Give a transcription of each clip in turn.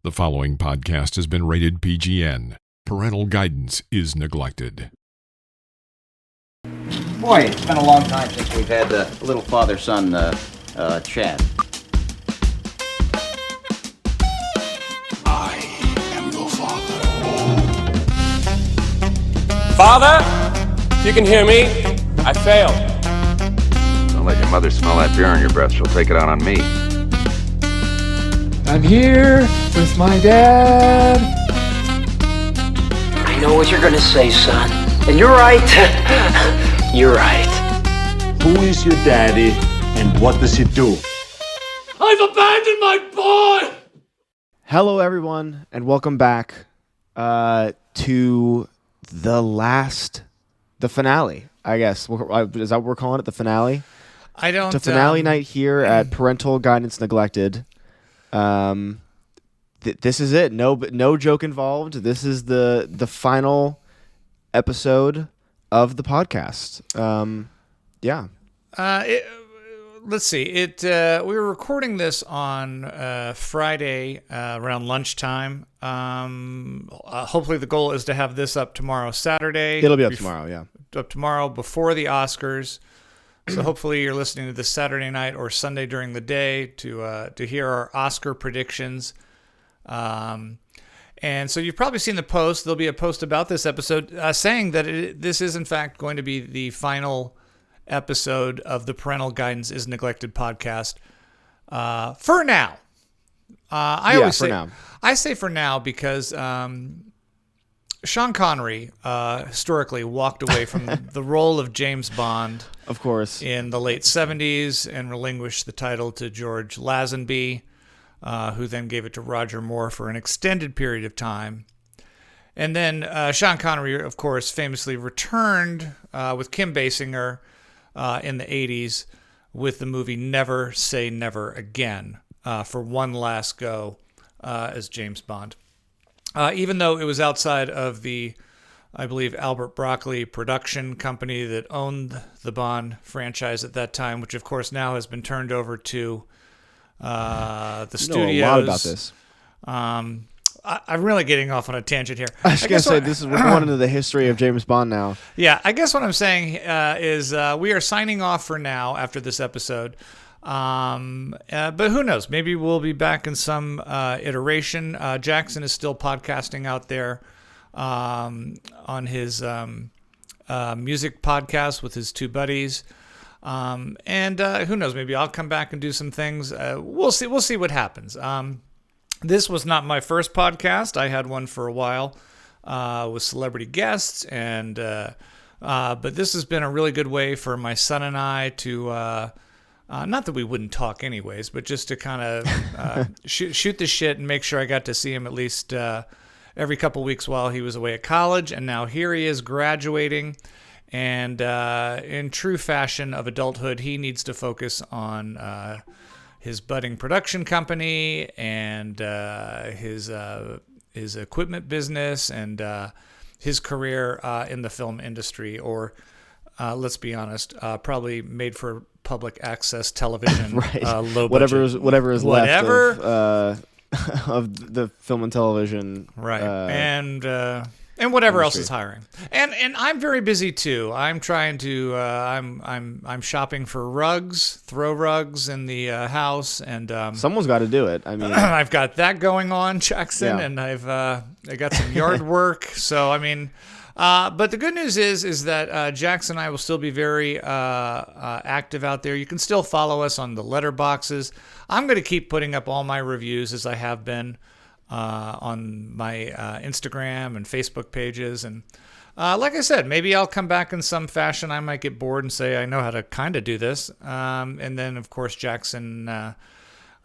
The following podcast has been rated PGN. Parental guidance is neglected. Boy, it's been a long time since we've had a little father-son chat. I am your father. Father, if you can hear me, I failed. Don't let your mother smell that beer on your breath. She'll take it out on me. I'm here with my dad. I know what you're gonna say, son. And you're right. You're right. Who is your daddy and what does he do? I've abandoned my boy! Hello, everyone, and welcome back to the finale, I guess. Is that what we're calling it, the finale? I don't... The finale night here at Parental Guidance Neglected. This is it. No joke involved. This is the final episode of the podcast. Yeah. Let's see. We were recording this on Friday around lunchtime. Hopefully the goal is to have this up tomorrow, Saturday. It'll be up tomorrow, yeah. Up tomorrow before the Oscars. So hopefully you're listening to this Saturday night or Sunday during the day to hear our Oscar predictions. And so you've probably seen the post. There'll be a post about this episode saying that this is in fact going to be the final episode of the Parental Guidance is Neglected podcast for now. I say for now because Sean Connery historically walked away from the role of James Bond, of course, in the late 70s and relinquished the title to George Lazenby, who then gave it to Roger Moore for an extended period of time. And then Sean Connery, of course, famously returned with Kim Basinger in the 80s with the movie Never Say Never Again for one last go as James Bond. Even though it was outside of the, I believe, Albert Broccoli production company that owned the Bond franchise at that time, which of course now has been turned over to the studios. Know a lot about this. I'm really getting off on a tangent here. I was going to say, we're going into the history of James Bond now. Yeah, I guess what I'm saying is we are signing off for now after this episode. But who knows? Maybe we'll be back in some iteration. Jackson is still podcasting out there on his music podcast with his two buddies. And who knows? Maybe I'll come back and do some things. We'll see. We'll see what happens. This was not my first podcast. I had one for a while with celebrity guests, and but this has been a really good way for my son and I to. Not that we wouldn't talk anyways, but just to kind of shoot the shit and make sure I got to see him at least every couple weeks while he was away at college. And now here he is graduating. And in true fashion of adulthood, he needs to focus on his budding production company and his equipment business and his career in the film industry, or let's be honest, probably made for public access television, right? Low whatever budget. is left of the film and television, right? And whatever else is hiring. And I'm very busy too. I'm trying to I'm shopping for rugs, throw rugs in the house, and someone's got to do it. I mean, I've got that going on, Jackson, and I got some yard work. So I mean. But the good news is that Jackson and I will still be very active out there. You can still follow us on the letterboxes. I'm going to keep putting up all my reviews as I have been on my Instagram and Facebook pages. And like I said, maybe I'll come back in some fashion. I might get bored and say I know how to kind of do this. And then, of course, Jackson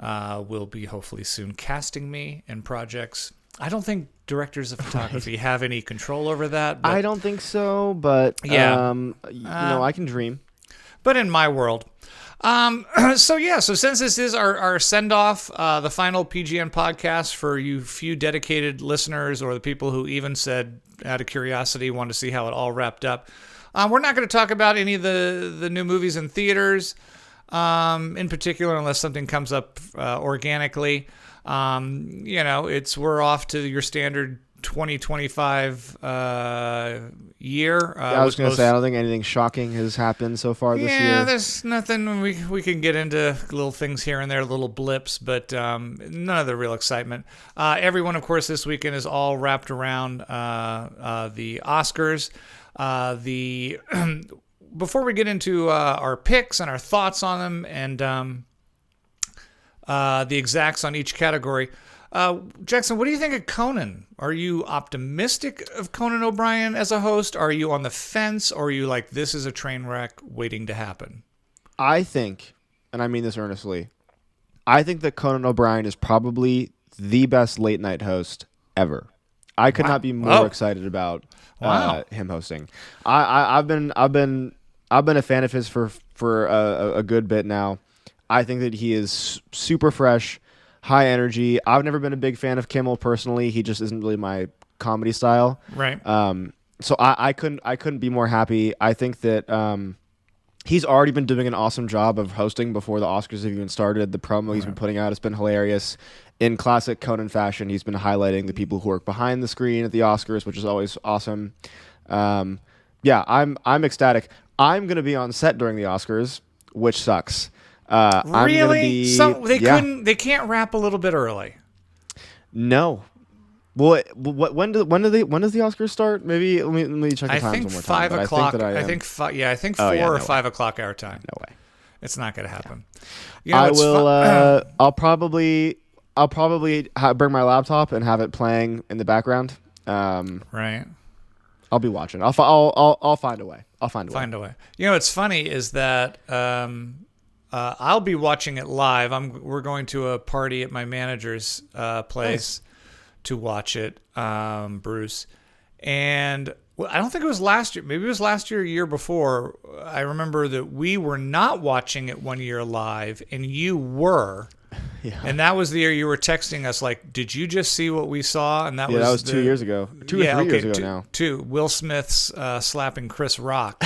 will be hopefully soon casting me in projects. I don't think directors of photography have any control over that. But, I don't think so, but yeah, I can dream. But in my world. So since this is our send-off, the final PGN podcast for you few dedicated listeners or the people who even said, out of curiosity, want to see how it all wrapped up, we're not going to talk about any of the new movies in theaters in particular unless something comes up organically. we're off to your standard 2025 year. I was going to say, I don't think anything shocking has happened so far this year. Yeah, there's nothing. We can get into little things here and there, little blips, but none of the real excitement. Everyone, of course, this weekend is all wrapped around the Oscars. Before we get into our picks and our thoughts on them and the exacts on each category, Jackson, what do you think of Conan? Are you optimistic of Conan O'Brien as a host? Are you on the fence? Or are you like, this is a train wreck waiting to happen? I think, and I mean this earnestly, I think that Conan O'Brien is probably the best late night host ever. I could not be more excited about him hosting. I've been a fan of his for a good bit now. I think that he is super fresh, high energy. I've never been a big fan of Kimmel personally. He just isn't really my comedy style. Right. So I couldn't be more happy. I think that he's already been doing an awesome job of hosting before the Oscars have even started. The promo he's been putting out has been hilarious. In classic Conan fashion, he's been highlighting the people who work behind the screen at the Oscars, which is always awesome. Yeah, I'm ecstatic. I'm gonna be on set during the Oscars, which sucks. Really? They can't wrap a little bit early. No. Well, when does the Oscars start? Maybe let me check the times one more time. 5 o'clock. I think 4 or 5 o'clock our time. No way. It's not going to happen. I will. I'll probably bring my laptop and have it playing in the background. Right. I'll be watching. I'll find a way. Find a way. What's funny is that I'll be watching it live. We're going to a party at my manager's place to watch it, Bruce. And I don't think it was last year. Maybe it was last year or year before. I remember that we were not watching it one year live, and you were. Yeah. And that was the year you were texting us like, "Did you just see what we saw?" And that was 2 years ago. 2 or 3 years ago now. Will Smith's slapping Chris Rock.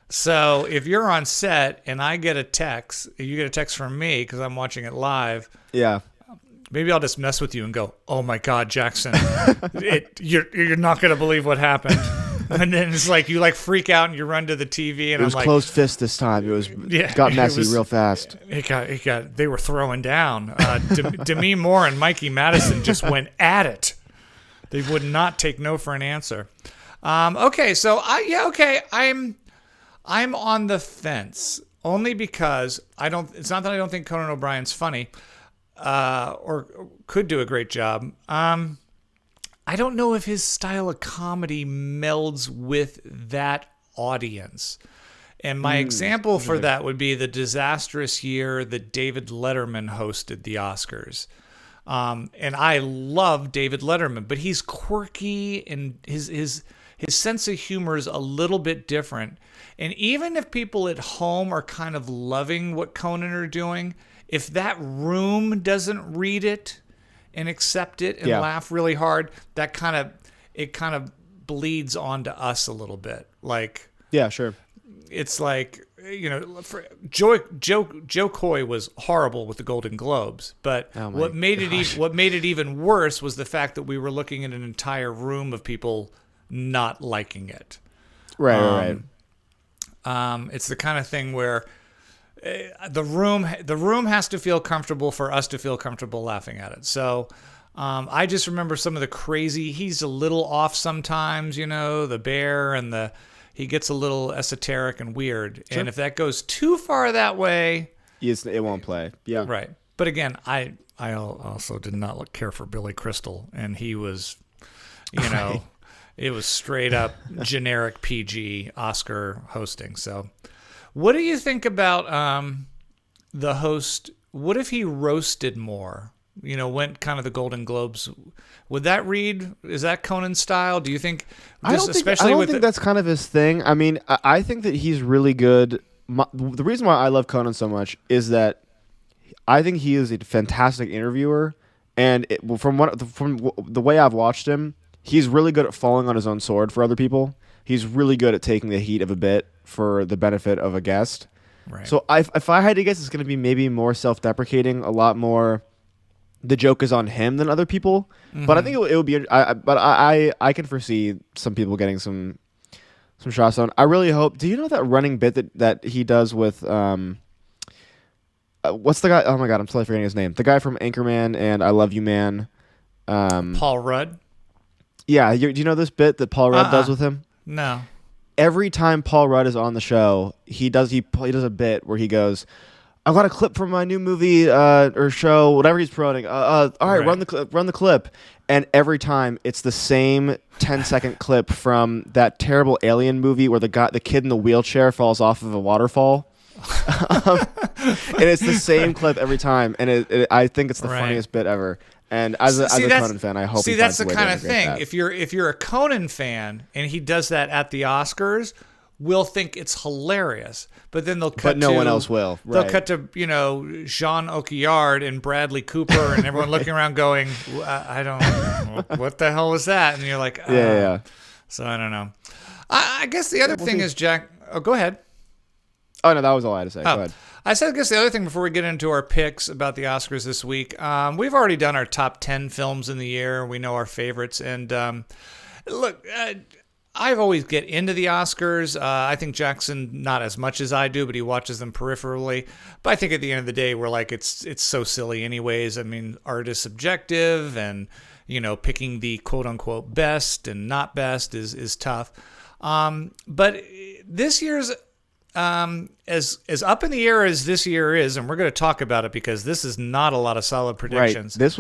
So if you're on set and I get a text, you get a text from me because I'm watching it live. Yeah. Maybe I'll just mess with you and go, "Oh my God, Jackson, you're not gonna believe what happened." And then it's like you freak out and you run to the TV and it was closed fist this time. It got messy real fast. They were throwing down. Demi Moore and Mikey Madison just went at it. They would not take no for an answer. Okay, so I'm on the fence only because it's not that I don't think Conan O'Brien's funny. Or could do a great job. I don't know if his style of comedy melds with that audience. And my example for that would be the disastrous year that David Letterman hosted the Oscars. And I love David Letterman, but he's quirky and his sense of humor is a little bit different. And even if people at home are kind of loving what Conan are doing, if that room doesn't read it and accept it and laugh really hard, it kind of bleeds onto us a little bit. Yeah, sure. It's like, Joe Coy was horrible with the Golden Globes, but what made it even worse was the fact that we were looking at an entire room of people not liking it. Right. It's the kind of thing where the room has to feel comfortable for us to feel comfortable laughing at it. So I just remember some of the crazy. He's a little off sometimes, the bear and he gets a little esoteric and weird. Sure. And if that goes too far that way, it won't play. Yeah, right. But again, I also did not care for Billy Crystal, and he was, it was straight up generic PG Oscar hosting. So. What do you think about the host? What if he roasted more? Went kind of the Golden Globes. Would that read? Is that Conan style? Do you think? I don't think that's kind of his thing. I mean, I think that he's really good. The reason why I love Conan so much is that I think he is a fantastic interviewer, and from the way I've watched him, he's really good at falling on his own sword for other people. He's really good at taking the heat of a bit for the benefit of a guest. Right. So if I had to guess, it's going to be maybe more self-deprecating, a lot more the joke is on him than other people. But I think it would be. I can foresee some people getting some shots on. I really hope. Do you know that running bit that he does with what's the guy? Oh my god, I'm totally forgetting his name. The guy from Anchorman and I Love You Man. Paul Rudd. Yeah, do you know this bit that Paul Rudd does with him? No. Every time Paul Rudd is on the show, he does a bit where he goes, "I've got a clip from my new movie or show, whatever he's promoting. All right, run the clip." And every time it's the same 10-second clip from that terrible Alien movie where the kid in the wheelchair falls off of a waterfall. And it's the same clip every time, and I think it's the funniest bit ever. And as a Conan fan, I hope. See, that's the kind of thing. If you're a Conan fan and he does that at the Oscars, we'll think it's hilarious. But then they'll cut. But no one else will. They'll cut to Jean Okiard and Bradley Cooper and everyone looking around going, I don't. What the hell was that? And you're like, yeah. So I don't know. I guess the other thing is, Jack. Oh, go ahead. Oh, no, that was all I had to say. Go ahead. I guess the other thing before we get into our picks about the Oscars this week, we've already done our top 10 films in the year. We know our favorites. And look, I've always get into the Oscars. I think Jackson, not as much as I do, but he watches them peripherally. But I think at the end of the day, we're like, it's so silly anyways. I mean, art is subjective, and, picking the quote-unquote best and not best is tough. But this year's... as up in the air as this year is, and we're going to talk about it because this is not a lot of solid predictions. Right. This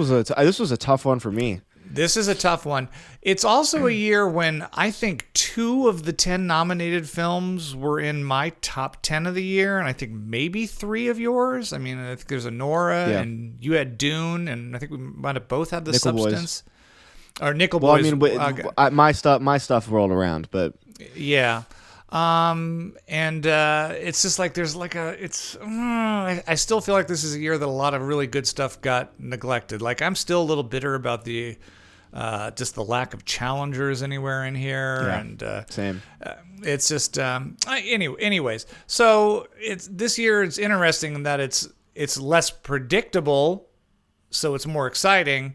was a tough one for me. This is a tough one. It's also a year when I think 2 of the 10 nominated films were in my top 10 of the year, and I think maybe 3 of yours. I mean, I think there's Nora, and you had Dune, and I think we might have both had The Nickel Substance. Or Nickel well, Boys. I mean, my stuff rolled around, but yeah. It's just like there's like I still feel like this is a year that a lot of really good stuff got neglected. Like I'm still a little bitter about the just the lack of challengers anywhere in here, and same. It's just anyways. So this year it's interesting in that it's less predictable, so it's more exciting,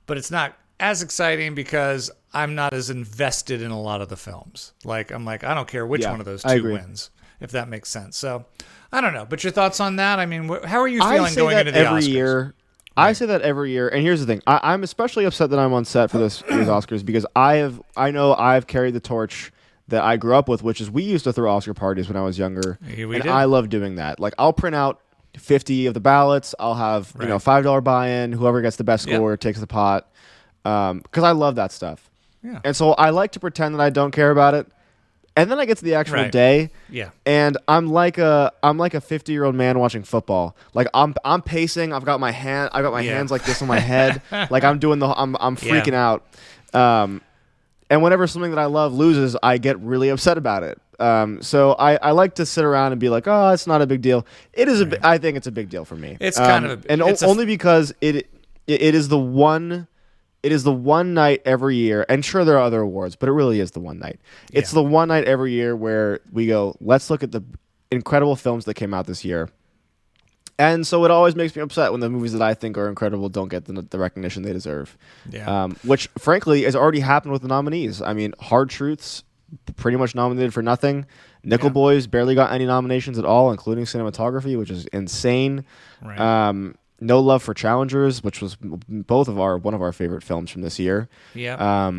but it's not as exciting because I'm not as invested in a lot of the films. Like, I'm like, I don't care which one of those 2 wins, if that makes sense. So, I don't know. But your thoughts on that? I mean, how are you feeling going into the every Oscars? Year. Right. I say that every year. And here's the thing. I'm especially upset that I'm on set for this year's Oscars because I know I've carried the torch that I grew up with, which is we used to throw Oscar parties when I was younger. I love doing that. Like, I'll print out 50 of the ballots. I'll have, $5 buy-in. Whoever gets the best score takes the pot. Because I love that stuff. Yeah. And so I like to pretend that I don't care about it. And then I get to the actual day. Yeah. And I'm like a 50-year-old man watching football. Like I'm pacing, I've got my hands like this on my head. Like I'm doing I'm freaking out. And whenever something that I love loses, I get really upset about it. So I like to sit around and be like, "Oh, it's not a big deal." It is I think it's a big deal for me. It's kind of only because it is the one. It is the one night every year, and sure there are other awards, but it really is the one night. It's the one night every year where we go, let's look at the incredible films that came out this year. And so it always makes me upset when the movies that I think are incredible don't get the recognition they deserve. Yeah. Which, frankly, has already happened with the nominees. I mean, Hard Truths, pretty much nominated for nothing. Nickel Boys barely got any nominations at all, including cinematography, which is insane. Right. No Love for Challengers, which was one of our favorite films from this year. Yeah.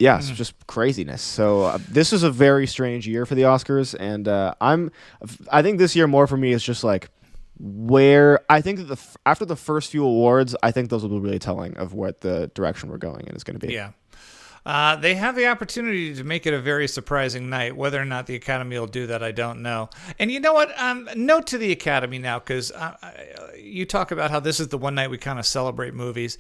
It's just craziness. So this is a very strange year for the Oscars, and I think this year more for me is just like where I think that after the first few awards, I think those will be really telling of what the direction we're going in is going to be. Yeah. They have the opportunity to make it a very surprising night. Whether or not the Academy will do that, I don't know. And you know what? Note to the Academy now, because you talk about how this is the one night we kind of celebrate movies.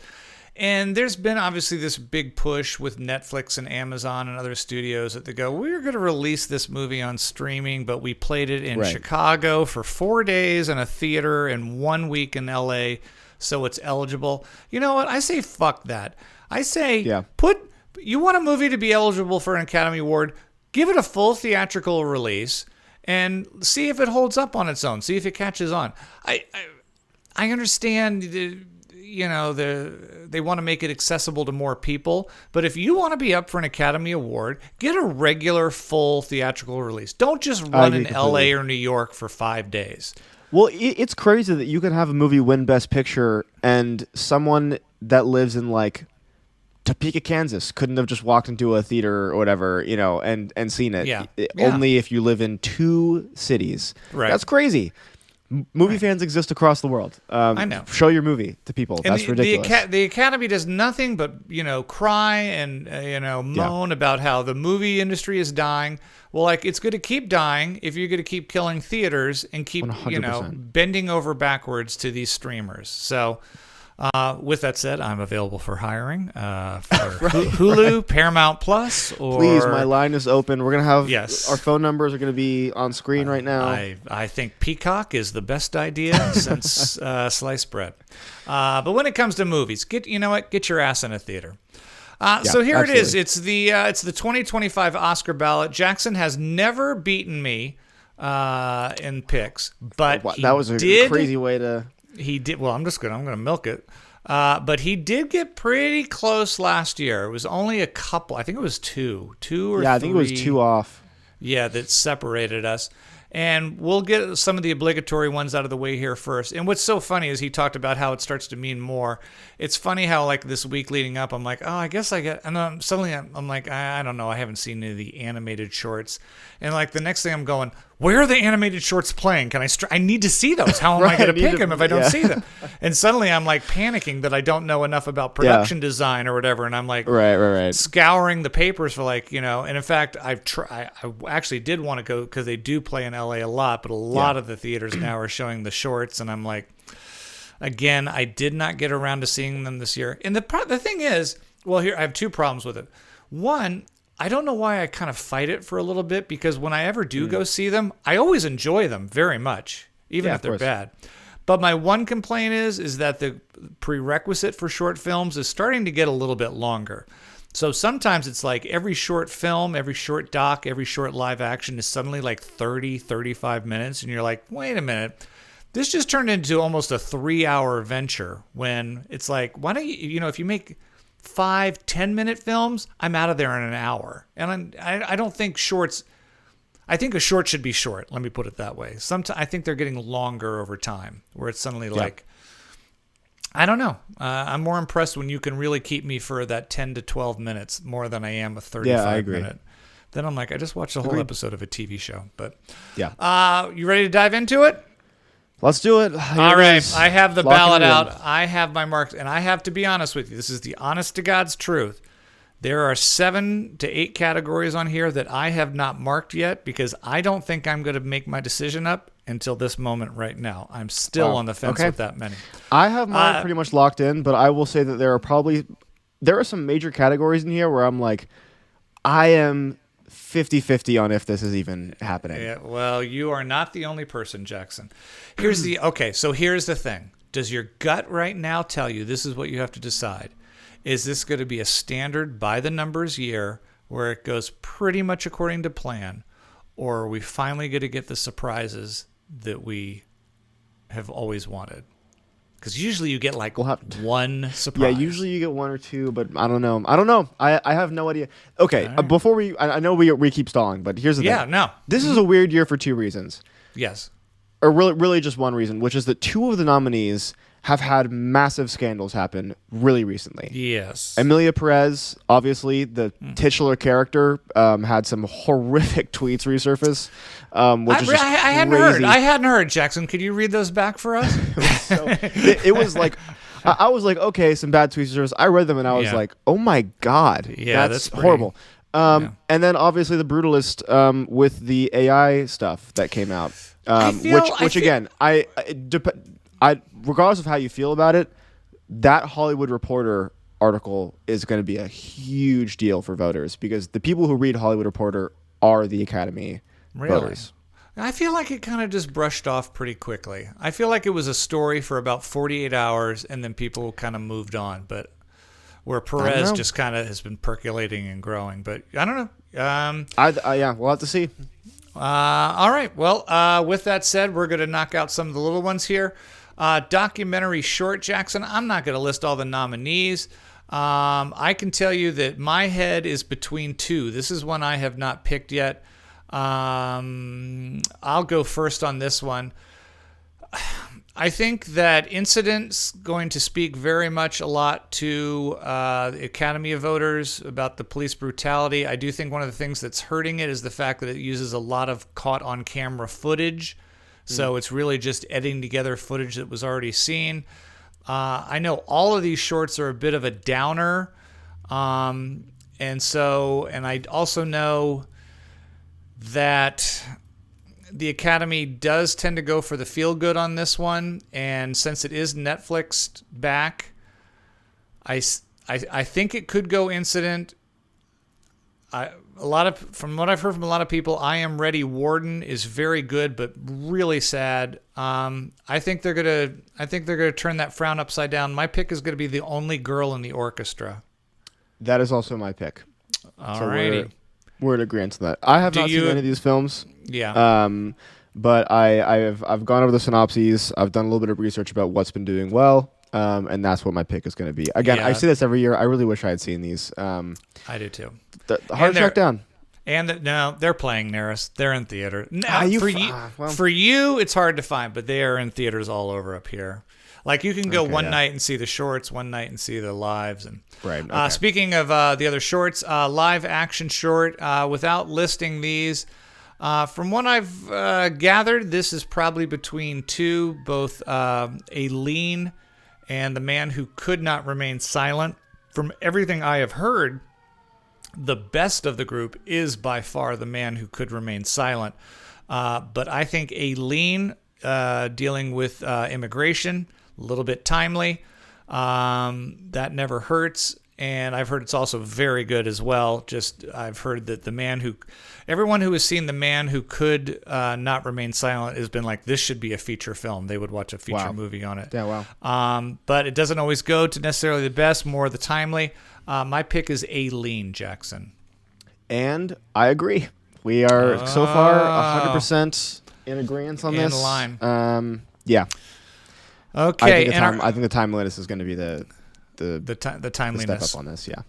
And there's been obviously this big push with Netflix and Amazon and other studios that they go, we're going to release this movie on streaming, but we played it in Chicago for 4 days in a theater and 1 week in LA, so it's eligible. You know what? I say fuck that. I say you want a movie to be eligible for an Academy Award, give it a full theatrical release and see if it holds up on its own. See if it catches on. I understand they want to make it accessible to more people. But if you want to be up for an Academy Award, get a regular full theatrical release. Don't just run in LA or New York for 5 days. Well, it's crazy that you can have a movie win Best Picture and someone that lives in like Topeka, Kansas couldn't have just walked into a theater or whatever, and seen it. Yeah. Only if you live in 2 cities. Right. That's crazy. Movie fans exist across the world. I know. Show your movie to people. And That's ridiculous. The Academy does nothing but, cry and, moan about how the movie industry is dying. Well, like, it's going to keep dying if you're going to keep killing theaters and keep, 100%. bending over backwards to these streamers. So, with that said, I'm available for hiring for Hulu, Paramount Plus, or... Please, my line is open. We're going to have... Yes. Our phone numbers are going to be on screen right now. I think Peacock is the best idea since sliced bread. But when it comes to movies, get your ass in a theater. So here absolutely. it is. It's the 2025 Oscar ballot. Jackson has never beaten me in picks, but that was a crazy way to... He did. Well, I'm gonna milk it. But he did get pretty close last year. It was only a couple. I think it was two or three. Yeah, I think it was 2 off. Yeah, that separated us. And we'll get some of the obligatory ones out of the way here first. And what's so funny is he talked about how it starts to mean more. It's funny how, like, this week leading up, I'm like, oh, I guess I get... And then suddenly I'm like, I don't know. I haven't seen any of the animated shorts. And, like, the next thing I'm going, where are the animated shorts playing? I need to see those. How am I going to pick them if I don't see them? And suddenly I'm, like, panicking that I don't know enough about production design or whatever. And I'm, like, right. scouring the papers for, like, And in fact, I actually did want to go because they do play in LA a lot, but a lot of the theaters now are showing the shorts. And I'm like, again, I did not get around to seeing them this year. And the thing is, well, here I have 2 problems with it. One, I don't know why I kind of fight it for a little bit, because when I ever do go see them, I always enjoy them very much, even if they're bad. But my one complaint is that the prerequisite for short films is starting to get a little bit longer. So sometimes it's like every short film, every short doc, every short live action is suddenly like 30, 35 minutes. And you're like, wait a minute. This just turned into almost a 3-hour venture, when it's like, why don't you, if you make 5-10-minute films, I'm out of there in an hour. And I don't think shorts... I think a short should be short. Let me put it that way. Sometimes I think they're getting longer over time, where it's suddenly like... I don't know. I'm more impressed when you can really keep me for that 10 to 12 minutes more than I am a 35-minute. Then I'm like, I just watched a whole episode of a TV show. But you ready to dive into it? Let's do it. All right. I have the ballot out. I have my marks. And I have to be honest with you. This is the honest to God's truth. There are 7 to 8 categories on here that I have not marked yet, because I don't think I'm going to make my decision up until this moment right now. I'm still on the fence with that many. I have mine pretty much locked in, but I will say that there are some major categories in here where I'm like, I am 50-50 on if this is even happening. Yeah, well, you are not the only person, Jackson. Here's the thing. Does your gut right now tell you this is what you have to decide? Is this going to be a standard by the numbers year where it goes pretty much according to plan, or are we finally going to get the surprises that we have always wanted? Because usually you get like one surprise. Yeah, usually you get 1 or 2, but I don't know. I have no idea. Okay, before I know we keep stalling, but here's the thing. Yeah, no. This is a weird year for 2 reasons. Yes. Or really just one reason, which is that 2 of the nominees have had massive scandals happen really recently. Yes. Emilia Perez, obviously, the titular character, had some horrific tweets resurface, which is just I hadn't heard, Jackson. Could you read those back for us? It was like... I was like, okay, some bad tweets resurface. I read them and I was like, oh my God, that's horrible. And then obviously the Brutalist with the AI stuff that came out, again, regardless of how you feel about it, that Hollywood Reporter article is going to be a huge deal for voters, because the people who read Hollywood Reporter are the Academy voters. I feel like it kind of just brushed off pretty quickly. I feel like it was a story for about 48 hours and then people kind of moved on. But where Perez just kind of has been percolating and growing. But I don't know. We'll have to see. All right. Well, with that said, we're going to knock out some of the little ones here. Documentary short, Jackson. I'm not going to list all the nominees. I can tell you that my head is between two. This is one I have not picked yet. I'll go first on this one. I think that Incident's going to speak very much a lot to the Academy of voters about the police brutality. I do think one of the things that's hurting it is the fact that it uses a lot of caught on camera footage. So it's really just editing together footage that was already seen. I know all of these shorts are a bit of a downer. And I also know that the Academy does tend to go for the feel good on this one, and since it is Netflixed back, I think it could go Incident. From what I've heard from a lot of people, I Am Ready Warden is very good, but really sad. I think they're gonna turn that frown upside down. My pick is gonna be The Only Girl in the Orchestra. That is also my pick. Alrighty. We're in agreement to that. I have not seen any of these films. Yeah. But I've gone over the synopses. I've done a little bit of research about what's been doing well. And that's what my pick is going to be. Again, I say this every year. I really wish I had seen these. I do too. Hard to track down. And no, they're playing Neris. They're in theater. Now, well, for you, it's hard to find, but they are in theaters all over up here. Like you can go one night and see the shorts, one night and see the lives. And right. Okay. Speaking of the other shorts, live action short. Without listing these, from what I've gathered, this is probably between two, both Aileen and The Man Who Could Not Remain Silent. From everything I have heard, the best of the group is by far The Man Who Could Remain Silent. But I think Aileen, dealing with immigration, a little bit timely. That never hurts. And I've heard it's also very good as well. I've heard that everyone who has seen The Man Who Could Not Remain Silent has been like, this should be a feature film. They would watch a feature movie on it. Yeah, wow. But it doesn't always go to necessarily the best, more the timely. My pick is Aileen, Jackson. And I agree. We are so far 100% in agreement on this. In line. Yeah. Okay. I think the timeliness is going to be the timeliness. step up on this, yeah.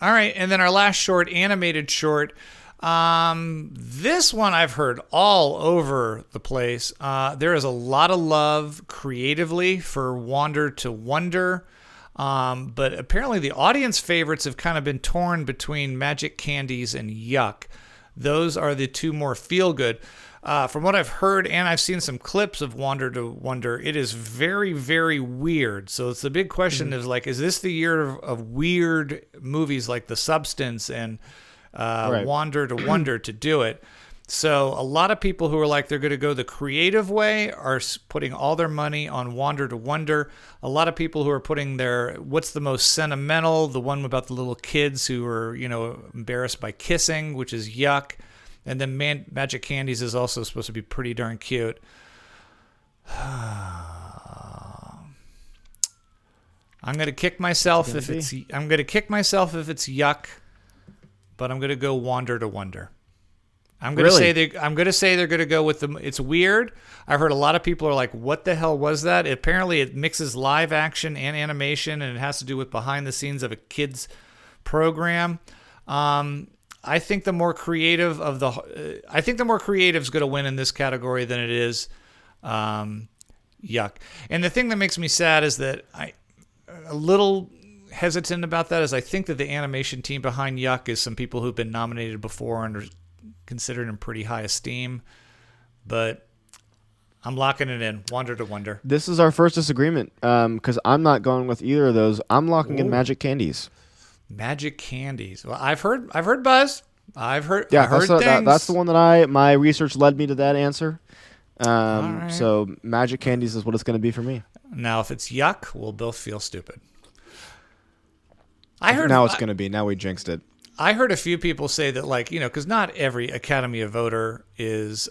All right, and then our last short, animated short. This one I've heard all over the place. There is a lot of love creatively for Wander to Wonder, but apparently the audience favorites have kind of been torn between Magic Candies and Yuck. Those are the two more feel-good. From what I've heard, and I've seen some clips of Wander to Wonder, it is very, very weird. So it's the big question is this the year of weird movies like The Substance and Wander to Wonder to do it? So a lot of people who are like they're going to go the creative way are putting all their money on Wander to Wonder. A lot of people who are putting what's the most sentimental, the one about the little kids who are, embarrassed by kissing, which is Yuck. And then Magic Candies is also supposed to be pretty darn cute. I'm gonna kick myself if it's Yuck, but I'm gonna go Wander to Wonder. I'm gonna say they're gonna go with the. It's weird. I've heard a lot of people are like, "What the hell was that?" Apparently, it mixes live action and animation, and it has to do with behind the scenes of a kids program. I think the more creative is going to win in this category than it is Yuck. And the thing that makes me sad is that a little hesitant about that is I think that the animation team behind Yuck is some people who've been nominated before and are considered in pretty high esteem. But I'm locking it in. Wander to Wonder. This is our first disagreement because I'm not going with either of those. I'm locking in Magic Candies. Magic Candies. Well, I've heard buzz. I've heard things. That's the one that my research led me to that answer. Right. So Magic Candies is what it's going to be for me. Now, if it's Yuck, we'll both feel stupid. Now it's going to be. Now we jinxed it. I heard a few people say that, because not every Academy of voter is.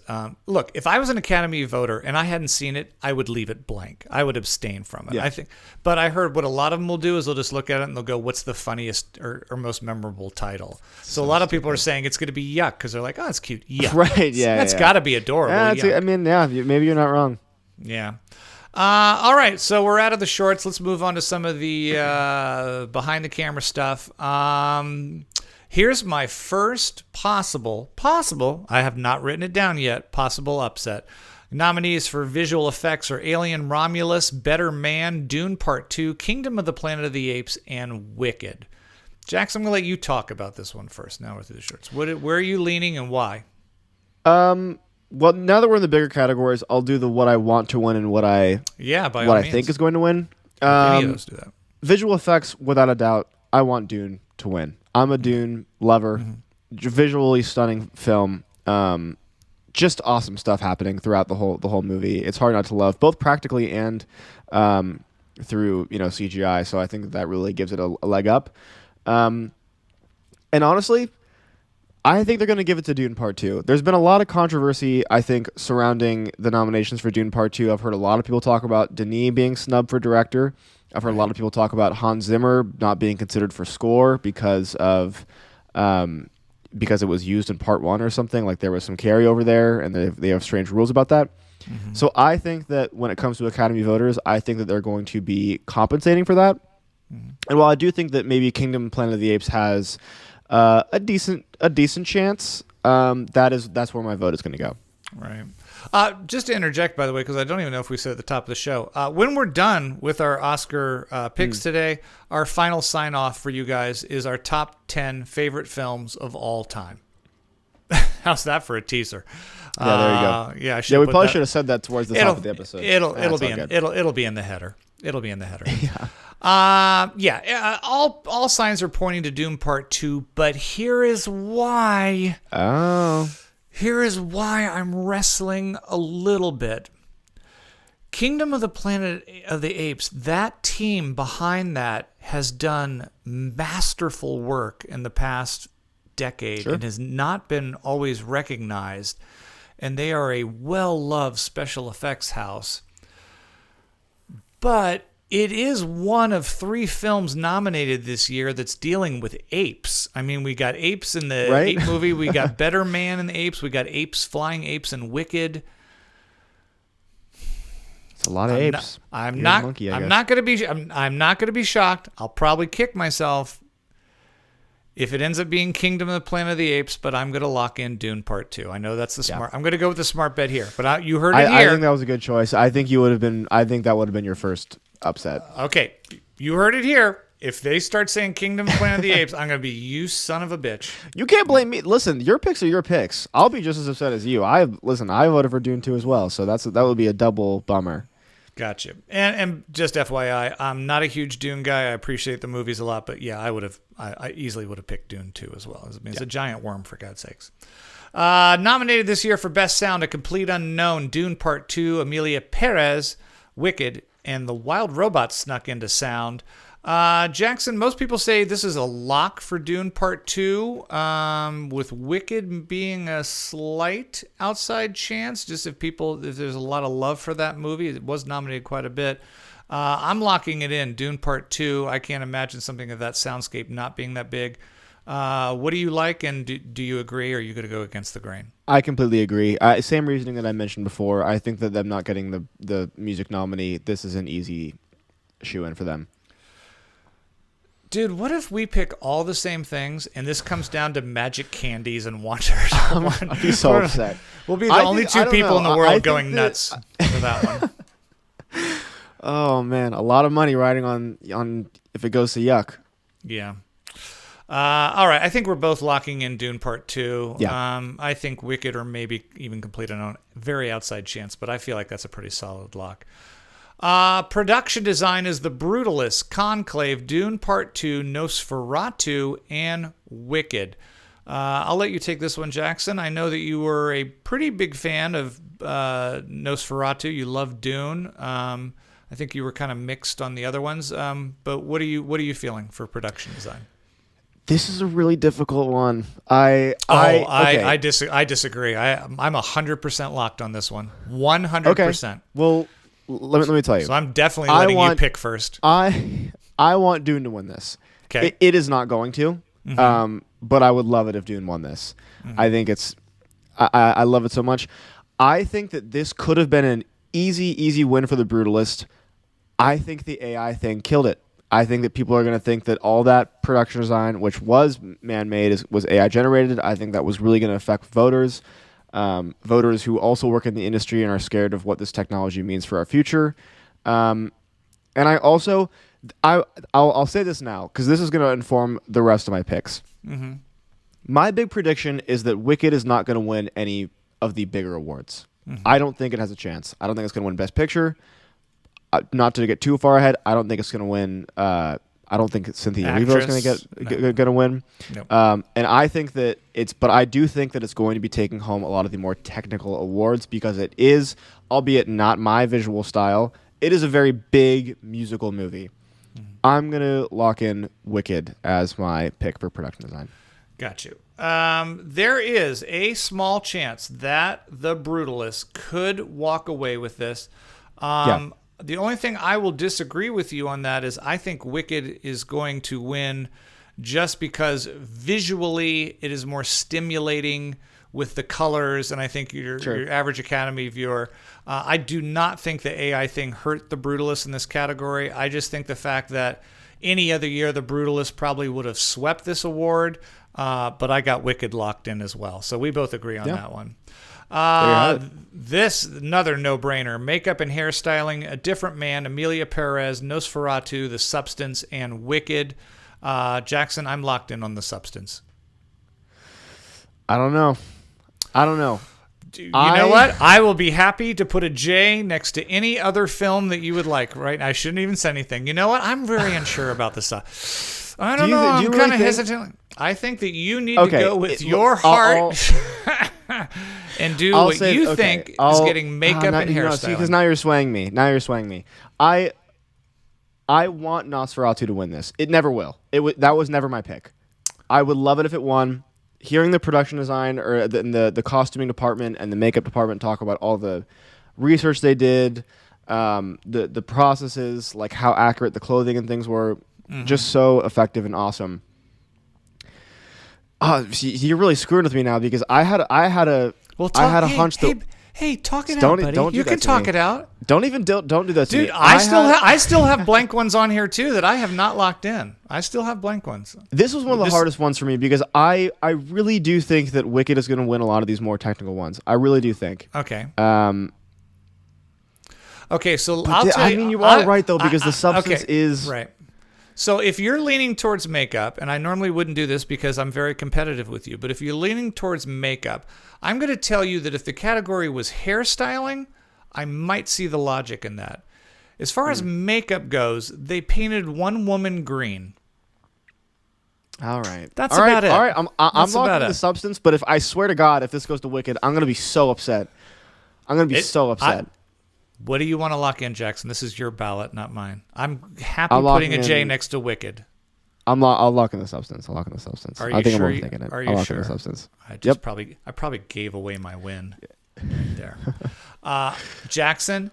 Look, if I was an Academy voter and I hadn't seen it, I would leave it blank. I would abstain from it. Yeah. But I heard what a lot of them will do is they'll just look at it and they'll go, "What's the funniest or most memorable title?" So a lot of people are saying it's going to be Yuck because they're like, "Oh, it's cute, Yuck." Right? Yeah. That's got to be adorable. Yeah, maybe you're not wrong. Yeah. All right, so we're out of the shorts. Let's move on to some of the behind the camera stuff. Here's my first possible, I have not written it down yet, possible upset. Nominees for visual effects are Alien Romulus, Better Man, Dune Part 2, Kingdom of the Planet of the Apes, and Wicked. Jax, I'm going to let you talk about this one first. Now we're through the shorts. Where are you leaning and why? Well, now that we're in the bigger categories, I'll do the what I want to win and what I think is going to win. Any of those do that. Visual effects, without a doubt, I want Dune to win. I'm a Dune lover. Visually stunning film. Just awesome stuff happening throughout the whole movie. It's hard not to love, both practically and through CGI. So I think that really gives it a leg up. And honestly, I think they're going to give it to Dune Part 2. There's been a lot of controversy, I think, surrounding the nominations for Dune Part 2. I've heard a lot of people talk about Denis being snubbed for director. I've heard a lot of people talk about Hans Zimmer not being considered for score because it was used in Part 1 or something. Like there was some carryover there, and they have strange rules about that. So I think that when it comes to Academy voters, I think that they're going to be compensating for that. And while I do think that maybe Kingdom Planet of the Apes has a decent chance, that's where my vote is going to go. Right. Just to interject, by the way, because I don't even know if we said at the top of the show, when we're done with our Oscar picks today, our final sign off for you guys is our top 10 favorite films of all time. How's that for a teaser? Yeah, there you go. Yeah, we probably should have said that towards the top of the episode. It'll be in the header. It'll be in the header. All signs are pointing to Doom Part 2, but here is why. Here is why I'm wrestling a little bit. Kingdom of the Planet of the Apes, that team behind that has done masterful work in the past decade and has not been always recognized. And they are a well-loved special effects house. But it is one of 3 films nominated this year that's dealing with apes. I mean, we got apes in the ape movie. We got Better Man in the apes. We got flying apes in Wicked. It's a lot of apes. I'm not going to be shocked. I'll probably kick myself if it ends up being Kingdom of the Planet of the Apes, but I'm going to lock in Dune Part 2. I know that's the smart. I'm going to go with the smart bet here. But you heard it here. I think that was a good choice. I think that would have been your first upset. Okay, you heard it here. If they start saying Kingdom of Planet of the Apes, I'm going to be, you son of a bitch. You can't blame me. Listen, your picks are your picks. I'll be just as upset as you. I voted for Dune 2 as well, so that would be a double bummer. Gotcha. And just FYI, I'm not a huge Dune guy. I appreciate the movies a lot, but yeah, I easily would have picked Dune 2 as well. I mean, it's a giant worm, for God's sakes. Nominated this year for Best Sound, A Complete Unknown, Dune Part 2, Emilia Perez, Wicked, and The Wild Robots snuck into sound. Jackson, most people say this is a lock for Dune Part 2, with Wicked being a slight outside chance, just if there's a lot of love for that movie. It was nominated quite a bit. I'm locking it in, Dune Part 2. I can't imagine something of that soundscape not being that big. What do you like, and do you agree, or are you going to go against the grain? I completely agree. Same reasoning that I mentioned before. I think that them not getting the music nominee, this is an easy shoe-in for them. Dude, what if we pick all the same things, and this comes down to magic candies and wonders? I'd be so upset. We'll be the only two people in the world going nuts for that one. Oh, man. A lot of money riding on if it goes to yuck. Yeah. All right. I think we're both locking in Dune Part 2. Yeah. I think Wicked or maybe even Complete Unknown. Very outside chance, but I feel like that's a pretty solid lock. Production design is The Brutalist, Conclave, Dune Part 2, Nosferatu, and Wicked. I'll let you take this one, Jackson. I know that you were a pretty big fan of Nosferatu. You loved Dune. I think you were kind of mixed on the other ones. But what are you feeling for production design? This is a really difficult one. I disagree. I'm 100% locked on this one. 100%. Okay. Well, let me tell you. So I'm definitely letting you pick first. I want Dune to win this. Okay. It is not going to. Mm-hmm. But I would love it if Dune won this. Mm-hmm. I think I love it so much. I think that this could have been an easy win for the Brutalist. I think the AI thing killed it. I think that people are going to think that all that production design, which was man-made, was AI generated. I think that was really going to affect voters, voters who also work in the industry and are scared of what this technology means for our future. And I also, I'll say this now because this is going to inform the rest of my picks. Mm-hmm. My big prediction is that Wicked is not going to win any of the bigger awards. Mm-hmm. I don't think it has a chance. I don't think it's going to win Best Picture. Not to get too far ahead, I don't think it's going to win. I don't think Cynthia Erivo is going to win. Nope. And I think that but I do think that it's going to be taking home a lot of the more technical awards because it is, albeit not my visual style, it is a very big musical movie. Mm-hmm. I'm going to lock in Wicked as my pick for production design. Got you. There is a small chance that The Brutalist could walk away with this. The only thing I will disagree with you on that is I think Wicked is going to win just because visually it is more stimulating with the colors, and I think your average Academy viewer. I do not think the AI thing hurt The Brutalist in this category. I just think the fact that any other year The Brutalist probably would have swept this award, but I got Wicked locked in as well. So we both agree on that one. This, another no-brainer. Makeup and hairstyling, A Different Man, Emilia Perez, Nosferatu, The Substance, and Wicked. Jackson, I'm locked in on The Substance. I don't know. You know what? I will be happy to put a J next to any other film that you would like, right? I shouldn't even say anything. You know what? I'm very unsure about this. I don't know. I'm kind of hesitant. I think that you need to go with your heart and do what you think is getting makeup and hairstyling. Because now you're swaying me. I want Nosferatu to win this. It never will. That was never my pick. I would love it if it won. Hearing the production design or the costuming department and the makeup department talk about all the research they did, the processes, like how accurate the clothing and things were, just so effective and awesome. You're really screwing with me now because I had a hunch that. Hey, talk it out, buddy. You can talk it out. Don't do that to me. Dude, I still have blank ones on here too that I have not locked in. I still have blank ones. This was one of the hardest ones for me because I really do think that Wicked is going to win a lot of these more technical ones. I really do think. Okay. Okay, so I'll tell you. I mean, you are right though because the substance is right. So if you're leaning towards makeup, and I normally wouldn't do this because I'm very competitive with you, but if you're leaning towards makeup, I'm going to tell you that if the category was hairstyling, I might see the logic in that. As far as makeup goes, they painted one woman green. All right. That's about it. All right, I'm locking the substance, but if I swear to God, if this goes to Wicked, I'm going to be so upset. So upset. What do you want to lock in, Jackson? This is your ballot, not mine. I'm happy putting a J next to Wicked. I'll lock in the substance. Are you I think sure? I'm overthinking it. Are you sure? In the substance. I probably gave away my win there. Jackson,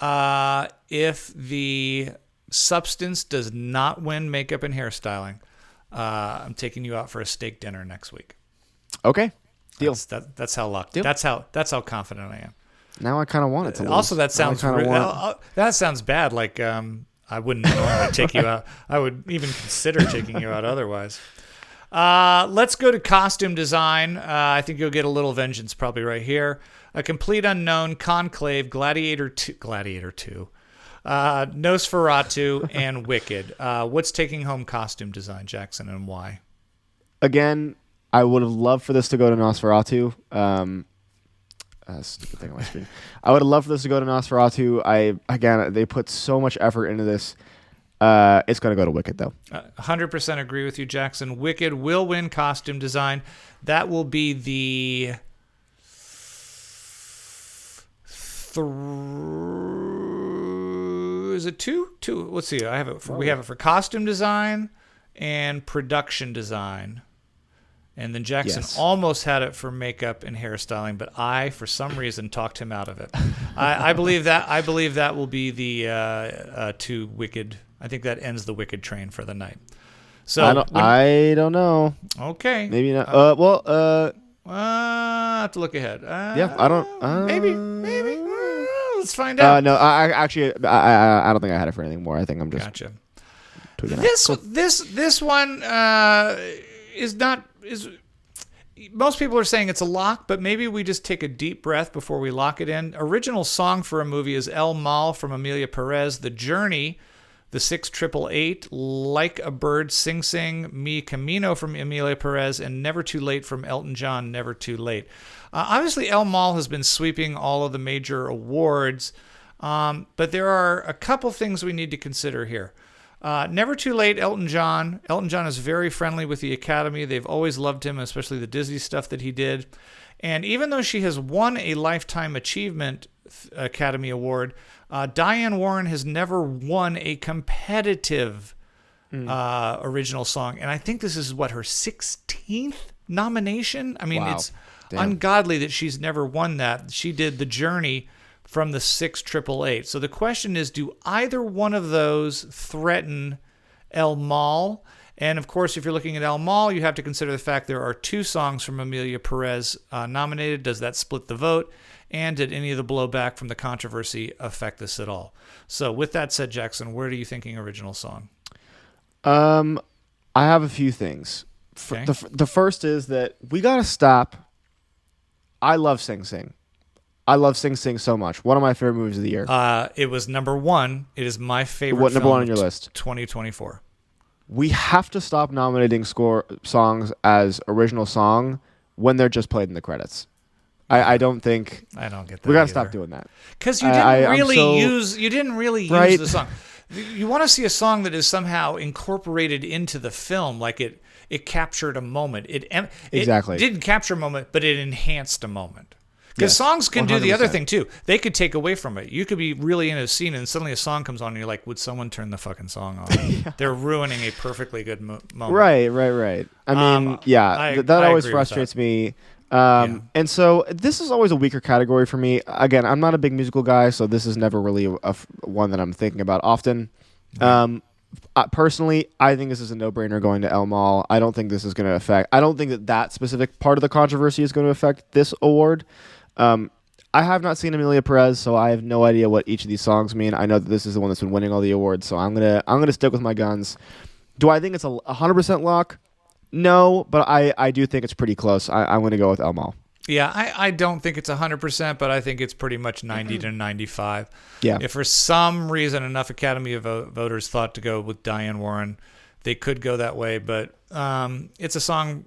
if the substance does not win makeup and hairstyling, I'm taking you out for a steak dinner next week. Okay. Deal. That's how locked. Deal. That's how confident I am. Now I kind of want it to lose. Also, that sounds that sounds bad. Like I wouldn't normally take you out. I would even consider taking you out otherwise. Let's go to costume design. I think you'll get a little vengeance probably right here. A Complete Unknown, Conclave, Gladiator 2, Nosferatu, and Wicked. What's taking home costume design, Jackson, and why? Again, I would have loved for this to go to Nosferatu. Stupid thing on my screen. I would have loved for this to go to Nosferatu. They put so much effort into this. It's going to go to Wicked, though. 100% agree with you, Jackson. Wicked will win costume design. That will be the is it two? Let's see. I have it. We have it for costume design and production design. And then Jackson almost had it for makeup and hairstyling, but I, for some reason, talked him out of it. I believe that will be the two Wicked. I think that ends the Wicked train for the night. So I don't know. Okay, maybe not. I have to look ahead. I don't. Maybe. Let's find out. No, I actually I don't think I had it for anything more. I think I'm just Gotcha. tweaking out. This one is not is. Most people are saying it's a lock, but maybe we just take a deep breath before we lock it in. Original song for a movie is El Mal from Amelia Perez, The Journey, The 688, Like a Bird, Sing Sing, Mi Camino from Amelia Perez, and Never Too Late from Elton John, Never Too Late. Obviously, El Mal has been sweeping all of the major awards, but there are a couple things we need to consider here. Never Too Late, Elton John. Elton John is very friendly with the Academy. They've always loved him, especially the Disney stuff that he did. And even though she has won a Lifetime Achievement Academy Award, Diane Warren has never won a competitive original song. And I think this is, her 16th nomination? I mean, it's ungodly that she's never won that. She did The Journey from the 688. So the question is, do either one of those threaten El Mal? And of course, if you're looking at El Mal, you have to consider the fact there are 2 songs from Amelia Perez nominated. Does that split the vote? And did any of the blowback from the controversy affect this at all? So with that said, Jackson, where are you thinking original song? I have a few things. Okay. The first is that we got to stop. I love Sing Sing. I love Sing Sing so much. One of my favorite movies of the year. It was number 1. It is my favorite. What number 1 on your list? 2024. We have to stop nominating songs as original song when they're just played in the credits. I don't think. I don't get that. We got to either. stop doing that because you didn't really use the song. You want to see a song that is somehow incorporated into the film, like it captured a moment. It didn't capture a moment, but it enhanced a moment. Because songs can 100%. Do the other thing, too. They could take away from it. You could be really in a scene, and suddenly a song comes on, and you're like, would someone turn the fucking song on? Yeah. They're ruining a perfectly good moment. Right. I mean, that always frustrates me. And so this is always a weaker category for me. Again, I'm not a big musical guy, so this is never really one that I'm thinking about often. Personally, I think this is a no-brainer going to El Mal. I don't think this is going to affect... I don't think that specific part of the controversy is going to affect this award. I have not seen Amelia Perez, so I have no idea what each of these songs mean. I know that this is the one that's been winning all the awards, so I'm gonna stick with my guns. Do I think it's a 100% lock? No, but I do think it's pretty close. I'm going to go with El Mal. Yeah, I don't think it's 100%, but I think it's pretty much 90 to 95. Yeah. If for some reason enough Academy of voters thought to go with Diane Warren, they could go that way. But it's a song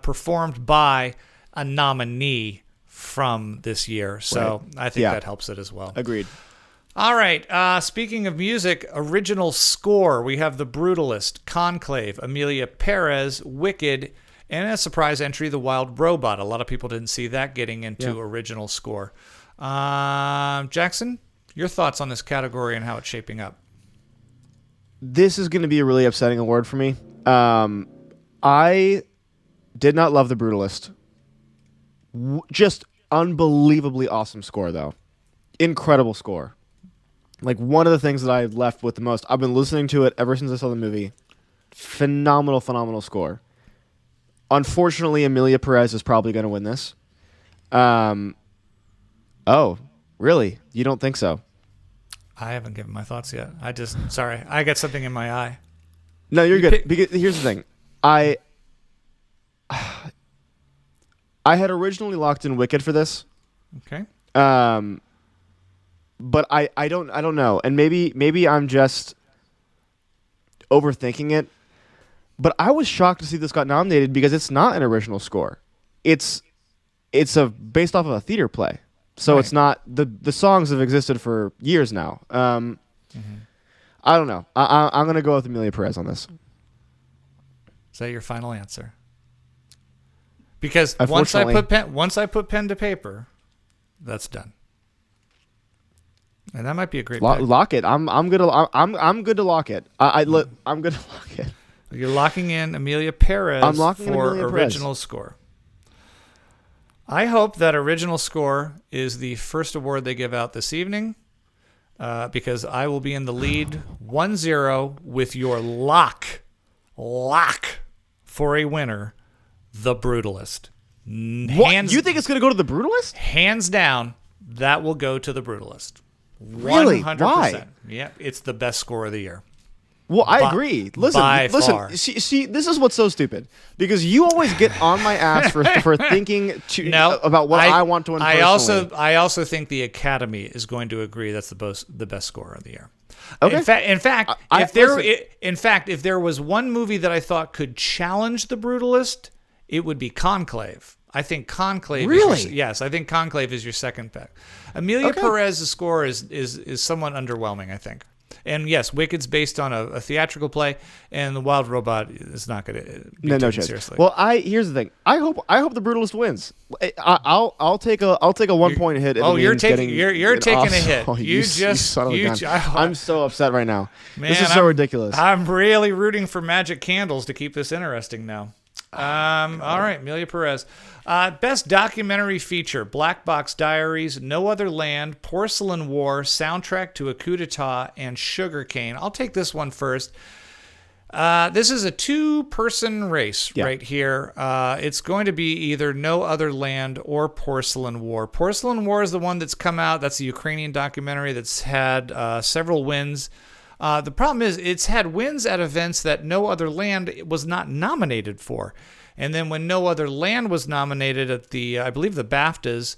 performed by a nominee from this year. So right. I think that helps it as well. Agreed. All right. Speaking of music, original score, we have The Brutalist, Conclave, Amelia Perez, Wicked, and a surprise entry, The Wild Robot. A lot of people didn't see that getting into original score. Jackson, your thoughts on this category and how it's shaping up? This is going to be a really upsetting award for me. I did not love The Brutalist. Just unbelievably awesome score, though. Incredible score. Like, one of the things that I've left with the most. I've been listening to it ever since I saw the movie. Phenomenal score. Unfortunately, Amelia Perez is probably going to win this. Oh, really? You don't think so? I haven't given my thoughts yet. Sorry, I got something in my eye. No, you're good. Because here's the thing. I had originally locked in Wicked for this. Okay. But I don't know. And maybe I'm just overthinking it. But I was shocked to see this got nominated because it's not an original score. It's based off of a theater play. So It's not the songs have existed for years now. I don't know. I'm going to go with Amelia Perez on this. Is that your final answer? Because once I put pen to paper, that's done. And that might be a great pick. Lock it. I'm good to lock it. I'm good to lock it. You're locking in Amelia Perez for original score. I hope that original score is the first award they give out this evening, because I will be in the lead 1-0 with your lock for a winner, The Brutalist. What? You think it's going to go to The Brutalist? Hands down, that will go to The Brutalist. Really? 100%. Why? Yeah, it's the best score of the year. Well, I agree. Listen. Far. See, this is what's so stupid because you always get on my ass for thinking about what I want to win. I also think the Academy is going to agree that's the best score of the year. Okay. In fact, if there was one movie that I thought could challenge The Brutalist, it would be Conclave. I think Conclave. Really? Yes, I think Conclave is your second pick. Amelia Perez's score is somewhat underwhelming, I think. And yes, Wicked's based on a theatrical play, and The Wild Robot is not going to be taken seriously. Well, here's the thing. I hope The Brutalist wins. I'll take a 1 point hit. You're taking a hit. Oh, you son of a gun. I'm so upset right now. Man, this is so ridiculous. I'm really rooting for Magic Candles to keep this interesting now. All right, Amelia Perez. Best documentary feature: Black Box Diaries, No Other Land, Porcelain War, Soundtrack to a Coup d'etat, and Sugarcane. I'll take this one first. This is a two-person race right here. It's going to be either No Other Land or Porcelain War. Porcelain War is the one that's come out. That's a Ukrainian documentary that's had several wins. The problem is it's had wins at events that No Other Land was not nominated for. And then when No Other Land was nominated at I believe the BAFTAs,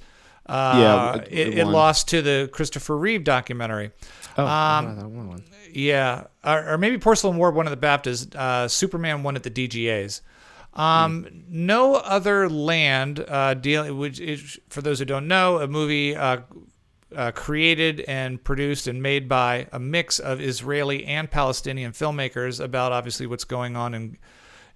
it lost to the Christopher Reeve documentary. One. Yeah, or maybe Porcelain War won at the BAFTAs. Superman won at the DGAs. No Other Land, which is, for those who don't know, a movie created and produced and made by a mix of Israeli and Palestinian filmmakers about obviously what's going on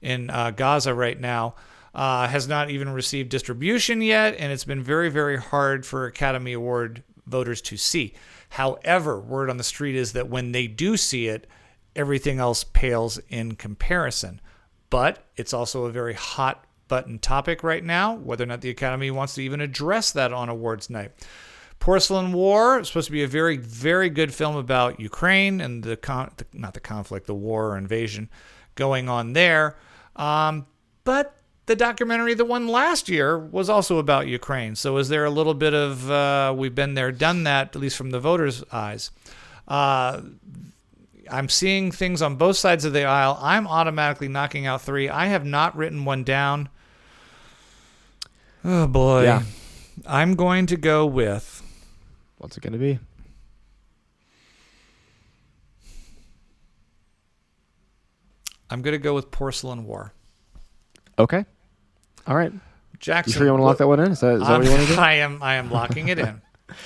in Gaza right now. Has not even received distribution yet, and it's been very, very hard for Academy Award voters to see. However, word on the street is that when they do see it, everything else pales in comparison. But it's also a very hot button topic right now, whether or not the Academy wants to even address that on awards night. Porcelain War is supposed to be a very, very good film about Ukraine and the war or invasion going on there. But the documentary that won last year was also about Ukraine. So is there a little bit of we've been there, done that, at least from the voters' eyes? I'm seeing things on both sides of the aisle. I'm automatically knocking out 3. I have not written one down. Oh, boy. Yeah. I'm going to go with... What's it going to be? I'm going to go with Porcelain War. Okay. All right. Jackson, you sure you want to lock that one in? Is that what you want to do? I am locking it in.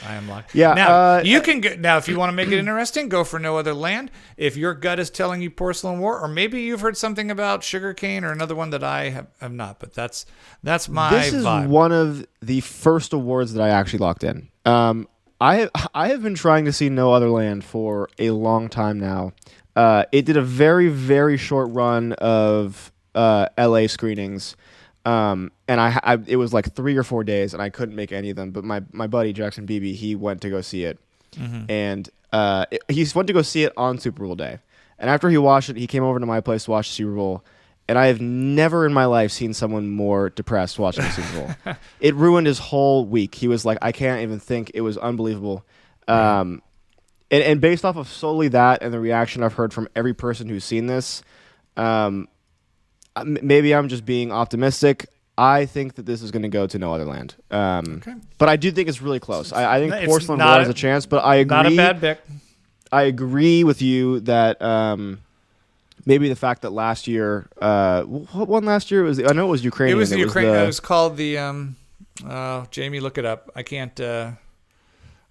I am locking. Yeah. Now you can go, now if you want to make it interesting, go for No Other Land. If your gut is telling you Porcelain War, or maybe you've heard something about Sugarcane or another one that I have not. But that's my This is vibe. one of the first awards that I actually locked in. I have been trying to see No Other Land for a long time now. It did a very, very short run of LA screenings. And it was like 3 or 4 days, and I couldn't make any of them. But my buddy Jackson Beebe, he went to go see it, and he went to go see it on Super Bowl day. And after he watched it, he came over to my place to watch the Super Bowl. And I have never in my life seen someone more depressed watching the Super Bowl. It ruined his whole week. He was like, I can't even think. It was unbelievable. And based off of solely that and the reaction I've heard from every person who's seen this, maybe I'm just being optimistic. I think that this is going to go to No Other Land. Okay. But I do think it's really close. I think Porcelain War has a chance, but I agree. Not a bad pick. I agree with you that maybe the fact that last year, what one last year? I know it was Ukrainian. It was the Ukrainian. It was called the, Jamie, look it up. I can't,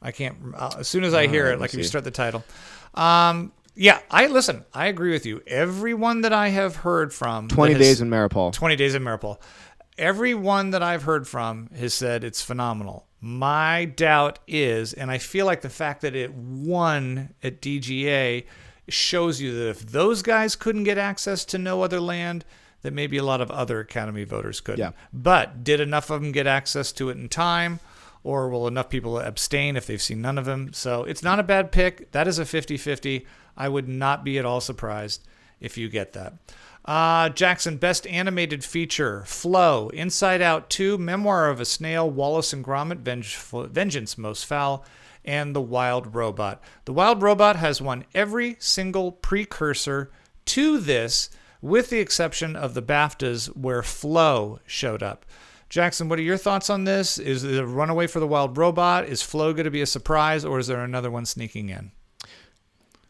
as soon as I hear it, like if you start the title. Yeah, I agree with you. Everyone that I have heard from 20 Days in Maripol. 20 Days in Maripol. Everyone that I've heard from has said it's phenomenal. My doubt is, and I feel like the fact that it won at DGA shows you that if those guys couldn't get access to No Other Land, that maybe a lot of other Academy voters couldn't. Yeah. But did enough of them get access to it in time? Or will enough people abstain if they've seen none of them? So it's not a bad pick. That is a 50-50. I would not be at all surprised if you get that. Jackson, Best Animated Feature, Flow, Inside Out 2, Memoir of a Snail, Wallace and Gromit, Vengeance Most Foul, and The Wild Robot. The Wild Robot has won every single precursor to this, with the exception of the BAFTAs where Flow showed up. Jackson, what are your thoughts on this? Is it a runaway for The Wild Robot? Is Flow going to be a surprise, or is there another one sneaking in?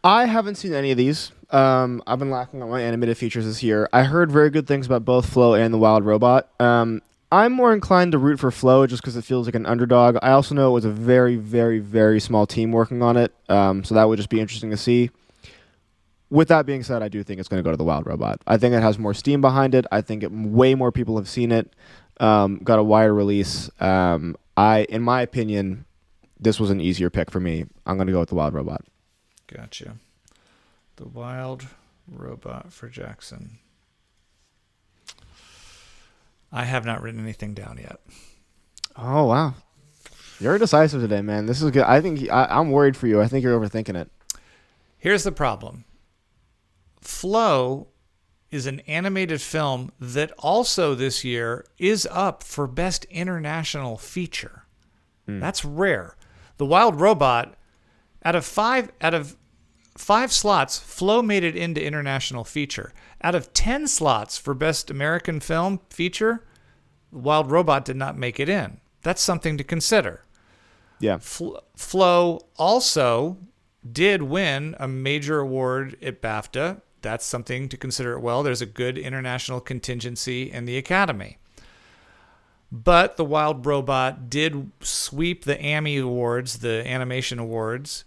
I haven't seen any of these. I've been lacking on my animated features this year. I heard very good things about both Flow and The Wild Robot. I'm more inclined to root for Flow just because it feels like an underdog. I also know it was a very, very, very small team working on it, so that would just be interesting to see. With that being said, I do think it's going to go to The Wild Robot. I think it has more steam behind it. I think way more people have seen it. Got a wider release. In my opinion, this was an easier pick for me. I'm going to go with The Wild Robot. Gotcha. The Wild Robot for Jackson. I have not written anything down yet. Oh, wow. You're decisive today, man. This is good. I think I'm worried for you. I think you're overthinking it. Here's the problem. Flow is an animated film that also this year is up for Best International Feature. That's rare. The Wild Robot, out of five slots, Flow made it into International Feature. Out of 10 slots for Best American Film Feature, The Wild Robot did not make it in. That's something to consider. Yeah. Flow also did win a major award at BAFTA. That's something to consider as well. There's a good international contingency in the Academy. But The Wild Robot did sweep the Emmy Awards, the animation awards,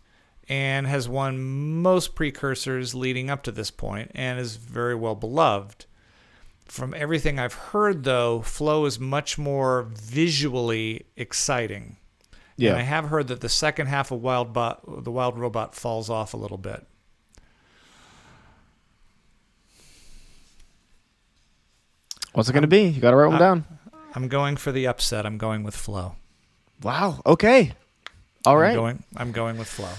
and has won most precursors leading up to this point and is very well beloved. From everything I've heard, though, Flow is much more visually exciting. Yeah. And I have heard that the second half of The Wild Robot falls off a little bit. What's it going to be? You got to write them down. I'm going for the upset. I'm going with Flow. Wow. Okay. All right. I'm going with Flow.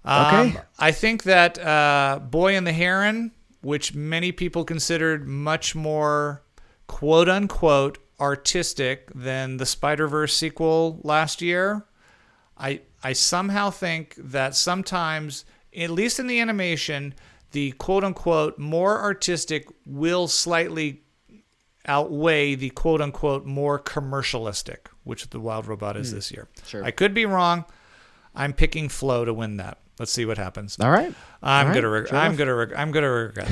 Okay. I think that Boy and the Heron, which many people considered much more quote-unquote artistic than the Spider-Verse sequel last year, I somehow think that sometimes, at least in the animation, the quote-unquote more artistic will slightly outweigh the quote-unquote more commercialistic, which The Wild Robot is this year. Sure. I could be wrong. I'm picking Flow to win that. Let's see what happens. All right. I'm gonna regret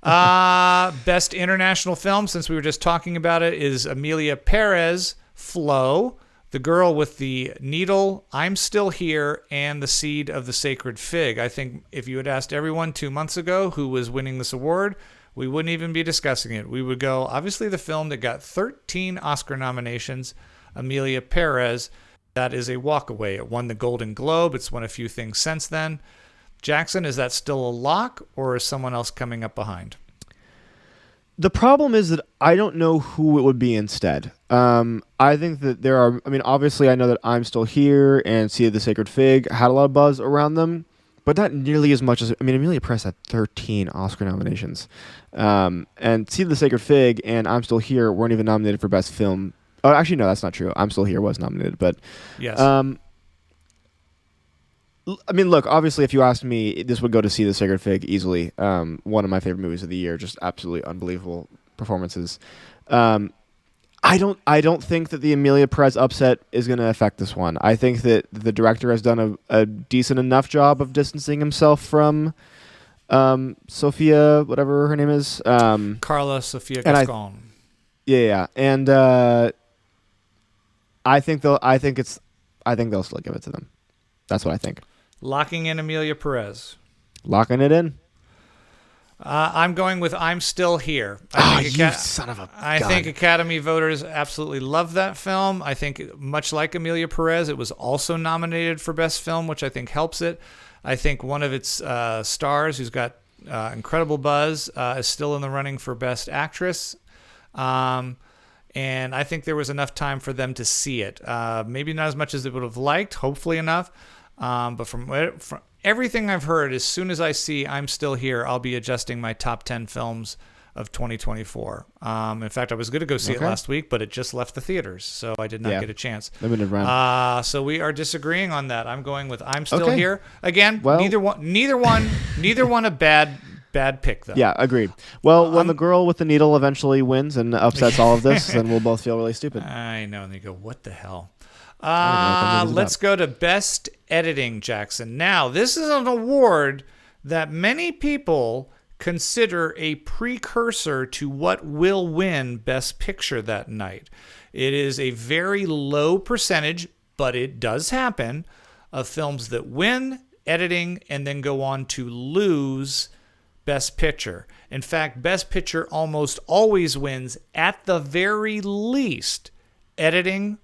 that. Best international film, since we were just talking about it, is Amelia Perez, Flow, The Girl with the Needle, I'm Still Here, and The Seed of the Sacred Fig. I think if you had asked everyone 2 months ago who was winning this award, we wouldn't even be discussing it. We would go, obviously, the film that got 13 Oscar nominations, Amelia Perez. That is a walkaway. It won the Golden Globe. It's won a few things since then. Jackson, is that still a lock, or is someone else coming up behind? The problem is that I don't know who it would be instead. I think that there are, obviously I know that I'm Still Here and Seed of the Sacred Fig had a lot of buzz around them, but not nearly as much as, Amelia Perez had 13 Oscar nominations. And Seed of the Sacred Fig and I'm Still Here weren't even nominated for Best Film. Oh, actually, no, that's not true. I'm Still Here was nominated, but yes. Look, obviously, if you asked me, this would go to See the Sacred Fig easily. One of my favorite movies of the year, just absolutely unbelievable performances. I don't think that the Amelia Perez upset is going to affect this one. I think that the director has done a decent enough job of distancing himself from Sophia, whatever her name is, Carla Sofia Gascon. Yeah, and I think they'll still give it to them. That's what I think. Locking in Amelia Perez. Locking it in. I'm going with I'm Still Here. You son of a I think Academy voters absolutely love that film. I think, much like Amelia Perez, it was also nominated for Best Film, which I think helps it. I think one of its stars, who's got incredible buzz, is still in the running for Best Actress. And I think there was enough time for them to see it. Maybe not as much as they would have liked, hopefully enough. But from everything I've heard, as soon as I see I'm Still Here, I'll be adjusting my top 10 films of 2024. In fact, I was going to go see it last week, but it just left the theaters, so I did not get a chance. Limited run. So we are disagreeing on that. I'm going with I'm Still Here. Again, neither one a bad pick, though. Yeah, agreed. Well, when the girl with the needle eventually wins and upsets all of this, then we'll both feel really stupid. I know, and they go, what the hell? Let's go to Best Editing, Jackson. Now, this is an award that many people consider a precursor to what will win Best Picture that night. It is a very low percentage, but it does happen, of films that win editing and then go on to lose Best Picture. In fact, Best Picture almost always wins, at the very least, editing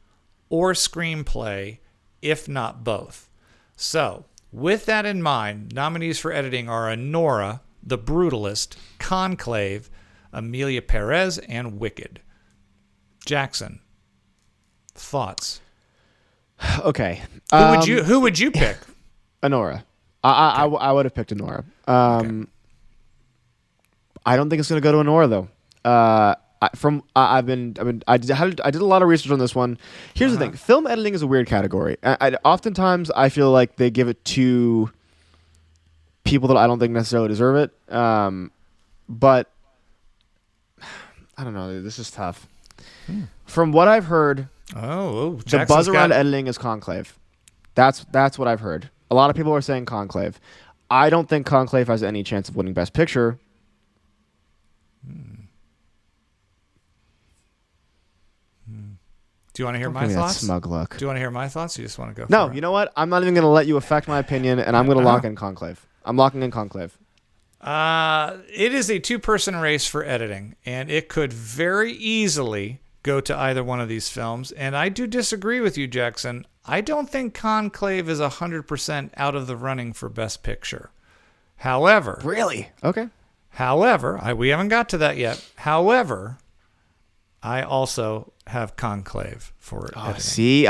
or screenplay, if not both. So, with that in mind, nominees for editing are Anora, The Brutalist, Conclave, Amelia Perez, and Wicked. Jackson, thoughts? Okay. Who would you pick? Anora. I would have picked Anora. I don't think it's going to go to Anora though. I did a lot of research on this one. Here's the thing: film editing is a weird category. Oftentimes, I feel like they give it to people that I don't think necessarily deserve it. But I don't know. This is tough. From what I've heard, the buzz around editing is Conclave. That's what I've heard. A lot of people are saying Conclave. I don't think Conclave has any chance of winning Best Picture. Do you want to hear my thoughts? That smug look. Do you want to hear my thoughts? Or you just want to go? No, you know what? I'm not even going to let you affect my opinion, and I'm going to lock in Conclave. I'm locking in Conclave. It is a two-person race for editing, and it could very easily go to either one of these films. And I do disagree with you, Jackson. I don't think Conclave is 100% out of the running for Best Picture. However... Really? Okay. However, we haven't got to that yet. However, I also have Conclave for editing. See?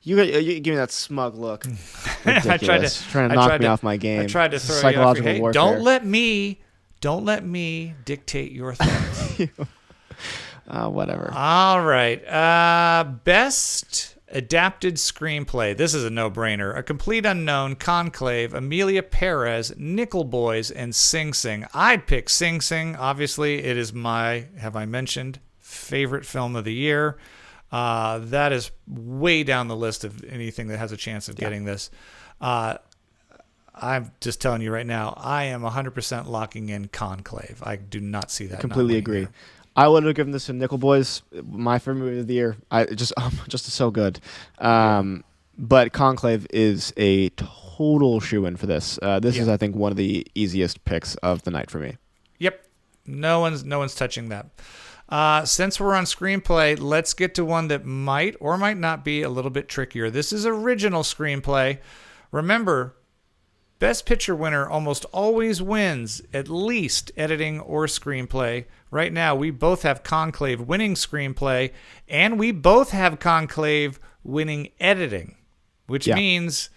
You give me that smug look. Ridiculous. Trying to knock me off my game. I tried to throw psychological you off. warfare. Don't let me dictate your thoughts. Whatever. All right. Best Adapted Screenplay. This is a no-brainer. A Complete Unknown, Conclave, Amelia Perez, Nickel Boys, and Sing Sing. I'd pick Sing Sing. Obviously, it is my, have I mentioned, favorite film of the year. That is way down the list of anything that has a chance of getting this. I'm just telling you right now, I am 100% locking in Conclave. I do not see that. Completely agree. Here. I would have given this to Nickel Boys, my favorite movie of the year. Just so good. But Conclave is a total shoo-in for this. This is, I think, one of the easiest picks of the night for me. Yep. No one's touching that. Since we're on screenplay, let's get to one that might or might not be a little bit trickier. This is original screenplay. Remember, Best Picture winner almost always wins at least editing or screenplay. Right now, we both have Conclave winning screenplay, and we both have Conclave winning editing, which means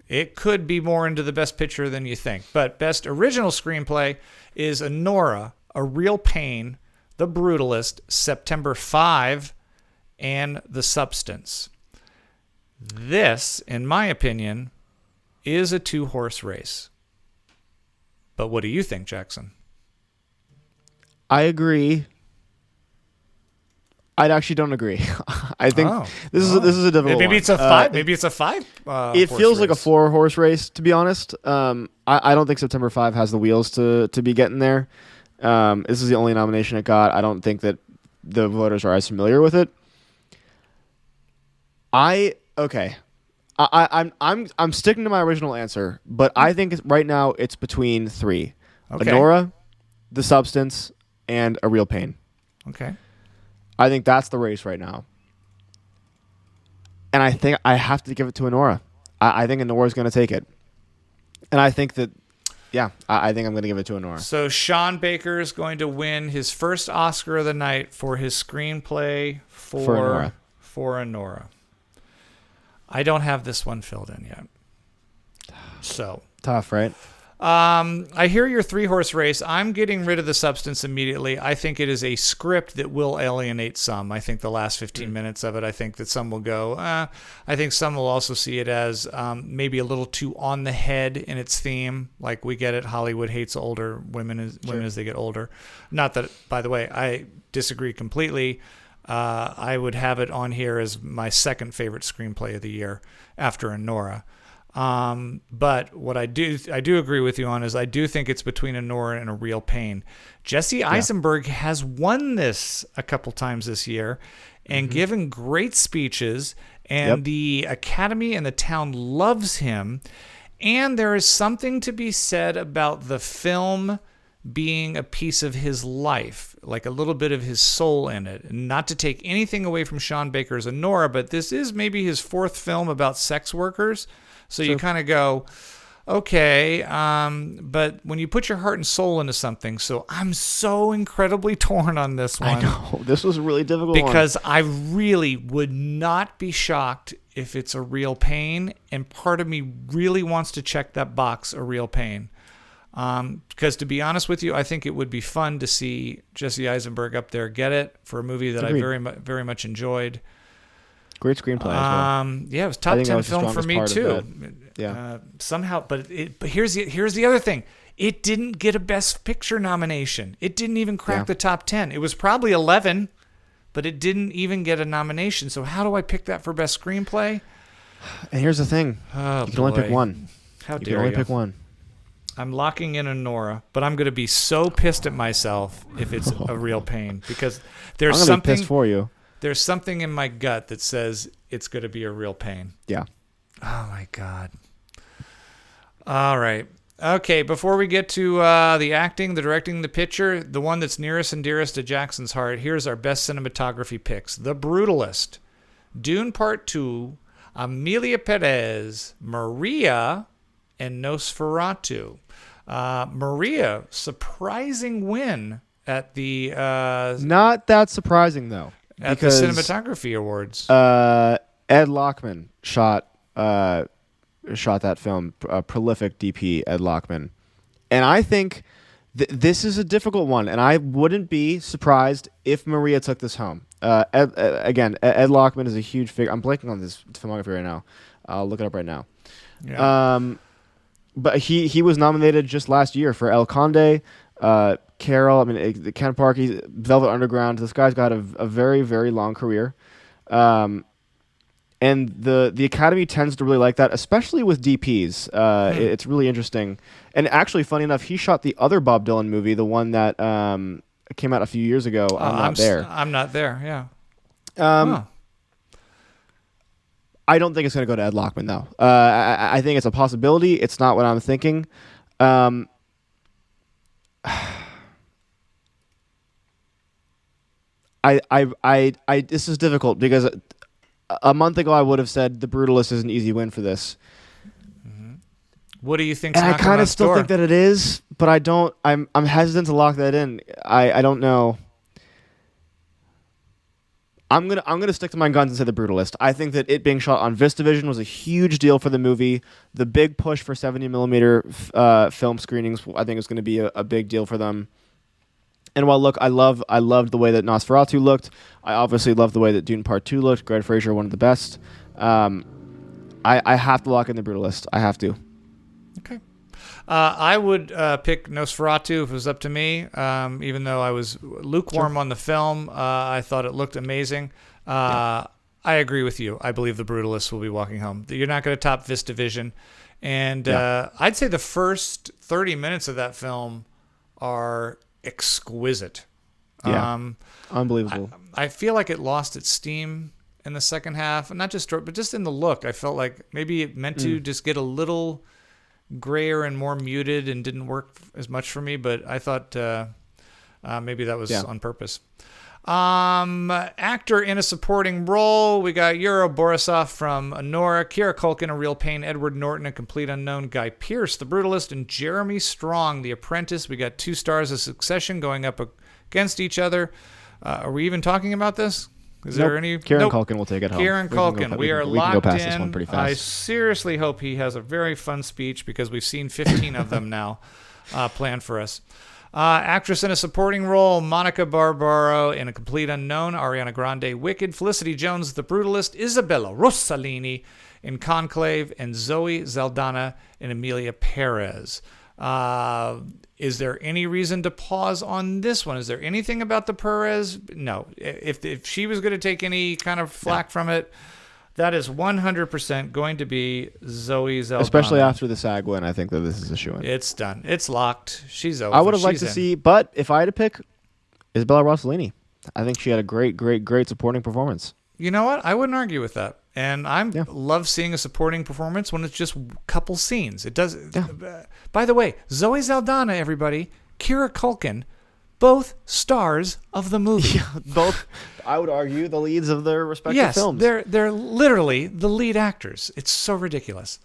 it could be more into the Best Picture than you think. But Best Original Screenplay is Anora, A Real Pain, The Brutalist, September 5, and The Substance. This, in my opinion, is a two-horse race. But what do you think, Jackson? I agree. I actually don't agree. I think this is a difficult maybe one. It's a five. Maybe it's a five. It feels like a 4-horse race, to be honest. I don't think September 5 has the wheels to be getting there. This is the only nomination it got. I don't think that the voters are as familiar with it. I'm sticking to my original answer, but I think right now it's between 3: Anora, The Substance, and A Real Pain. Okay. I think that's the race right now. And I think I have to give it to Anora. I think Anora is going to take it. And I think that, I think I'm going to give it to Anora. So Sean Baker is going to win his first Oscar of the night for his screenplay for Anora. I don't have this one filled in yet. So Tough, right? I hear your 3-horse race. I'm getting rid of the substance immediately. I think it is a script that will alienate some. I think the last 15 minutes of it, I think that some will go, I think some will also see it as maybe a little too on the head in its theme. Like, we get it, Hollywood hates older women as they get older. Not that, by the way, I disagree completely. I would have it on here as my second favorite screenplay of the year after Nora. But what I do agree with you on is I do think it's between a Nora and a Real Pain. Jesse Eisenberg has won this a couple times this year and given great speeches, and the Academy and the town loves him. And there is something to be said about the film being a piece of his life, like a little bit of his soul in it. Not to take anything away from Sean Baker's Nora, but this is maybe his 4th film about sex workers. So you kind of go, okay, but when you put your heart and soul into something, so I'm so incredibly torn on this one. I know. This was a really difficult because I really would not be shocked if it's a Real Pain, and part of me really wants to check that box, a Real Pain. Because to be honest with you, I think it would be fun to see Jesse Eisenberg up there get it for a movie that Agreed. I very much enjoyed. Great screenplay as well. Yeah, it was top 10 film for me too. Yeah. Somehow, but here's the other thing. It didn't get a Best Picture nomination. It didn't even crack the top 10. It was probably 11, but it didn't even get a nomination. So how do I pick that for Best Screenplay? And here's the thing. Oh, you can only pick one. How you dare can only you? pick one. I'm locking in a Nora, but I'm going to be so pissed at myself if it's a Real Pain, because there's I'm something be pissed for you. There's something in my gut that says it's going to be a Real Pain. Yeah. Oh, my God. All right. Okay, before we get to the acting, the directing, the picture, the one that's nearest and dearest to Jackson's heart, here's our best cinematography picks. The Brutalist, Dune Part 2, Amelia Perez, Maria, and Nosferatu. Maria, surprising win at the... Not that surprising, though. At the Cinematography Awards. Ed Lachman shot that film, prolific DP Ed Lachman. And I think this is a difficult one, and I wouldn't be surprised if Maria took this home. Ed Lachman is a huge figure. I'm blanking on this filmography right now. I'll look it up right now. Yeah. But he was nominated just last year for El Conde, Carol, Ken Park, Velvet Underground. This guy's got a very, very long career. And the Academy tends to really like that, especially with DPs. It's really interesting. And actually, funny enough, he shot the other Bob Dylan movie, the one that came out a few years ago, I'm Not There. I'm Not There, yeah. I don't think it's going to go to Ed Lachman, though. I think it's a possibility. It's not what I'm thinking. This is difficult because a month ago I would have said The Brutalist is an easy win for this. What do you think? And I kind of still think that it is, but I don't. I'm hesitant to lock that in. I don't know. I'm gonna stick to my guns and say The Brutalist. I think that it being shot on VistaVision was a huge deal for the movie. The big push for 70mm film screenings, I think, is going to be a big deal for them. And while look, I loved the way that Nosferatu looked. I obviously loved the way that Dune Part 2 looked. Greg Fraser, one of the best. I have to lock in The Brutalist. I have to. Okay. I would pick Nosferatu if it was up to me, even though I was lukewarm on the film. I thought it looked amazing. I agree with you. I believe The Brutalist will be walking home. You're not going to top VistaVision. And I'd say the first 30 minutes of that film are exquisite. Yeah. Unbelievable. I feel like it lost its steam in the second half, and not just, but just in the look. I felt like maybe it meant to just get a little grayer and more muted and didn't work as much for me, but I thought maybe that was on purpose. Actor in a supporting role, we got Yuri Borisov from Nora, Kira Culkin, A Real Pain, Edward Norton, A Complete Unknown, Guy Pearce, The Brutalist, and Jeremy Strong, The Apprentice. We got 2 stars of Succession going up against each other. Are we even talking about this? Is there any? Kieran Culkin will take it home. Kieran Culkin. We are locked go past in. This one pretty fast. I seriously hope he has a very fun speech because we've seen 15 of them now planned for us. Actress in a supporting role, Monica Barbaro in A Complete Unknown, Ariana Grande, Wicked, Felicity Jones, The Brutalist, Isabella Rossellini in Conclave, and Zoe Saldana in Emilia Perez. Is there any reason to pause on this one? Is there anything about the Perez? No. If she was going to take any kind of flack from it, that is 100% going to be Zoe Saldana. Especially after the SAG win, I think that this is a shoo-in. It's done. It's locked. She's over. I would have liked to see, but if I had to pick, Isabella Rossellini. I think she had a great supporting performance. You know what? I wouldn't argue with that. And I love seeing a supporting performance when it's just a couple scenes. It does. Yeah. By the way, Zoe Saldana, everybody, Kira Culkin, both stars of the movie. Yeah, both, I would argue, the leads of their respective films. They're literally the lead actors. It's so ridiculous.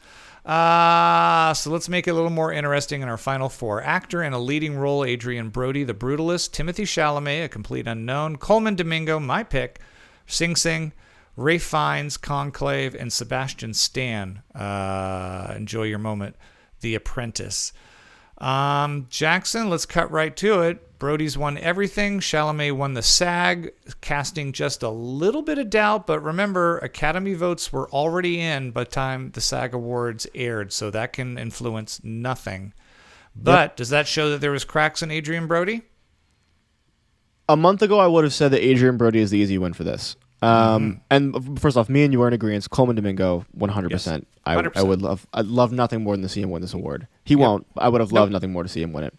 So let's make it a little more interesting in our final four. Actor in a leading role, Adrian Brody, The Brutalist, Timothée Chalamet, A Complete Unknown, Coleman Domingo, my pick, Sing Sing, Ralph Fiennes, Conclave, and Sebastian Stan. Enjoy your moment. The Apprentice. Jackson, let's cut right to it. Brody's won everything. Chalamet won the SAG, casting just a little bit of doubt. But remember, Academy votes were already in by the time the SAG Awards aired, so that can influence nothing. But does that show that there was cracks in Adrian Brody? A month ago, I would have said that Adrian Brody is the easy win for this. And first off, me and you are in agreement. Coleman Domingo, 100%. Yes, 100%. I'd love nothing more than to see him win this award. He won't. I would have loved nothing more to see him win it.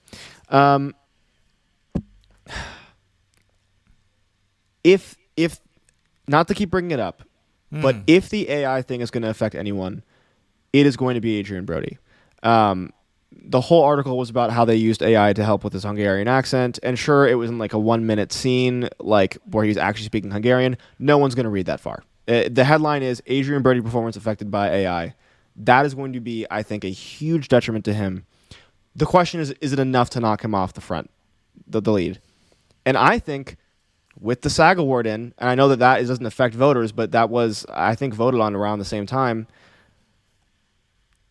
If not to keep bringing it up, but if the AI thing is going to affect anyone, it is going to be Adrian Brody. The whole article was about how they used AI to help with his Hungarian accent, and sure, it was in like a 1-minute scene, like where he's actually speaking Hungarian. No one's going to read that far. The headline is Adrian Brody performance affected by AI. That is going to be, I think, a huge detriment to him. The question is it enough to knock him off the front, the lead? And I think with the SAG award in, and I know that doesn't affect voters, but that was, I think, voted on around the same time.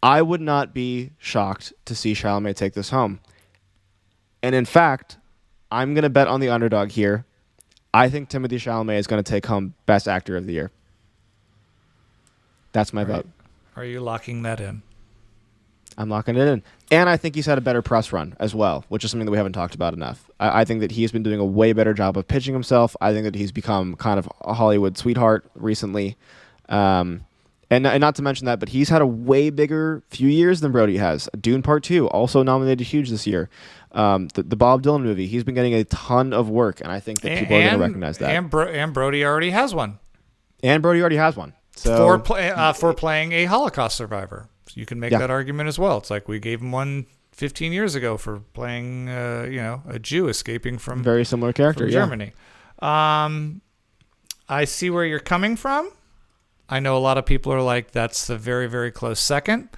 I would not be shocked to see Chalamet take this home. And in fact, I'm going to bet on the underdog here. I think Timothée Chalamet is going to take home Best Actor of the Year. That's my vote. Are you locking that in? I'm locking it in. And I think he's had a better press run as well, which is something that we haven't talked about enough. I think that he's been doing a way better job of pitching himself. I think that he's become kind of a Hollywood sweetheart recently. And not to mention that, but he's had a way bigger few years than Brody has. Dune Part 2, also nominated huge this year. The Bob Dylan movie, he's been getting a ton of work, and I think that people are going to recognize that. And Brody already has one. So for playing a Holocaust survivor. So you can make that argument as well. It's like we gave him one 15 years ago for playing a Jew escaping from very similar character, from Germany. I see where you're coming from. I know a lot of people are like, that's a very, very close second.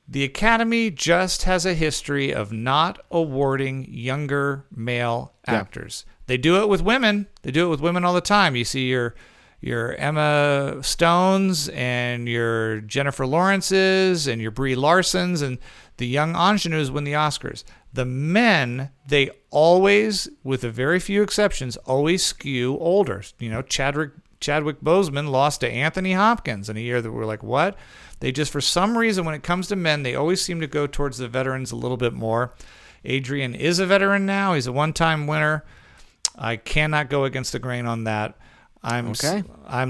The Academy just has a history of not awarding younger male actors. They do it with women. They do it with women all the time. You see your Emma Stones and your Jennifer Lawrences and your Brie Larsons and the young ingenues win the Oscars. The men, they always, with a very few exceptions, always skew older. Chadwick Boseman lost to Anthony Hopkins in a year that we're like, what? They just, for some reason, when it comes to men, they always seem to go towards the veterans a little bit more. Adrian is a veteran now. He's a one-time winner. I cannot go against the grain on that. I'm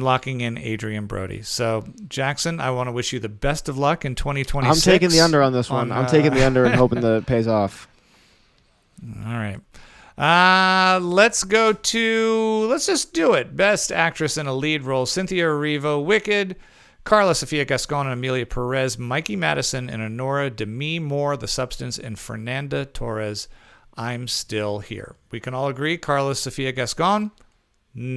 locking in Adrian Brody. So, Jackson, I want to wish you the best of luck in 2026. I'm taking the under on this one. I'm taking the under and hoping that it pays off. All right. Let's just do it. Best Actress in a Lead Role, Cynthia Erivo, Wicked, Carla Sofia Gascon and Emilia Perez, Mikey Madison and Honora Demi Moore, The Substance, and Fernanda Torres, I'm Still Here. We can all agree Carla Sofia Gascon,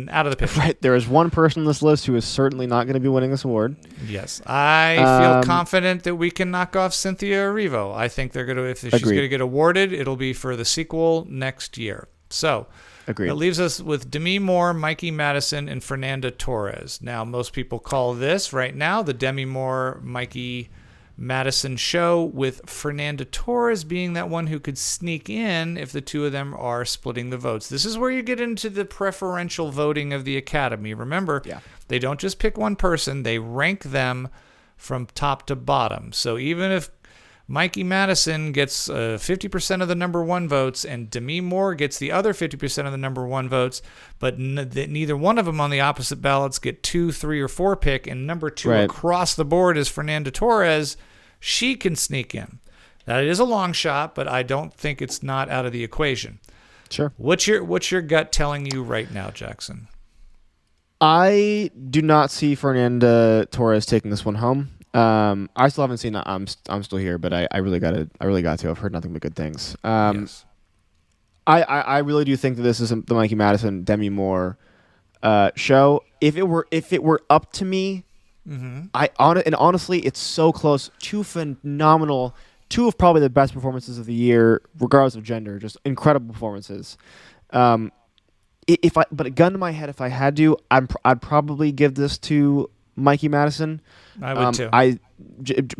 out of the picture. Right. There is one person on this list who is certainly not going to be winning this award. Yes. I feel confident that we can knock off Cynthia Erivo. I think they're going to, if she's going to get awarded, it'll be for the sequel next year. So Agreed. it leaves us with Demi Moore, Mikey Madison, and Fernanda Torres. Now, most people call this right now the Demi Moore, Mikey Madison show, with Fernanda Torres being that one who could sneak in if the two of them are splitting the votes. This is where you get into the preferential voting of the Academy. Remember, they don't just pick one person, they rank them from top to bottom. So even if Mikey Madison gets 50% of the number one votes and Demi Moore gets the other 50% of the number one votes, but neither one of them on the opposite ballots get 2, 3, or 4 pick, and number 2 across the board is Fernanda Torres, she can sneak in. That is a long shot, but I don't think it's not out of the equation. Sure. What's your gut telling you right now, Jackson? I do not see Fernanda Torres taking this one home. I still haven't seen it. I'm still here, but I really got to. I've heard nothing but good things. Yes. I really do think that this is the Mikey Madison Demi Moore show. If it were up to me, honestly, it's so close. Two phenomenal, two of probably the best performances of the year, regardless of gender. Just incredible performances. But a gun to my head, if I had to, I'd probably give this to Mikey Madison. I would too.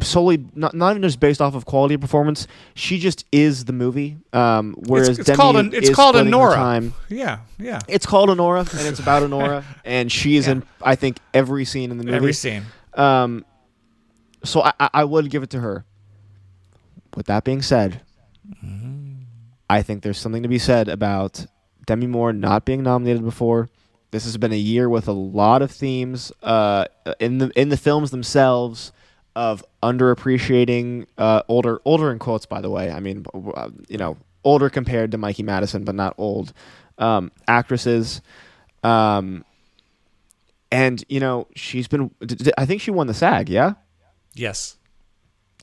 Solely not even just based off of quality of performance. She just is the movie. Whereas it's Demi called splitting her Honora. time. Yeah. It's called Honora, and it's about Honora, and she is in, I think, every scene in the movie. Every scene. So I would give it to her. With that being said, I think there's something to be said about Demi Moore not being nominated before. This has been a year with a lot of themes in the films themselves of underappreciating older in quotes, by the way. I mean, older compared to Mikey Madison, but not old actresses. And she's been. I think she won the SAG. Yeah. Yes.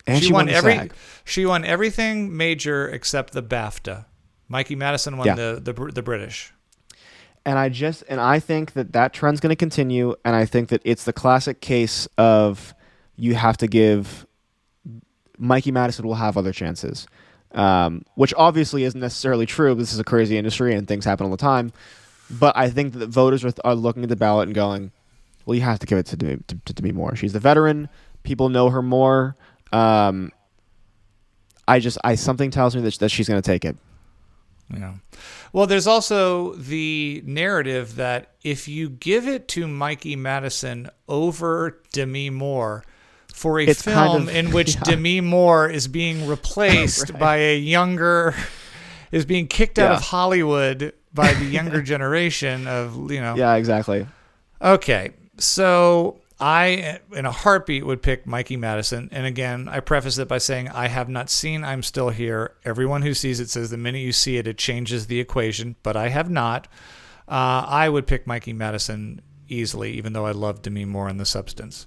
And she won the SAG. She won everything major except the BAFTA. Mikey Madison won the British. And I think that trend's going to continue, and I think that it's the classic case of you have to give Mikey Madison will have other chances, which obviously isn't necessarily true. This is a crazy industry, and things happen all the time. But I think that voters are looking at the ballot and going, well, you have to give it to Demi Moore. She's the veteran. People know her more. Something tells me that she's going to take it. Yeah. Well, there's also the narrative that if you give it to Mikey Madison over Demi Moore for a film in which Demi Moore is being replaced by is being kicked out of Hollywood by the younger generation of, Yeah, exactly. Okay. So I, in a heartbeat, would pick Mikey Madison. And again, I preface it by saying I have not seen I'm Still Here. Everyone who sees it says the minute you see it, it changes the equation. But I have not. I would pick Mikey Madison easily, even though I love Demi Moore in The Substance.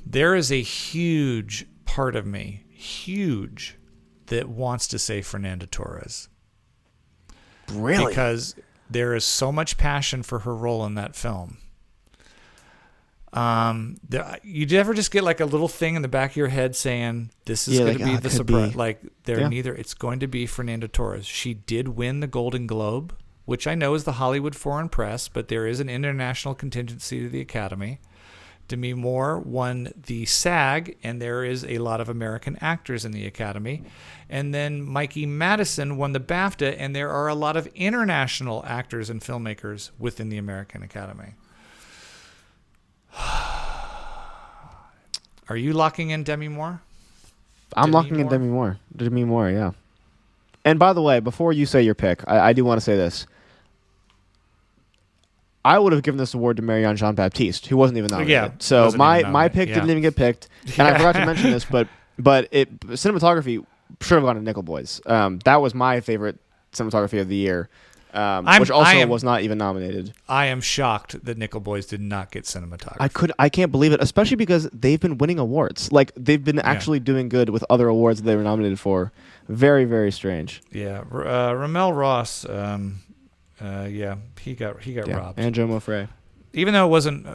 There is a huge part of me, that wants to say Fernanda Torres. Really? Because there is so much passion for her role in that film. You ever just get like a little thing in the back of your head saying this is going to be the surprise? Like neither. It's going to be Fernanda Torres. She did win the Golden Globe, which I know is the Hollywood Foreign Press, but there is an international contingency to the Academy. Demi Moore won the SAG, and there is a lot of American actors in the Academy. And then Mikey Madison won the BAFTA, and there are a lot of international actors and filmmakers within the American Academy. Are you locking in Demi Moore? I'm locking in Demi Moore. Demi Moore, yeah. And by the way, before you say your pick, I do want to say this. I would have given this award to Marianne Jean-Baptiste, who wasn't even nominated. Yeah, so my pick didn't even get picked. And I forgot to mention this, but cinematography should have gone to Nickel Boys. That was my favorite cinematography of the year, which also was not even nominated. I am shocked that Nickel Boys did not get cinematography. I can't believe it, especially because they've been winning awards. Like they've been actually doing good with other awards that they were nominated for. Very, very strange. Yeah, Ramel Ross. He got robbed. And Joe Moffrey. Even though it wasn't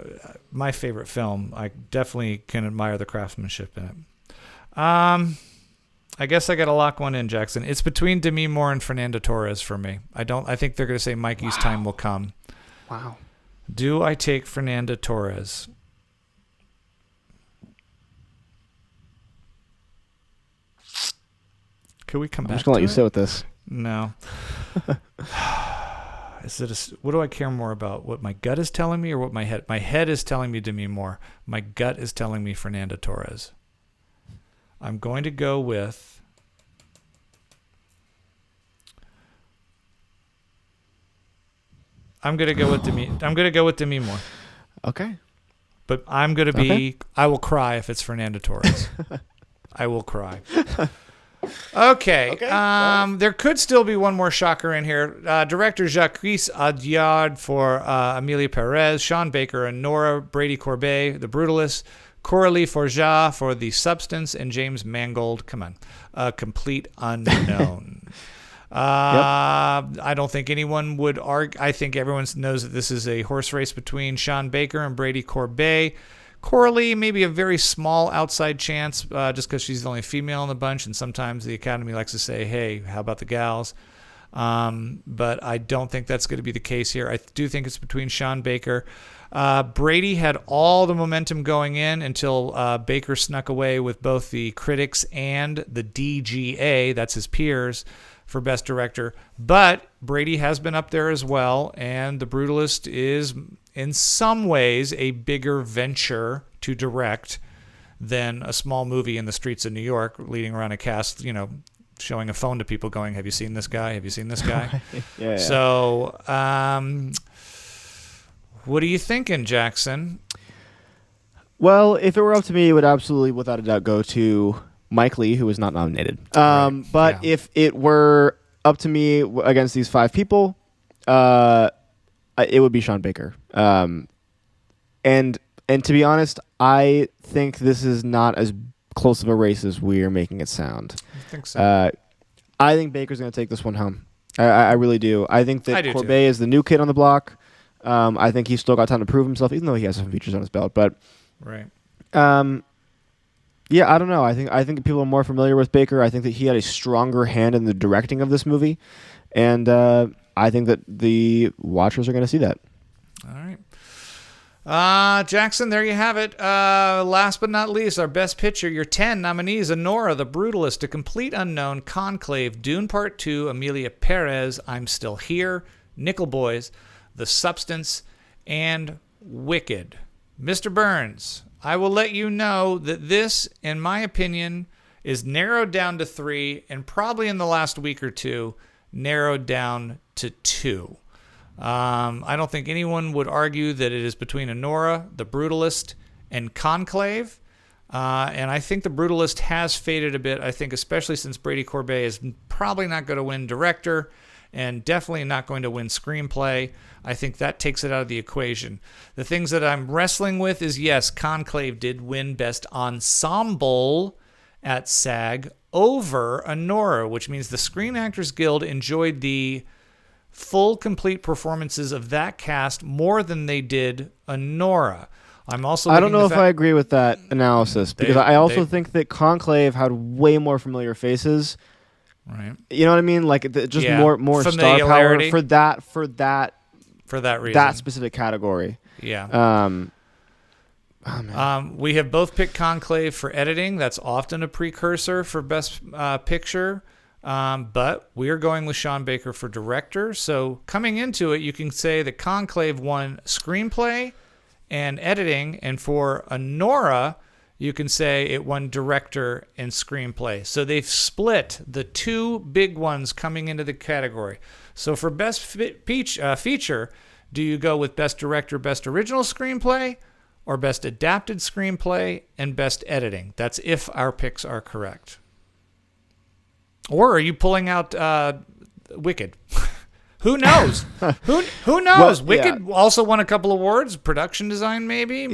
my favorite film, I definitely can admire the craftsmanship in it. I guess I got to lock one in, Jackson. It's between Demi Moore and Fernando Torres for me. I think they're going to say Mikey's time will come. Wow. Do I take Fernando Torres? Could we come back? I'm just gonna let you it? sit with this. No. What do I care more about? What my gut is telling me or what my head? My head is telling me Demi Moore. My gut is telling me Fernando Torres. I'm going to go with Demi Moore. Okay. But I'm going to be I will cry if it's Fernando Torres. I will cry. Okay. There could still be one more shocker in here. Director Jacques Audiard for Amelia Perez, Sean Baker and Nora, Brady Corbet, The Brutalist, Coralie Forjat for The Substance, and James Mangold. Come on. A complete unknown. I don't think anyone would argue. I think everyone knows that this is a horse race between Sean Baker and Brady Corbet. Coralie, maybe a very small outside chance, just because she's the only female in the bunch, and sometimes the Academy likes to say, hey, how about the gals? But I don't think that's going to be the case here. I do think it's between Sean Baker. Brady had all the momentum going in until Baker snuck away with both the critics and the DGA, that's his peers, for Best Director. But Brady has been up there as well, and The Brutalist is in some ways a bigger venture to direct than a small movie in the streets of New York, leading around a cast, showing a phone to people going, have you seen this guy? Have you seen this guy? Yeah. So, what are you thinking, Jackson? Well, if it were up to me, it would absolutely, without a doubt, go to Mike Lee, who was not nominated. But if it were up to me against these 5 people, it would be Sean Baker. And to be honest, I think this is not as close of a race as we're making it sound. I think so. I think Baker's going to take this one home. I really do. I think that Corbet is the new kid on the block. I think he's still got time to prove himself, even though he has some features on his belt. But yeah, I don't know. I think people are more familiar with Baker. I think that he had a stronger hand in the directing of this movie, and I think that the watchers are going to see that. All right. Jackson, there you have it. Last but not least, our best picture, your 10 nominees: Anora, The Brutalist, A Complete Unknown, Conclave, Dune Part 2, Amelia Perez, I'm Still Here, Nickel Boys, The Substance, and Wicked. Mr. Burns, I will let you know that this, in my opinion, is narrowed down to 3, and probably in the last week or two, narrowed down to 2. I don't think anyone would argue that it is between Anora, The Brutalist, and Conclave. And I think The Brutalist has faded a bit. I think especially since Brady Corbet is probably not going to win director and definitely not going to win screenplay. I think that takes it out of the equation. The things that I'm wrestling with is, yes, Conclave did win Best Ensemble at SAG over Anora, which means the Screen Actors Guild enjoyed the full, complete performances of that cast more than they did Anora. I'm also. I don't know if I agree with that analysis, because I also think that Conclave had way more familiar faces. Right. You know what I mean? Like just more star power for that reason. That specific category. Yeah. We have both picked Conclave for editing. That's often a precursor for Best Picture. But we are going with Sean Baker for director. So coming into it, you can say that Conclave won screenplay and editing, and for Anora, you can say it won director and screenplay. So they've split the 2 big ones coming into the category. So for Best Feature, do you go with Best Director, Best Original Screenplay, or Best Adapted Screenplay and Best Editing? That's if our picks are correct. Or are you pulling out Wicked? Who knows? Who knows? Well, Wicked also won a couple awards. Production design, maybe,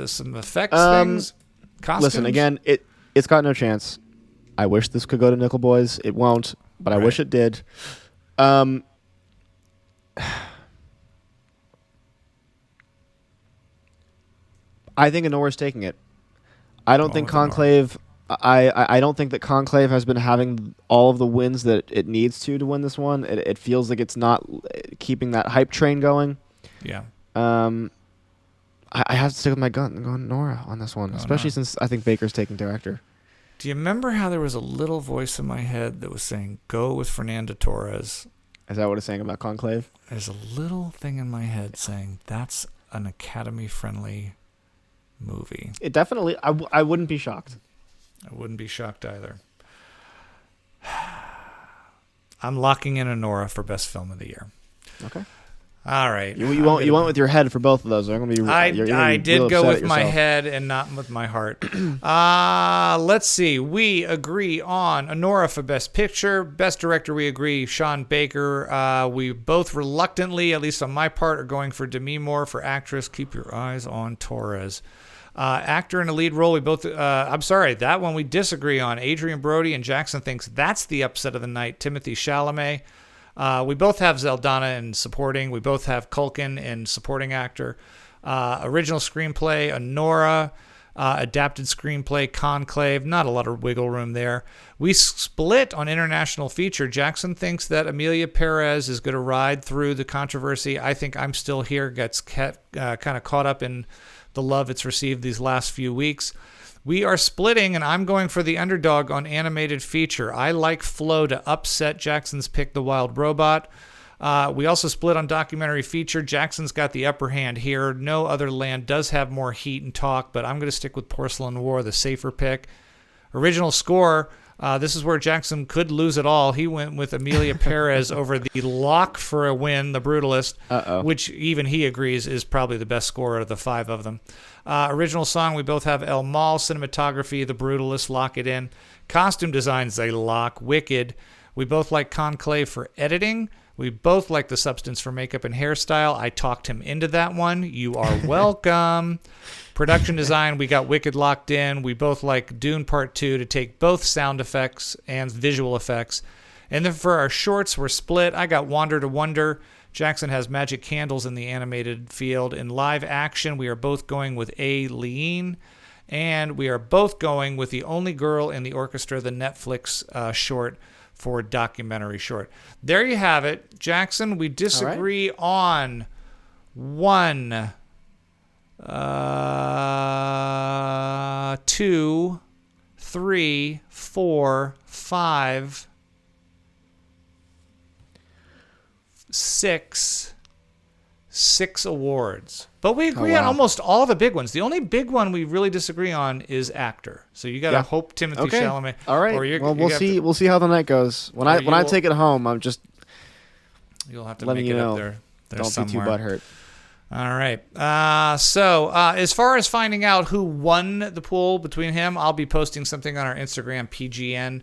some effects things. Costumes. Listen, again, it's got no chance. I wish this could go to Nickel Boys. It won't, but I wish it did. I think Anora's taking it. I don't think Conclave. I don't think that Conclave has been having all of the wins that it needs to win this one. It feels like it's not keeping that hype train going. Yeah. I have to stick with my gun and go Nora on this one, especially since I think Baker's taking director. Do you remember how there was a little voice in my head that was saying, go with Fernando Torres? Is that what it's saying about Conclave? There's a little thing in my head saying that's an Academy-friendly movie. It definitely, I wouldn't be shocked. I wouldn't be shocked either. I'm locking in Nora for best film of the year. Okay. All right. You went with your head for both of those. I'm gonna be. I did go with my head and not with my heart. Let's see. We agree on Nora for best picture, best director. We agree Sean Baker. We both reluctantly, at least on my part, are going for Demi Moore for actress. Keep your eyes on Torres. Actor in a lead role. We both. I'm sorry, that one we disagree on. Adrian Brody and Jackson thinks that's the upset of the night. Timothy Chalamet. We both have Zeldana in supporting. We both have Culkin in supporting actor. Original screenplay, Nora. Adapted screenplay, Conclave. Not a lot of wiggle room there. We split on international feature. Jackson thinks that Emilia Perez is going to ride through the controversy. I think I'm Still Here gets kind of caught up in the love it's received these last few weeks. We are splitting, and I'm going for the underdog on animated feature. I like Flow to upset Jackson's pick, The Wild Robot. We also split on documentary feature. Jackson's got the upper hand here. No Other Land does have more heat and talk, but I'm going to stick with Porcelain War, the safer pick. Original score, this is where Jackson could lose it all. He went with Emilia Perez over the lock for a win, The Brutalist, which even he agrees is probably the best score out of the five of them. Original song, we both have El Mal. Cinematography, The Brutalist, lock it in. Costume designs, they lock. Wicked. We both like Conclave for editing. We both like The Substance for makeup and hairstyle. I talked him into that one. You are welcome. Production design, we got Wicked locked in. We both like Dune Part 2 to take both sound effects and visual effects. And then for our shorts, we're split. I got Wander to Wonder. Jackson has Magic Candles in the animated field. In live action, we are both going with Aileen. And we are both going with The Only Girl in the Orchestra, the Netflix short for documentary short. There you have it. Jackson, we disagree on 1, 2, 3, 4, 5, 6 awards. But we agree on almost all the big ones. The only big one we really disagree on is actor. So you got to hope Timothy Chalamet. All right. We'll see. We'll see how the night goes. When I take it home, I'm just you'll have to letting make you it know. up there. Don't somewhere. be too butthurt. All right. So as far as finding out who won the pool between him, I'll be posting something on our Instagram PGN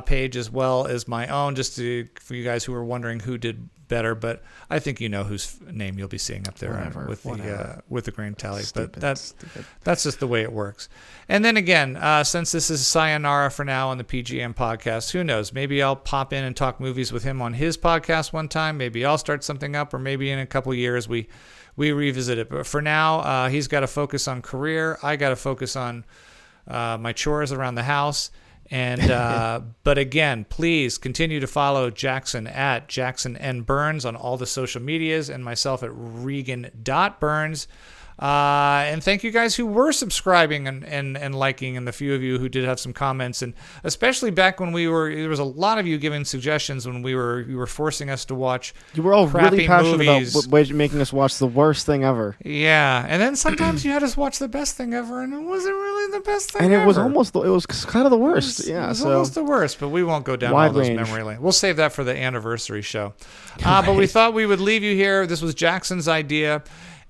page as well as my own, just for you guys who are wondering who did better. But I think you know whose name you'll be seeing up there with the green tally. But that's just the way it works. And then again, since this is sayonara for now on the PGM podcast, who knows? Maybe I'll pop in and talk movies with him on his podcast one time. Maybe I'll start something up, or maybe in a couple years we revisit it. But for now, he's got to focus on career. I got to focus on my chores around the house. And but again, please continue to follow Jackson at Jackson N. Burns on all the social medias, and myself at Regan.Burns. And thank you guys who were subscribing and liking, and the few of you who did have some comments, and especially back when there was a lot of you giving suggestions when you were forcing us to watch. You were all really passionate movies. about making us watch the worst thing ever. Yeah, and then sometimes you had us watch the best thing ever, and it wasn't really the best thing. And ever. It was kind of the worst. It was almost the worst, but we won't go down all those memory lanes. We'll save that for the anniversary show. But we thought we would leave you here. This was Jackson's idea.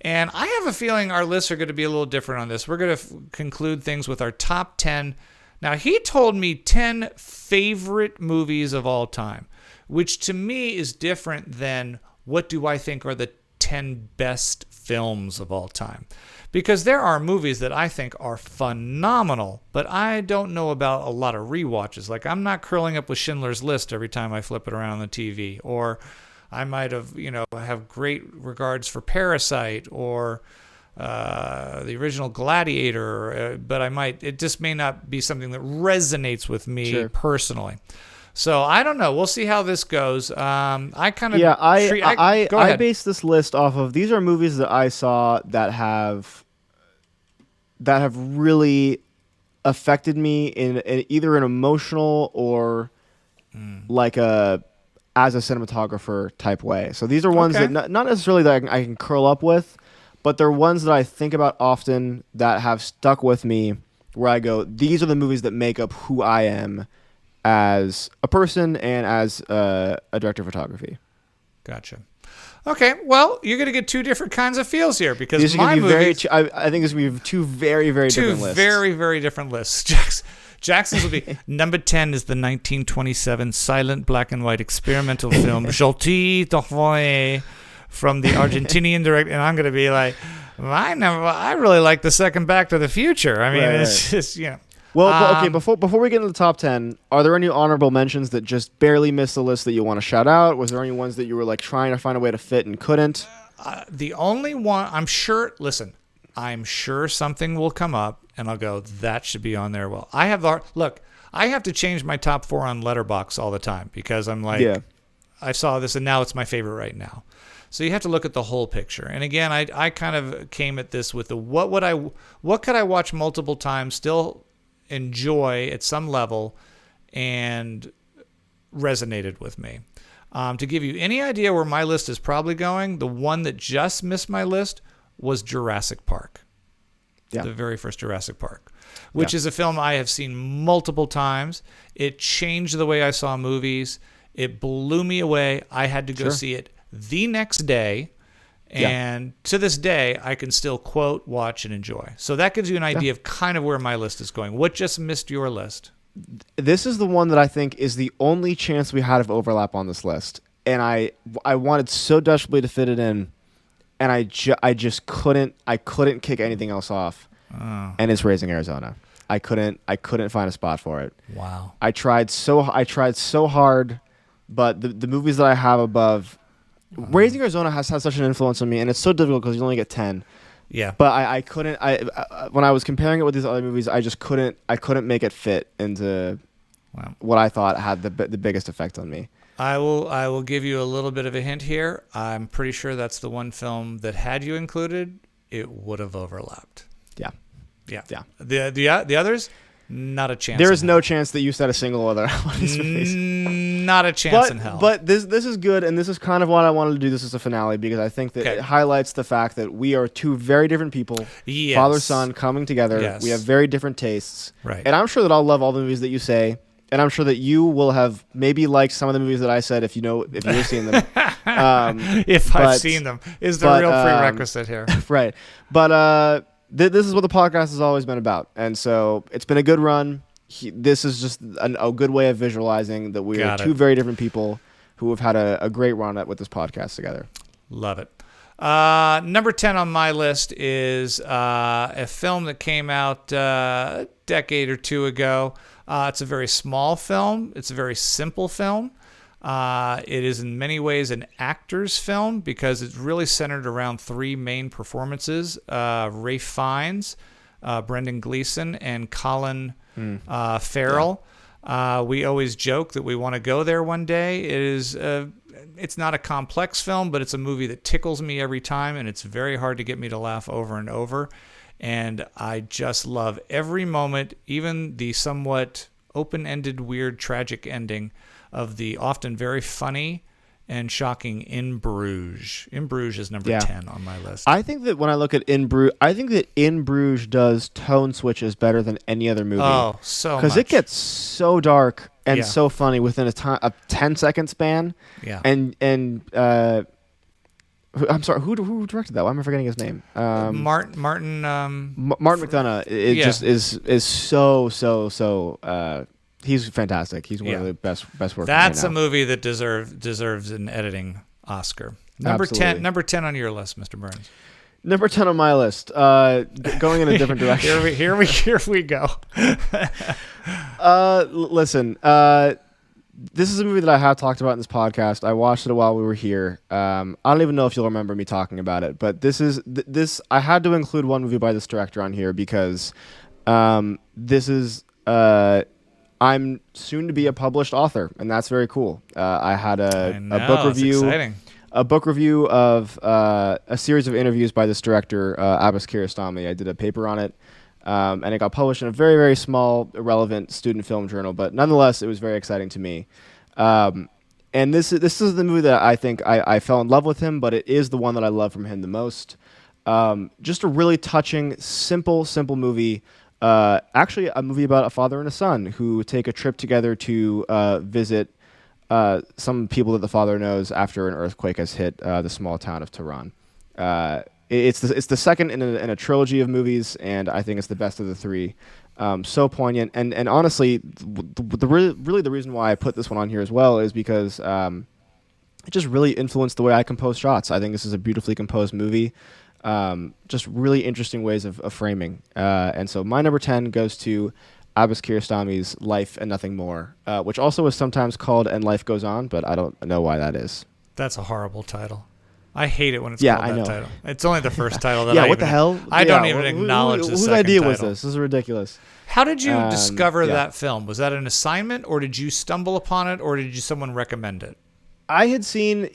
And I have a feeling our lists are going to be a little different on this. We're going to conclude things with our top 10. Now, he told me 10 favorite movies of all time, which to me is different than what do I think are the 10 best films of all time. Because there are movies that I think are phenomenal, but I don't know about a lot of rewatches. Like, I'm not curling up with Schindler's List every time I flip it around on the TV, or I might have, have great regards for Parasite, or the original Gladiator, but it just may not be something that resonates with me personally. So I don't know. We'll see how this goes. I kind of I base this list off of these are movies that I saw that have really affected me in either an emotional or like as a cinematographer type way. So these are ones that not necessarily that I can curl up with, but they're ones that I think about often that have stuck with me, where I go, these are the movies that make up who I am as a person and as a director of photography. Gotcha. Okay, well, you're going to get two different kinds of feels here because these my movies... I think this is going to be two very, very different lists. Two very, very different lists. Jackson's will be... Number 10 is the 1927 silent black and white experimental film Gentil d'Envoyer from the Argentinian director. And I'm going to be like, I really like the second Back to the Future. I mean, it's just, Well, okay, before we get into the top 10, are there any honorable mentions that just barely missed the list that you want to shout out? Was there any ones that you were like trying to find a way to fit and couldn't? The only one, I'm sure something will come up and I'll go, that should be on there. Well, I have to change my top 4 on Letterboxd all the time because I'm like, I saw this and now it's my favorite right now. So you have to look at the whole picture. And again, I kind of came at this with the what could I watch multiple times, still enjoy at some level, and resonated with me. To give you any idea where my list is probably going, the one that just missed my list was Jurassic Park. Yeah. The very first Jurassic Park, which is a film I have seen multiple times. It changed the way I saw movies. It blew me away. I had to go see it the next day. And to this day, I can still quote, watch, and enjoy. So that gives you an idea of kind of where my list is going. What just missed your list? This is the one that I think is the only chance we had of overlap on this list. And I wanted so desperately to fit it in, and I just couldn't kick anything else off. Oh. And it's Raising Arizona. I couldn't find a spot for it. Wow. I tried so hard, but the movies that I have above, Raising Arizona has had such an influence on me, and it's so difficult because you only get 10. Yeah. But I couldn't. When I was comparing it with these other movies, I just couldn't. I couldn't make it fit into what I thought had the biggest effect on me. I will give you a little bit of a hint here. I'm pretty sure that's the one film that had you included, it would have overlapped. Yeah. The others, not a chance. There is no chance that you said a single other one of these movies. Not a chance in hell. But this is good, and this is kind of what I wanted to do this as a finale, because I think that it highlights the fact that we are two very different people, father, son, coming together. Yes. We have very different tastes. Right. And I'm sure that I'll love all the movies that you say, and I'm sure that you will have maybe liked some of the movies that I said if you've seen them. I've seen them is the real prerequisite here. Right. But this is what the podcast has always been about. And so it's been a good run. This is just a good way of visualizing that we are two very different people who have had a great run with this podcast together. Love it. Number 10 on my list is a film that came out a decade or two ago. It's a very small film. It's a very simple film. It is in many ways an actor's film because it's really centered around 3 main performances. Ralph Fiennes, Brendan Gleeson, and Colin Farrell. Yeah. We always joke that we want to go there one day. It's not a complex film, but it's a movie that tickles me every time, and it's very hard to get me to laugh over and over. And I just love every moment, even the somewhat open-ended, weird, tragic ending of the often very funny and shocking In Bruges. In Bruges is number 10 on my list. I think that when I look at In Bruges, I think that In Bruges does tone switches better than any other movie. Oh, so much. Because it gets so dark and so funny within a 10-second span. Yeah. And I'm sorry, who directed that? Why am I forgetting his name? Martin McDonagh. It just is so. He's fantastic. He's one of the best workers. That's a movie that deserves an editing Oscar. Number 10 on your list, Mr. Burns. Number 10 on my list. Going in a different direction. Here we go. Listen. this is a movie that I have talked about in this podcast. I watched it while we were here. I don't even know if you'll remember me talking about it, but this. I had to include one movie by this director on here because this is. I'm soon to be a published author, and that's very cool. I had a book review. Exciting. A book review of a series of interviews by this director, Abbas Kiarostami. I did a paper on it, and it got published in a very, very small, irrelevant student film journal. But nonetheless, it was very exciting to me. And this is the movie that I think I fell in love with him, but it is the one that I love from him the most. Just a really touching, simple movie. Actually, a movie about a father and a son who take a trip together to visit some people that the father knows after an earthquake has hit the small town of Tehran. It's the second in a trilogy of movies, and I think it's the best of the three. So poignant, and honestly, the reason why I put this one on here as well is because it just really influenced the way I compose shots. I think this is a beautifully composed movie. Just really interesting ways of framing. And so my number 10 goes to Abbas Kiarostami's Life and Nothing More, which also is sometimes called And Life Goes On, but I don't know why that is. That's a horrible title. I hate it when it's called that title. It's only the first title that what the hell? I don't even acknowledge the whose second idea title. was this? This is ridiculous. How did you discover that film? Was that an assignment, or did you stumble upon it, or did someone recommend it? I had seen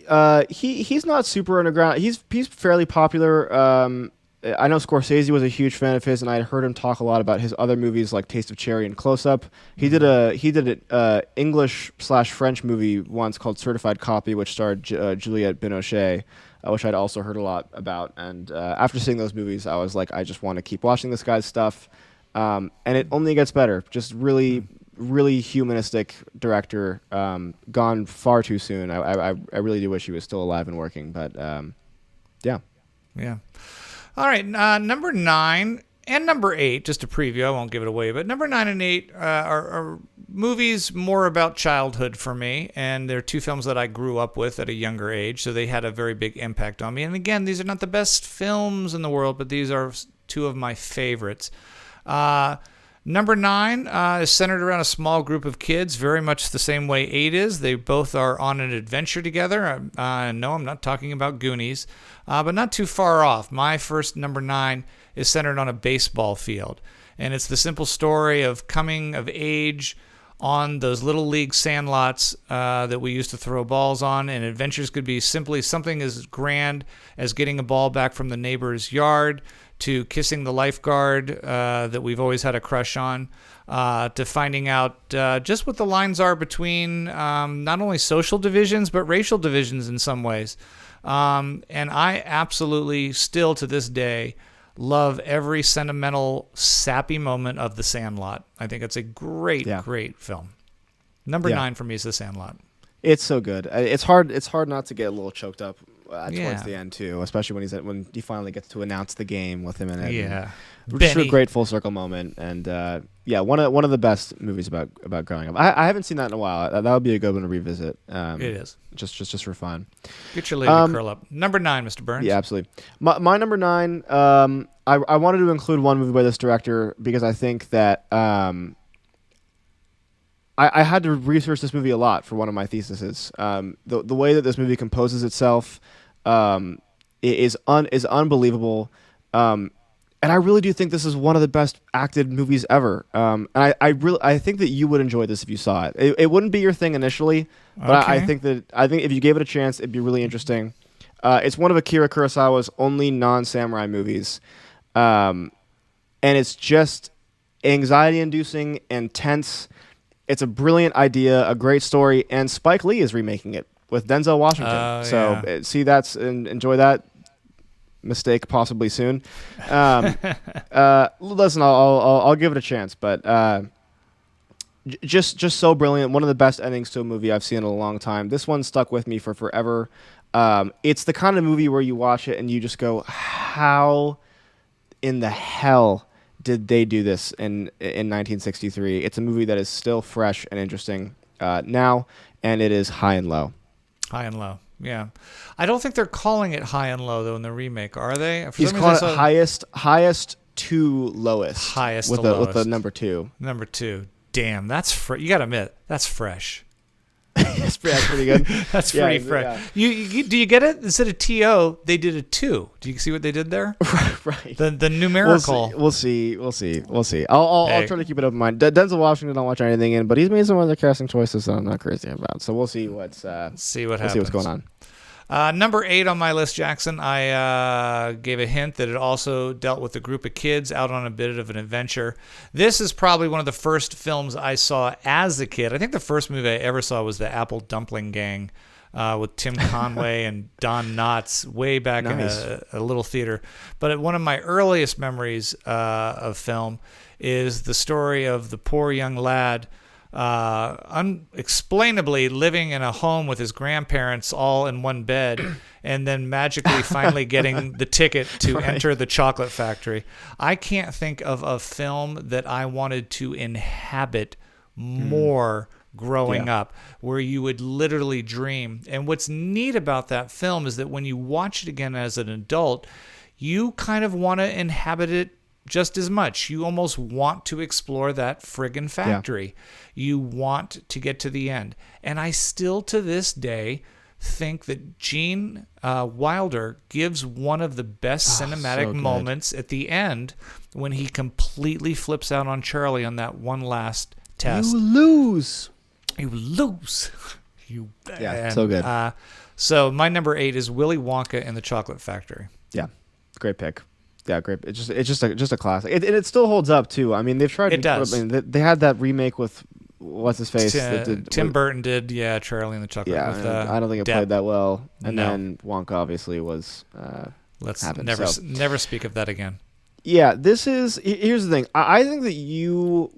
he's not super underground. He's fairly popular. I know Scorsese was a huge fan of his, and I had heard him talk a lot about his other movies like Taste of Cherry and Close Up. He did an English/French movie once called Certified Copy, which starred Juliette Binoche, which I'd also heard a lot about. And after seeing those movies, I was like, I just want to keep watching this guy's stuff, and it only gets better. Just really humanistic director, gone far too soon. I really do wish he was still alive and working, but yeah. All right, number 9 and number 8, just a preview, I won't give it away, but number 9 and 8 are movies more about childhood for me, and they're two films that I grew up with at a younger age, so they had a very big impact on me. And again, these are not the best films in the world, but these are two of my favorites. Number 9 is centered around a small group of kids, very much the same way 8 is. They both are on an adventure together. No, I'm not talking about Goonies, but not too far off. My first number 9 is centered on a baseball field, and it's the simple story of coming of age on those little league sandlots that we used to throw balls on, and adventures could be simply something as grand as getting a ball back from the neighbor's yard, to kissing the lifeguard that we've always had a crush on, to finding out just what the lines are between not only social divisions, but racial divisions in some ways. And I absolutely still to this day love every sentimental, sappy moment of The Sandlot. I think it's a great film. Number 9 for me is The Sandlot. It's so good. It's hard not to get a little choked up towards the end too, especially when he finally gets to announce the game with him in it. Yeah, just a great full circle moment, and one of the best movies about growing up. I haven't seen that in a while. That would be a good one to revisit. It is just for fun. Get your lady to curl up. Number 9, Mr. Burns. Yeah, absolutely. My number 9. I wanted to include one movie by this director because I think that I had to research this movie a lot for one of my theses. The way that this movie composes itself is unbelievable, and I really do think this is one of the best acted movies ever. And I think that you would enjoy this if you saw it. It wouldn't be your thing initially, but okay. I think if you gave it a chance, it'd be really interesting. It's one of Akira Kurosawa's only non-samurai movies, and it's just anxiety-inducing and tense. It's a brilliant idea, a great story, and Spike Lee is remaking it with Denzel Washington. See, enjoy that mistake possibly soon. Listen, I'll give it a chance, but just so brilliant. One of the best endings to a movie I've seen in a long time. This one stuck with me for forever. It's the kind of movie where you watch it and you just go, how in the hell did they do this in 1963? It's a movie that is still fresh and interesting now, and it is High and Low. High and Low, yeah. I don't think they're calling it High and Low though in the remake, are they? He's calling it highest to lowest. Highest with to lowest. With the number 2. Number 2. Damn, that's you got to admit that's fresh. That's pretty good. That's pretty fresh. Yeah. You do you get it? Instead of TO, they did a 2. Do you see what they did there? Right. The numerical. We'll see. I'll try to keep it open mind. Denzel Washington, don't watch anything in, but he's made some other casting choices that I'm not crazy about. So we'll see what's happens. See what's going on. Number 8 on my list, Jackson, I gave a hint that it also dealt with a group of kids out on a bit of an adventure. This is probably one of the first films I saw as a kid. I think the first movie I ever saw was The Apple Dumpling Gang with Tim Conway and Don Knotts way back in a little theater. But one of my earliest memories of film is the story of the poor young lad unexplainably living in a home with his grandparents all in one bed and then magically finally getting the ticket to enter the chocolate factory. I can't think of a film that I wanted to inhabit more growing up, where you would literally dream. And what's neat about that film is that when you watch it again as an adult, you kind of want to inhabit it just as much. You almost want to explore that friggin' factory. You want to get to the end. And I still, to this day, think that Gene Wilder gives one of the best cinematic moments at the end when he completely flips out on Charlie on that one last test. You lose. So good. So my number 8 is Willy Wonka and the Chocolate Factory. Yeah, great pick. Yeah, great. It's just a classic. It still holds up too. I mean, they've tried. It does. They had that remake with what's his face. Tim Burton did. Yeah, Charlie and the Chocolate. Yeah, with, I don't think it played that well. And then Wonka obviously was. Let's happened, never speak of that again. Yeah, here's the thing. I think that you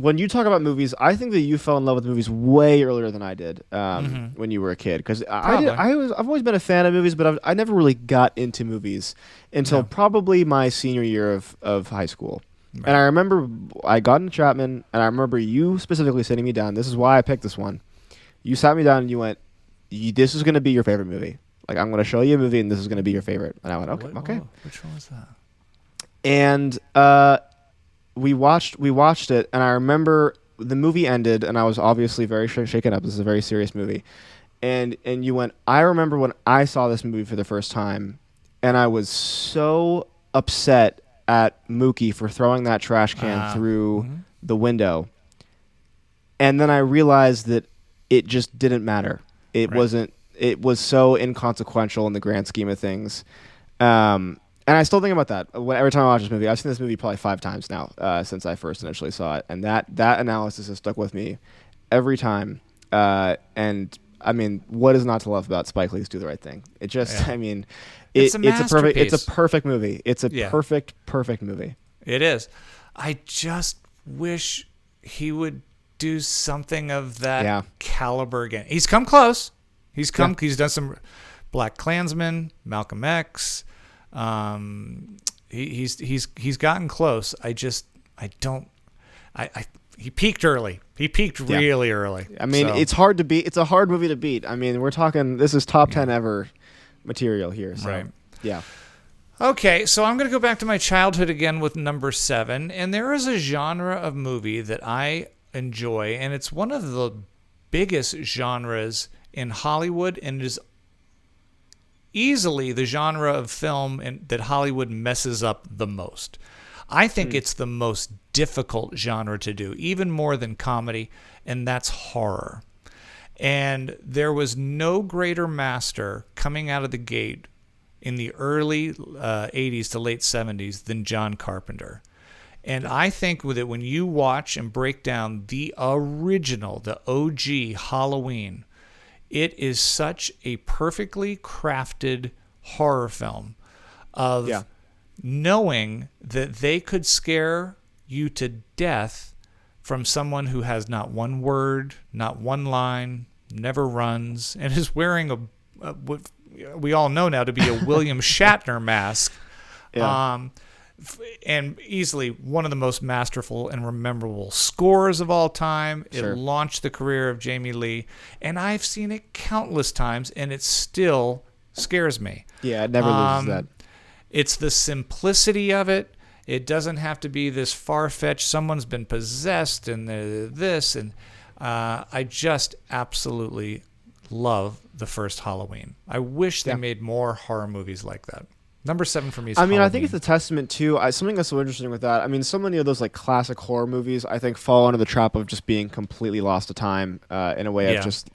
when you talk about movies, I think that you fell in love with movies way earlier than I did when you were a kid. Because I've always been a fan of movies, but I never really got into movies until probably my senior year of high school. Right. And I remember I got into Chapman, and I remember you specifically sitting me down. This is why I picked this one. You sat me down and you went, "This is going to be your favorite movie. Like, I'm going to show you a movie, and this is going to be your favorite." And I went, "Okay." Which one was that? And we watched it, and I remember the movie ended, and I was obviously very shaken up. This is a very serious movie. And you went, "I remember when I saw this movie for the first time, and I was so upset at Mookie for throwing that trash can through the window. And then I realized that it just didn't matter. It was so inconsequential in the grand scheme of things." And I still think about that every time I watch this movie. I've seen this movie probably 5 times now since I first initially saw it, and that analysis has stuck with me every time. And I mean, what is not to love about Spike Lee's Do the Right Thing? It just, I mean, it's a perfect movie. It's a perfect movie. It is. I just wish he would do something of that caliber again. He's come close. He's done some Black Klansman, Malcolm X. He's gotten close. He peaked early. He peaked really early. I mean, it's hard to beat. It's a hard movie to beat. I mean, we're talking, this is top 10 ever material here. So, right. Yeah. Okay, so I'm going to go back to my childhood again with number 7, and there is a genre of movie that I enjoy, and it's one of the biggest genres in Hollywood, and it is easily the genre of film that Hollywood messes up the most. I think it's the most difficult genre to do, even more than comedy, and that's horror. And there was no greater master coming out of the gate in the early 80s to late 70s than John Carpenter. And I think that when you watch and break down the original, the OG Halloween, it is such a perfectly crafted horror film of knowing that they could scare you to death from someone who has not one word, not one line, never runs, and is wearing what we all know now to be a William Shatner mask. And easily one of the most masterful and memorable scores of all time. Sure. It launched the career of Jamie Lee, and I've seen it countless times, and it still scares me. Yeah, it never loses that. It's the simplicity of it. It doesn't have to be this far-fetched, someone's been possessed and this, and I just absolutely love the first Halloween. I wish they made more horror movies like that. Number 7 for me is Halloween. I think it's a testament to something that's so interesting with that. I mean, so many of those like classic horror movies, I think, fall into the trap of just being completely lost to time in a way of just,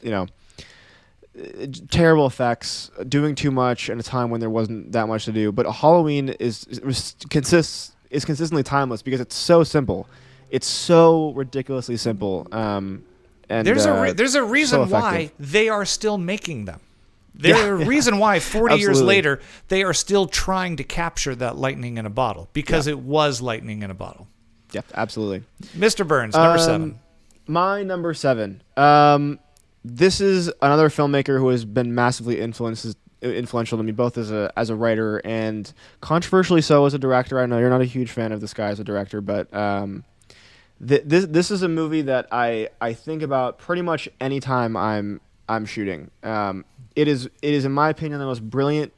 terrible effects, doing too much in a time when there wasn't that much to do. But Halloween is consistently timeless because it's so simple. It's so ridiculously simple. And there's a reason why they are still making them. There's a reason why 40 years later they are still trying to capture that lightning in a bottle because it was lightning in a bottle. Yeah, absolutely. Mr. Burns, number 7. My number 7. This is another filmmaker who has been massively influential to me, both as a writer and controversially so as a director. I know you're not a huge fan of this guy as a director, but this is a movie that I think about pretty much any time I'm shooting. It is in my opinion the most brilliant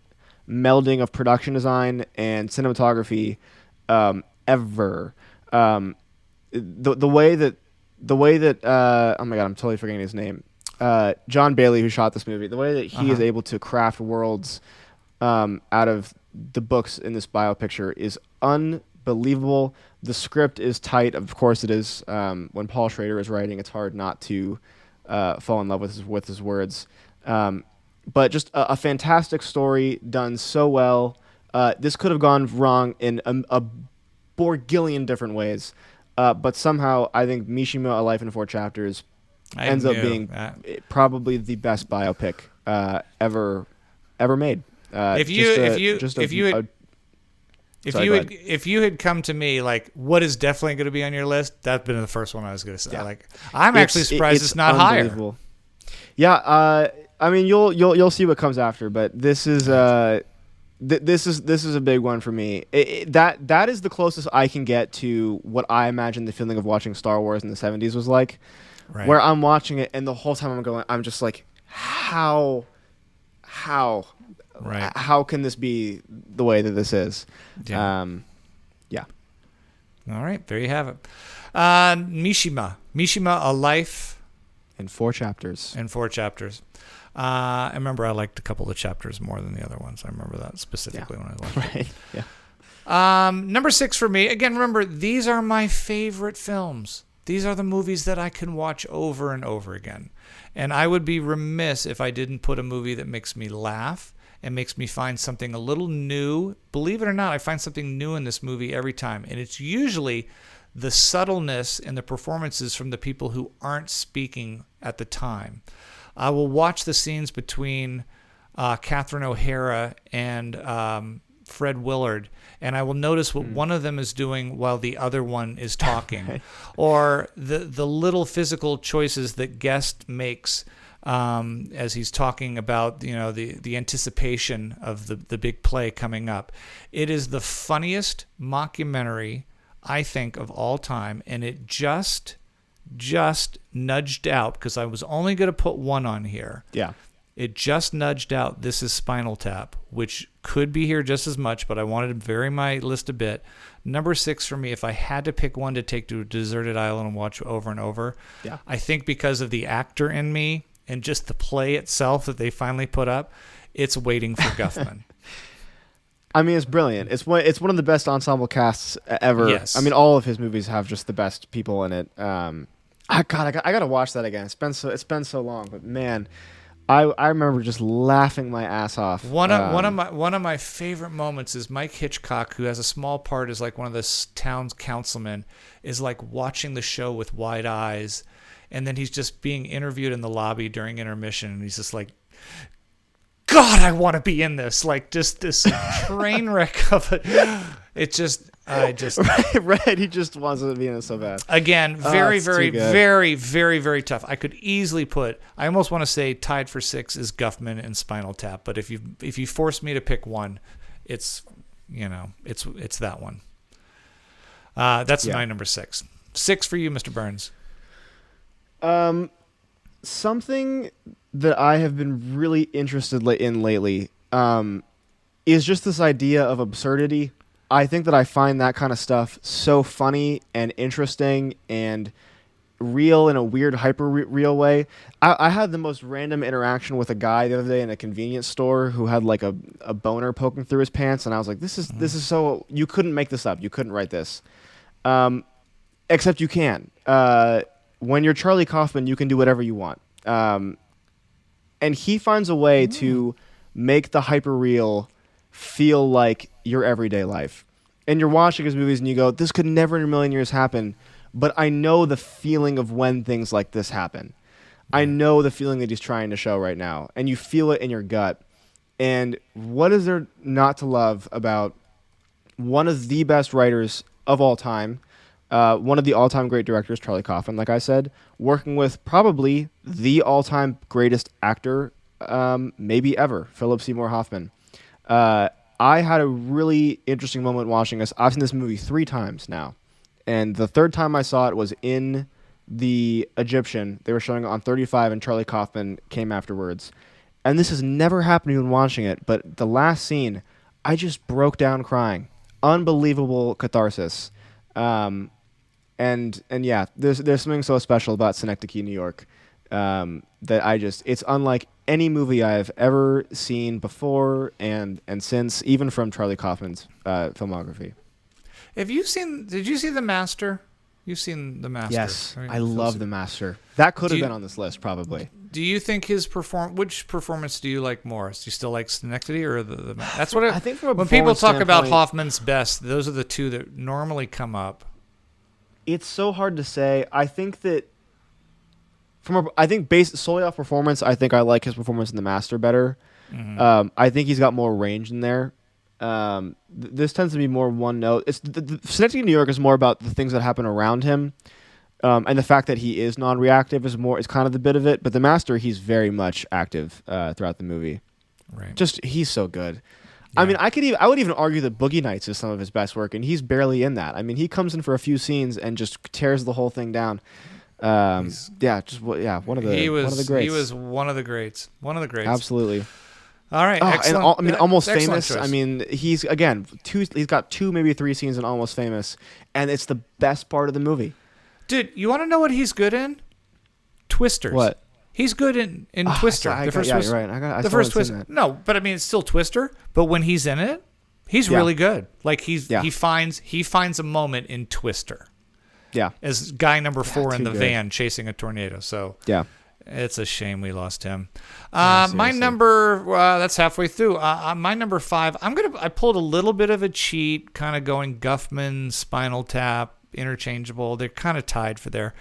melding of production design and cinematography ever. The way that oh my god, I'm totally forgetting his name. John Bailey, who shot this movie, the way that he is able to craft worlds out of the books in this biopicture is unbelievable. The script is tight, of course it is. When Paul Schrader is writing, it's hard not to fall in love with his words. But just a fantastic story done so well. This could have gone wrong in a borgillion different ways, but somehow I think Mishima: A Life in 4 Chapters ends up being probably the best biopic ever made. If you had come to me like, what is definitely going to be on your list, that'd been the first one I was going to say. Yeah. I'm actually surprised it's not higher. Yeah, I mean you'll see what comes after, but this is this is a big one for me. That is the closest I can get to what I imagine the feeling of watching Star Wars in the 70s was like. Right. Where I'm watching it and the whole time I'm just like, how can this be the way that this is? Yeah. All right, there you have it. Mishima: A Life in 4 Chapters. I remember I liked a couple of chapters more than the other ones. I remember that specifically when I watched it. Right. Yeah. Number 6 for me. Again, remember, these are my favorite films. These are the movies that I can watch over and over again. And I would be remiss if I didn't put a movie that makes me laugh and makes me find something a little new. Believe it or not, I find something new in this movie every time. And it's usually the subtleness in the performances from the people who aren't speaking at the time. I will watch the scenes between Catherine O'Hara and Fred Willard, and I will notice what one of them is doing while the other one is talking, or the little physical choices that Guest makes as he's talking about the anticipation of the big play coming up. It is the funniest mockumentary I think of all time, and it just nudged out, because I was only going to put one on here. Yeah. It just nudged out This Is Spinal Tap, which could be here just as much, but I wanted to vary my list a bit. Number 6 for me, if I had to pick one to take to a deserted island and watch over and over, I think because of the actor in me and just the play itself that they finally put up, it's Waiting for Guffman. I mean, it's brilliant. It's one of the best ensemble casts ever. Yes. I mean, all of his movies have just the best people in it. I gotta watch that again. It's been so long, but man, I remember just laughing my ass off. One of my favorite moments is Mike Hitchcock, who has a small part as like one of the town's councilmen, is like watching the show with wide eyes, and then he's just being interviewed in the lobby during intermission, and he's just like, God, I want to be in this. Like, just this train wreck of it. It's just, right. He just wants to be in it so bad. Again, very, very, very, very, very tough. I could easily put, I almost want to say tied for 6 is Guffman and Spinal Tap. But if you force me to pick one, it's that one. That's my number 6. 6 for you, Mr. Burns. Something that I have been really interested in lately is just this idea of absurdity. I think that I find that kind of stuff so funny and interesting and real in a weird hyper real way. I had the most random interaction with a guy the other day in a convenience store who had like a boner poking through his pants, and I was like, this is so, you couldn't make this up. You couldn't write this. Except you can. When you're Charlie Kaufman, you can do whatever you want. And he finds a way to make the hyper real feel like your everyday life. And you're watching his movies and you go, this could never in a million years happen, but I know the feeling of when things like this happen. I know the feeling that he's trying to show right now, and you feel it in your gut. And what is there not to love about one of the best writers of all time, one of the all-time great directors, Charlie Kaufman, like I said, working with probably the all-time greatest actor maybe ever, Philip Seymour Hoffman. I had a really interesting moment watching this. I've seen this movie 3 times now. And the third time I saw it was in the Egyptian. They were showing it on 35, and Charlie Kaufman came afterwards. And this has never happened to me when watching it, but the last scene, I just broke down crying. Unbelievable catharsis. And yeah, there's something so special about Synecdoche, New York, that it's unlike any movie I've ever seen before and since, even from Charlie Kaufman's filmography. Did you see The Master? You've seen The Master. Yes, right? I love The Master. That could have been on this list, probably. Do you think which performance do you like more? Do you still like Synecdoche or the That's what I think from a when people talk about standpoint, Hoffman's best, those are the two that normally come up. It's so hard to say. I think that based solely off performance, I think I like his performance in The Master better. Mm-hmm. I think he's got more range in there. This tends to be more one note. It's Synecdoche, New York is more about the things that happen around him, and the fact that he is non-reactive is kind of the bit of it. But The Master, he's very much active throughout the movie. Right. Just he's so good. Yeah. I mean, I would even argue that Boogie Nights is some of his best work, and he's barely in that. I mean, he comes in for a few scenes and just tears the whole thing down. One of the greats. He was one of the greats. One of the greats. Absolutely. All right. Excellent. And Almost Famous. Choice. I mean, he's got 2, maybe 3 scenes in Almost Famous, and it's the best part of the movie. Dude, you want to know what he's good in? Twisters. What? He's good in Twister. You're right. The first Twister. No, but I mean, it's still Twister. But when he's in it, he's really good. Like he finds a moment in Twister. Yeah. As guy number 4 in the good. van chasing a tornado. So yeah, it's a shame we lost him. My number that's halfway through. My number 5. I pulled a little bit of a cheat, kind of going Guffman, Spinal Tap, interchangeable. They're kind of tied for there.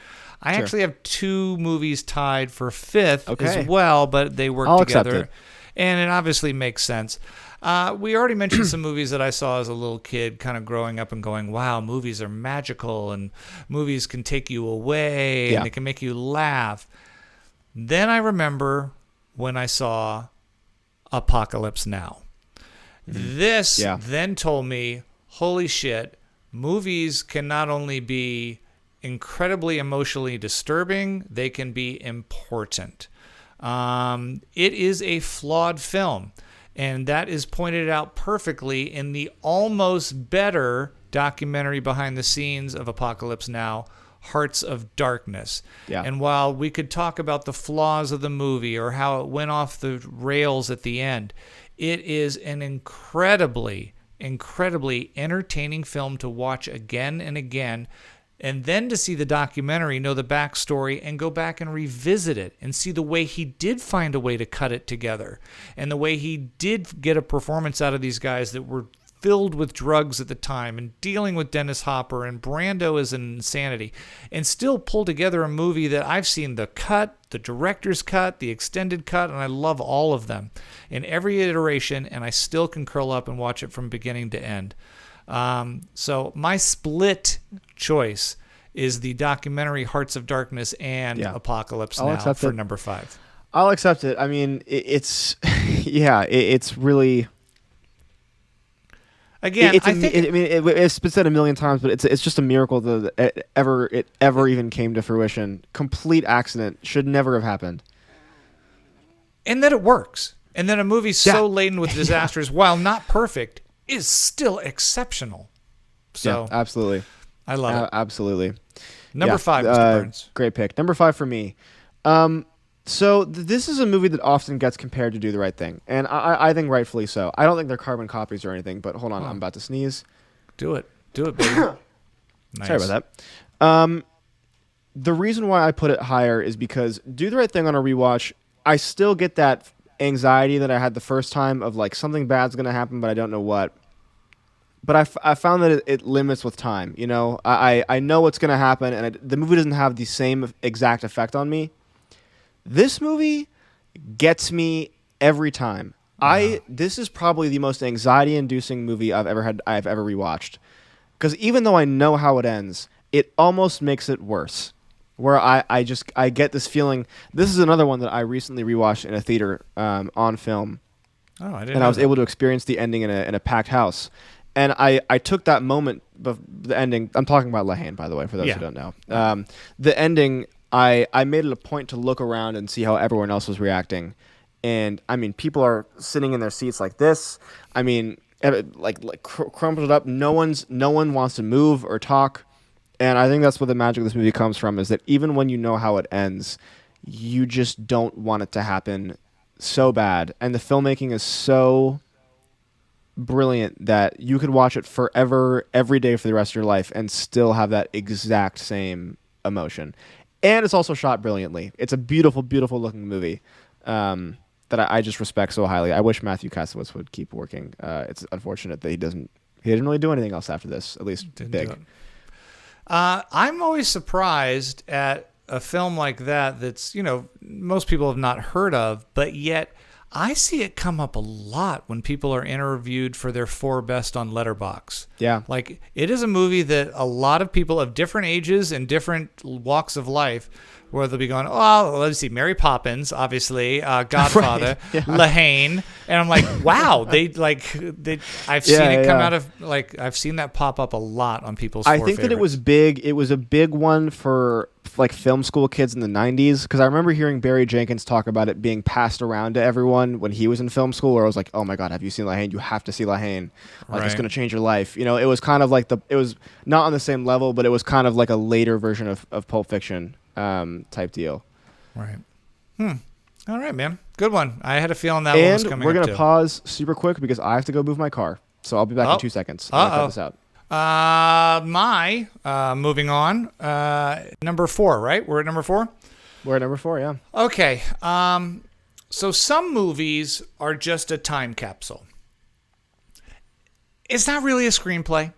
I actually have 2 movies tied for 5th as well, but they work together, and it obviously makes sense. We already mentioned some movies that I saw as a little kid, kind of growing up and going, wow, movies are magical, and movies can take you away, and they can make you laugh. Then I remember when I saw Apocalypse Now. This then told me, holy shit, movies can not only be incredibly emotionally disturbing, they can be important. It is a flawed film, and that is pointed out perfectly in the almost better documentary behind the scenes of Apocalypse Now, Hearts of Darkness. Yeah. And while we could talk about the flaws of the movie or how it went off the rails at the end, it is an incredibly entertaining film to watch again and again. And then to see the documentary, know the backstory, and go back and revisit it and see the way he did find a way to cut it together and the way he did get a performance out of these guys that were filled with drugs at the time and dealing with Dennis Hopper and Brando as an insanity, and still pull together a movie that I've seen the cut, the director's cut, the extended cut, and I love all of them in every iteration, and I still can curl up and watch it from beginning to end. So my split choice is the documentary Hearts of Darkness and Apocalypse Now for number 5. I'll accept it. I mean, it's really. Again, it's been said a million times, but it's just a miracle that it ever even came to fruition. Complete accident, should never have happened. And that it works, and then a movie so laden with disasters, while not perfect, is still exceptional. So absolutely, I love it. Absolutely. Number 5, Mr. Burns. Great pick. Number 5 for me. So this is a movie that often gets compared to Do the Right Thing, and I think rightfully so. I don't think they're carbon copies or anything, but hold on, I'm about to sneeze. Do it, baby. Nice. Sorry about that. The reason why I put it higher is because Do the Right Thing on a rewatch, I still get that anxiety that I had the first time of like something bad's going to happen, but I don't know what. But I found that it limits with time. You know, I know what's going to happen, and the movie doesn't have the same exact effect on me. This movie gets me every time. This is probably the most anxiety-inducing movie I've ever rewatched. Because even though I know how it ends, it almost makes it worse. Where I get this feeling. This is another one that I recently rewatched in a theater on film. Oh, I didn't. And I was able to experience the ending in a packed house. And I took that moment, the ending. I'm talking about Lahane, by the way, for those who don't know. The ending, I made it a point to look around and see how everyone else was reacting. And I mean, people are sitting in their seats like this. I mean, like crumpled up. No one wants to move or talk. And I think that's where the magic of this movie comes from, is that even when you know how it ends, you just don't want it to happen so bad. And the filmmaking is so brilliant that you could watch it forever, every day for the rest of your life, and still have that exact same emotion. And it's also shot brilliantly. It's a beautiful, beautiful looking movie that I just respect so highly. I wish Matthew Kassovitz would keep working. It's unfortunate that he didn't really do anything else after this, at least big. I'm always surprised at a film like that that's, most people have not heard of, but yet I see it come up a lot when people are interviewed for their 4 best on Letterboxd. Yeah. Like, it is a movie that a lot of people of different ages and different walks of life, where they'll be going, oh, let's see, Mary Poppins, obviously, Godfather, right. Lahane, and I'm like, wow, I've seen it come out of, I've seen that pop up a lot on people's. I think that it was big. It was a big one for film school kids in the 90s, because I remember hearing Barry Jenkins talk about it being passed around to everyone when he was in film school, where I was like, oh my God, have you seen Lahane? You have to see Lahane. It's going to change your life. It was kind of like it was not on the same level, but it was kind of like a later version of Pulp Fiction. Type deal. Right. All right, man. Good one. I had a feeling that one was coming up. And we're going to pause super quick because I have to go move my car. So I'll be back in 2 seconds. I'm going to cut this out. Moving on. Number 4, right? We're at number 4? We're at number 4, yeah. Okay. So some movies are just a time capsule. It's not really a screenplay.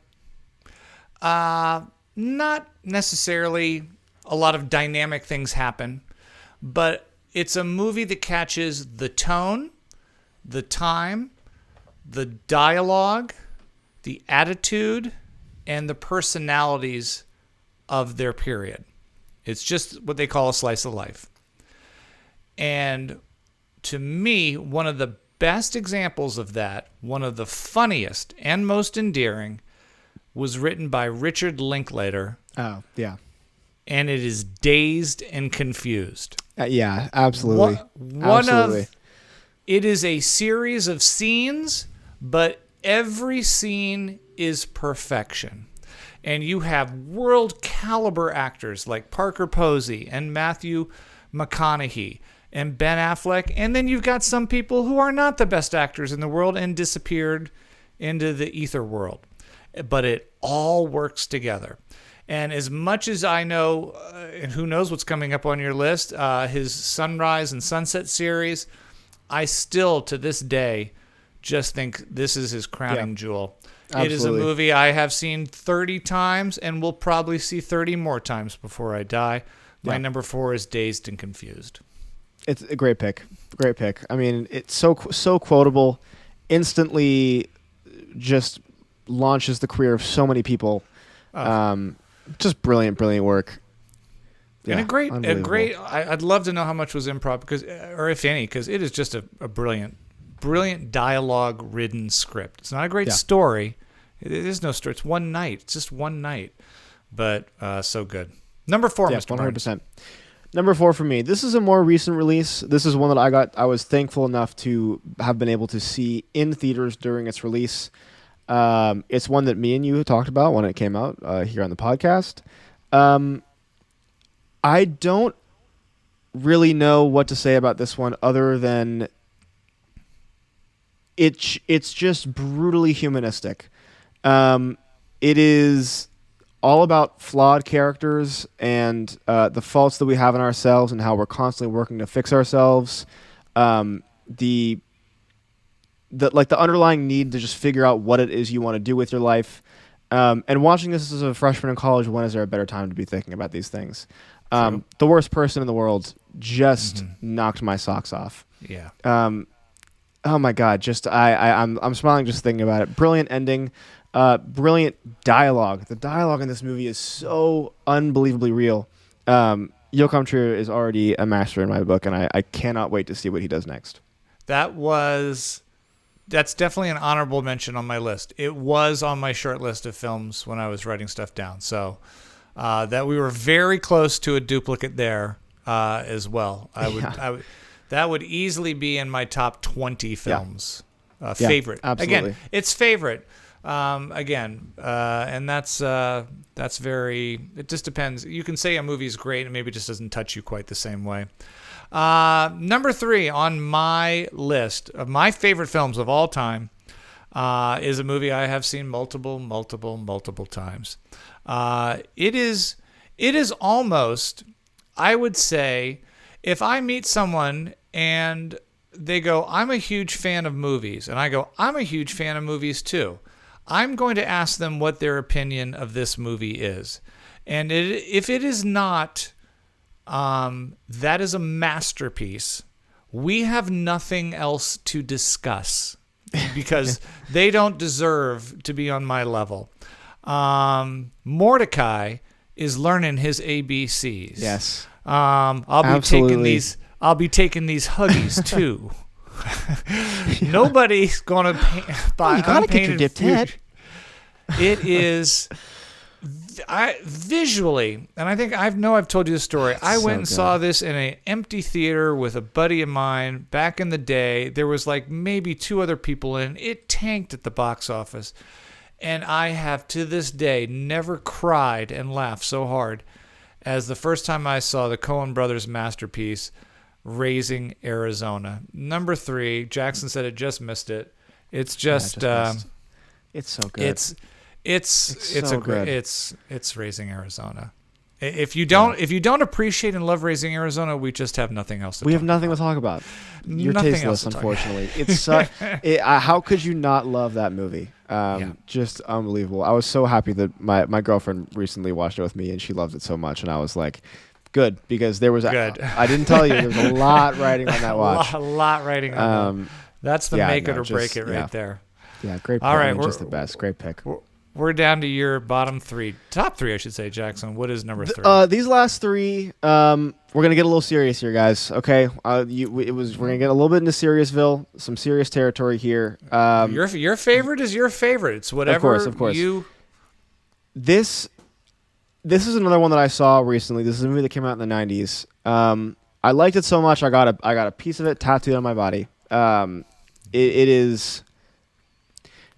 Not necessarily a lot of dynamic things happen, but it's a movie that catches the tone, the time, the dialogue, the attitude, and the personalities of their period. It's just what they call a slice of life. And to me, one of the best examples of that, one of the funniest and most endearing, was written by Richard Linklater. Oh, yeah. And it is Dazed and Confused. Yeah, absolutely. It is a series of scenes, but every scene is perfection. And you have world caliber actors like Parker Posey and Matthew McConaughey and Ben Affleck. And then you've got some people who are not the best actors in the world and disappeared into the ether world. But it all works together. And as much as I know, and who knows what's coming up on your list, his Sunrise and Sunset series, I still, to this day, just think this is his crowning jewel. Absolutely. It is a movie I have seen 30 times and will probably see 30 more times before I die. My number 4 is Dazed and Confused. It's a great pick. Great pick. I mean, it's so quotable, instantly just launches the career of so many people. Just brilliant work. Yeah, and a great. I'd love to know how much was improv, or if any, because it is just a brilliant dialogue-ridden script. It's not a great story. It is no story. It's one night. It's just one night, but so good. Number 4, Mr. 100%. Number 4 for me. This is a more recent release. This is one that I was thankful enough to have been able to see in theaters during its release. It's one that me and you talked about when it came out here on the podcast. I don't really know what to say about this one other than it's just brutally humanistic. It is all about flawed characters and the faults that we have in ourselves and how we're constantly working to fix ourselves. The underlying need to just figure out what it is you want to do with your life. And watching this as a freshman in college, when is there a better time to be thinking about these things? The worst person in the world just knocked my socks off. Yeah. Oh my God! I'm smiling just thinking about it. Brilliant ending, brilliant dialogue. The dialogue in this movie is so unbelievably real. Joachim Trier is already a master in my book, and I cannot wait to see what he does next. That's definitely an honorable mention on my list. It was on my short list of films when I was writing stuff down. So that we were very close to a duplicate there as well. That would easily be in my top 20 films. Favorite. Absolutely. Again, it's favorite. And that's very. It just depends. You can say a movie's great and maybe it just doesn't touch you quite the same way. Number 3 on my list of my favorite films of all time is a movie I have seen multiple times. It is almost, I would say, if I meet someone and they go, I'm a huge fan of movies, and I go, I'm a huge fan of movies too, I'm going to ask them what their opinion of this movie is. And if it is not, that is a masterpiece, we have nothing else to discuss because they don't deserve to be on my level. Mordecai is learning his ABCs. Yes. I'll be taking these Huggies too. Nobody's gonna buy. You gotta get your dipped head. It is. Visually, and I think I've told you the story. I went and saw this in an empty theater with a buddy of mine back in the day. There was like maybe 2 other people in. It tanked at the box office, and I have to this day never cried and laughed so hard as the first time I saw the Coen brothers' masterpiece, Raising Arizona. Number 3, Jackson said it just missed it. It's just, it's so good. It's Raising Arizona. If you don't appreciate and love Raising Arizona, we just have nothing else to talk about. We have nothing to talk about. You're Nothing tasteless, else to talk unfortunately. It's how could you not love that movie? Just unbelievable. I was so happy that my girlfriend recently watched it with me, and she loved it so much, and I was like, good, because there was I didn't tell you there's a lot riding on that watch. A lot riding on that. That's the make it or break it right there. Yeah, great pick. All right, just the best. Great pick. We're down to your top 3, I should say, Jackson. What is number 3? These last 3, we're gonna get a little serious here, guys. Okay, we're gonna get a little bit into Seriousville, some serious territory here. Your favorite is your favorite. It's whatever. Of course. This is another one that I saw recently. This is a movie that came out in the 90s. I liked it so much, I got a piece of it tattooed on my body. It is.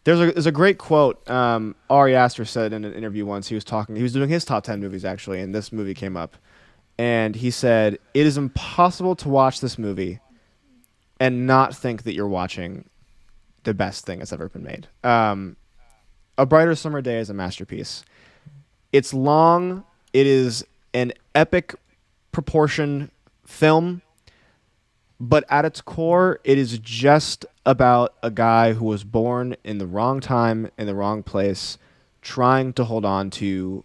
There's a great quote Ari Aster said in an interview once. He was doing his top 10 movies actually, and this movie came up. And he said, "It is impossible to watch this movie and not think that you're watching the best thing that's ever been made." A Brighter Summer Day is a masterpiece. It's long. It is an epic proportion film. But at its core, it is just about a guy who was born in the wrong time, in the wrong place, trying to hold on to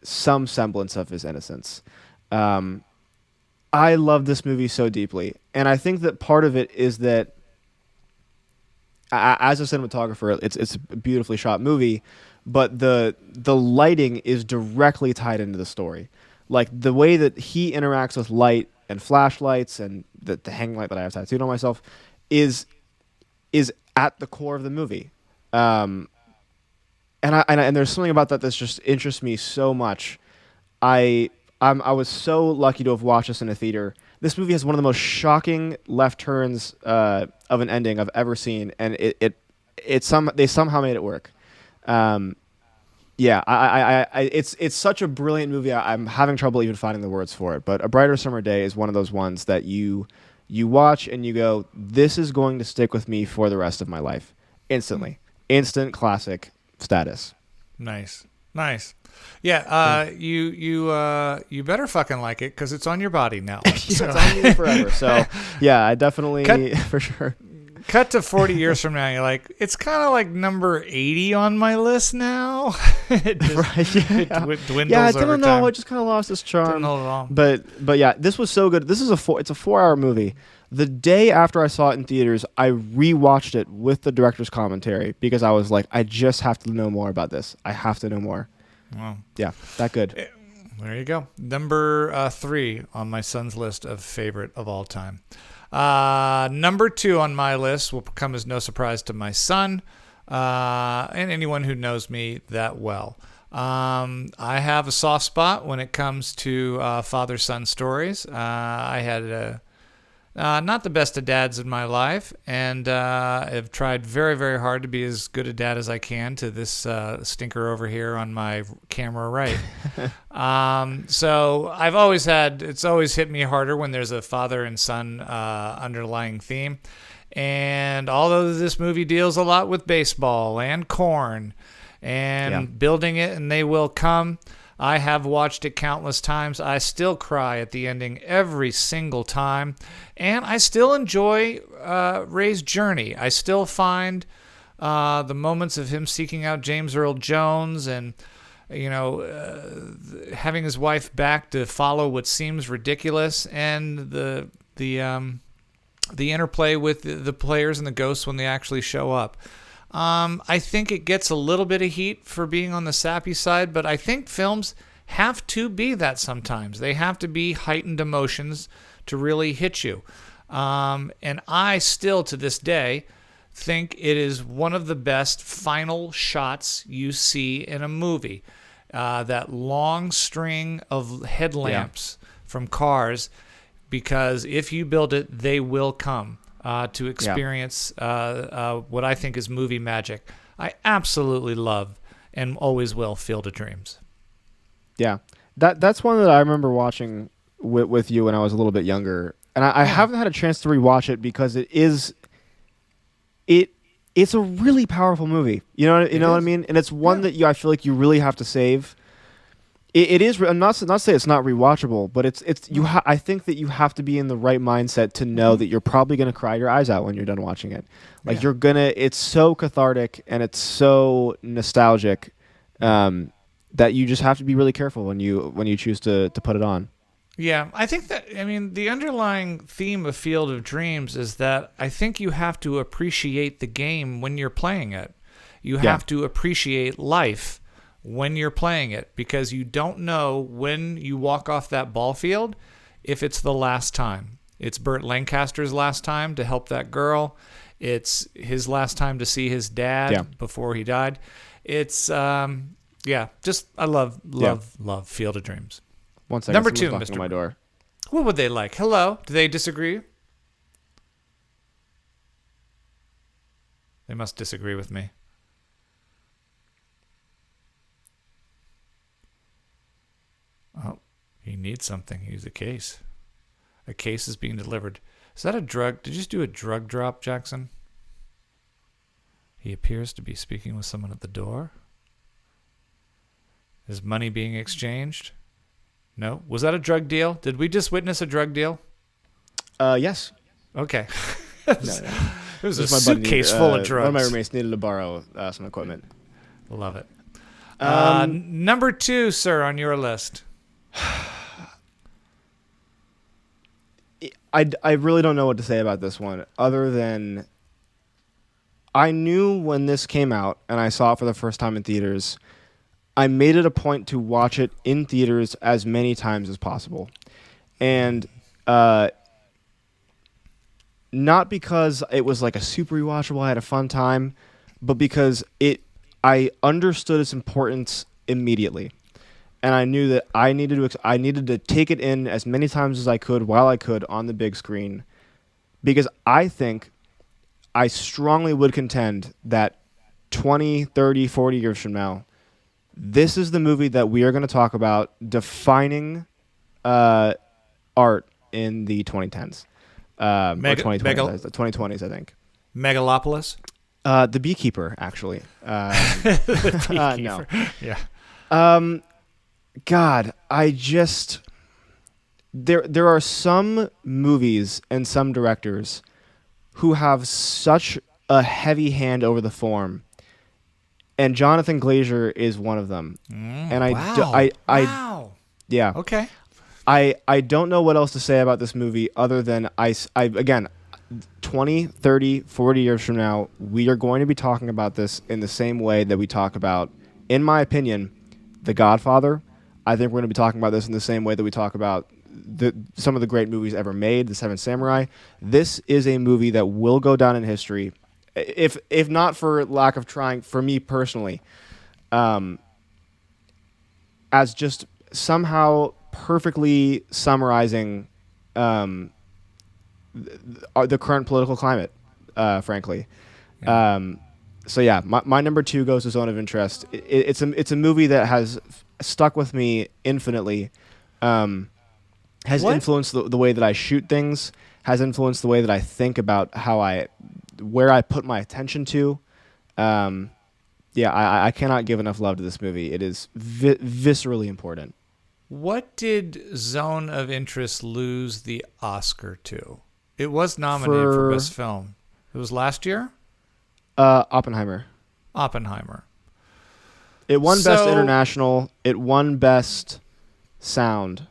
some semblance of his innocence. I love this movie so deeply. And I think that part of it is that, as a cinematographer, it's a beautifully shot movie, but the lighting is directly tied into the story. Like, the way that he interacts with light and flashlights and the hang light that I have tattooed on myself is at the core of the movie. And there's something about that that's just interests me so much. I was so lucky to have watched this in a theater. This movie has one of the most shocking left turns of an ending I've ever seen, and they somehow made it work. Yeah, it's such a brilliant movie. I'm having trouble even finding the words for it. But A Brighter Summer Day is one of those ones that you watch and you go, this is going to stick with me for the rest of my life. Instantly. Instant classic status. Nice. Yeah, you better fucking like it because it's on your body now. It's on you forever. So, yeah, I definitely, for sure. Cut to 40 years from now, you're like, it's kind of like number 80 on my list now. It dwindles I over don't know. time. It just kind of lost its charm. Didn't hold it all. But yeah, this was so good. This is it's a 4-hour movie. The day after I saw it in theaters, I rewatched it with the director's commentary because I was like, I just have to know more about this. I have to know more. Wow. Yeah, that good. There you go. Number 3 on my son's list of favorite of all time. Number 2 on my list will come as no surprise to my son and anyone who knows me that well. I have a soft spot when it comes to father-son stories. I had not the best of dads in my life, and have tried very, very hard to be as good a dad as I can to this stinker over here on my camera right. So I've always it's always hit me harder when there's a father and son underlying theme. And although this movie deals a lot with baseball and corn and building it, and they will come, I have watched it countless times. I still cry at the ending every single time. And I still enjoy Ray's journey. I still find the moments of him seeking out James Earl Jones and, having his wife back to follow what seems ridiculous, and the interplay with the players and the ghosts when they actually show up. I think it gets a little bit of heat for being on the sappy side, but I think films have to be that sometimes. They have to be heightened emotions to really hit you. And I still, to this day, think it is one of the best final shots you see in a movie. That long string of headlamps from cars, because if you build it, they will come. To experience what I think is movie magic. I absolutely love and always will Field of Dreams. Yeah, that's one that I remember watching with you when I was a little bit younger, and I haven't had a chance to rewatch it because it's a really powerful movie. You know what I mean? And it's one that I feel like you really have to save. It is. I'm not saying it's not rewatchable, but I think that you have to be in the right mindset to know that you're probably going to cry your eyes out when you're done watching it. Like you're gonna. It's so cathartic and it's so nostalgic that you just have to be really careful when you choose to put it on. Yeah, I think that. I mean, the underlying theme of Field of Dreams is that I think you have to appreciate the game when you're playing it. You have to appreciate life when you're playing it, because you don't know when you walk off that ball field if it's the last time. It's Burt Lancaster's last time to help that girl. It's his last time to see his dad before he died. It's I love Field of Dreams. One second. Number 2, Mr. My door. What would they like? Hello? Do they disagree? They must disagree with me. Oh, he needs something. He needs a case. A case is being delivered. Is that a drug? Did you just do a drug drop, Jackson? He appears to be speaking with someone at the door. Is money being exchanged? No. Was that a drug deal? Did we just witness a drug deal? Yes. Okay. No. It was a suitcase full of drugs. One of my roommates needed to borrow some equipment. Love it. Number 2, sir, on your list. I really don't know what to say about this one, other than I knew when this came out and I saw it for the first time in theaters, I made it a point to watch it in theaters as many times as possible. And not because it was like a super rewatchable, I had a fun time, but because I understood its importance immediately. And I knew that I needed to take it in as many times as I could while I could on the big screen, because I strongly would contend that 20, 30, 40 years from now, This is the movie that we are going to talk about defining art in the 2010s. Or 2020s, the 2020s, I think. Megalopolis? The Beekeeper, actually. The Beekeeper. No. Yeah. God, I just... There are some movies and some directors who have such a heavy hand over the form, and Jonathan Glazer is one of them. And Wow. Yeah. Okay. I don't know what else to say about this movie other than again, 20, 30, 40 years from now, we are going to be talking about this in the same way that we talk about, in my opinion, The Godfather. I think we're going to be talking about this in the same way that we talk about some of the great movies ever made, The Seven Samurai. This is a movie that will go down in history, if not for lack of trying, for me personally, as just somehow perfectly summarizing the current political climate, frankly. Yeah. So yeah, my number 2 goes to Zone of Interest. It's a movie that has stuck with me infinitely. Has influenced the way that I shoot things, has influenced the way that I think about where I put my attention to. I cannot give enough love to this movie. It is viscerally important. What did Zone of Interest lose the Oscar to? It was nominated for Best Film. It was last year? Oppenheimer. It won Best International. It won Best Sound.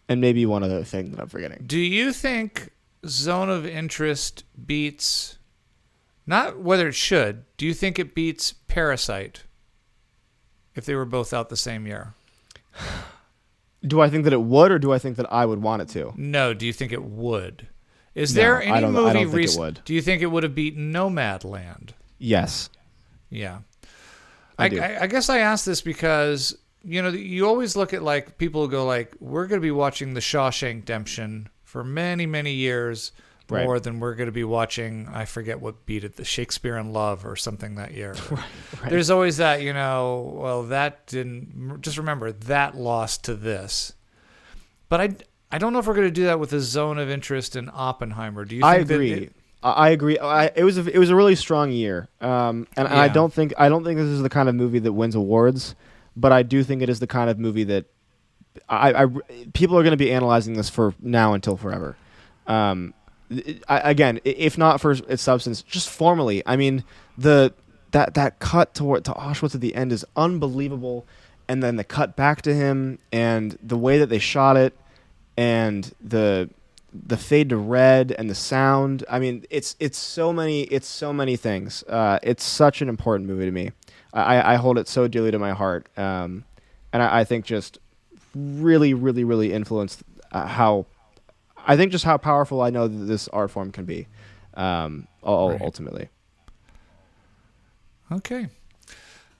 And maybe one other thing that I'm forgetting. Do you think Zone of Interest beats, not whether it should, do you think it beats Parasite if they were both out the same year? Do I think that it would, or do I think that I would want it to? No, do you think it would? Is there any movie I don't think it would. Do you think it would have beaten Nomadland? Yes. Yeah. I do. I guess I asked this because, you know, you always look at, like, people who go, like, we're going to be watching The Shawshank Redemption for many, many years more than we're going to be watching, I forget what beat it, The Shakespeare in Love or something that year. Right. There's always that, you know, well, that didn't, just remember, that lost to this. But I don't know if we're going to do that with the Zone of Interest in Oppenheimer. Do you think I agree. I agree. It was a really strong year. I don't think this is the kind of movie that wins awards. But I do think it is the kind of movie that people are going to be analyzing this for now until forever. Again, if not for its substance, just formally. I mean, that cut to Auschwitz at the end is unbelievable, and then the cut back to him, and the way that they shot it, and the fade to red, and the sound. I mean, it's so many things. It's such an important movie to me. I hold it so dearly to my heart, and I think just really, really, really influenced how powerful I know that this art form can be, ultimately. Okay.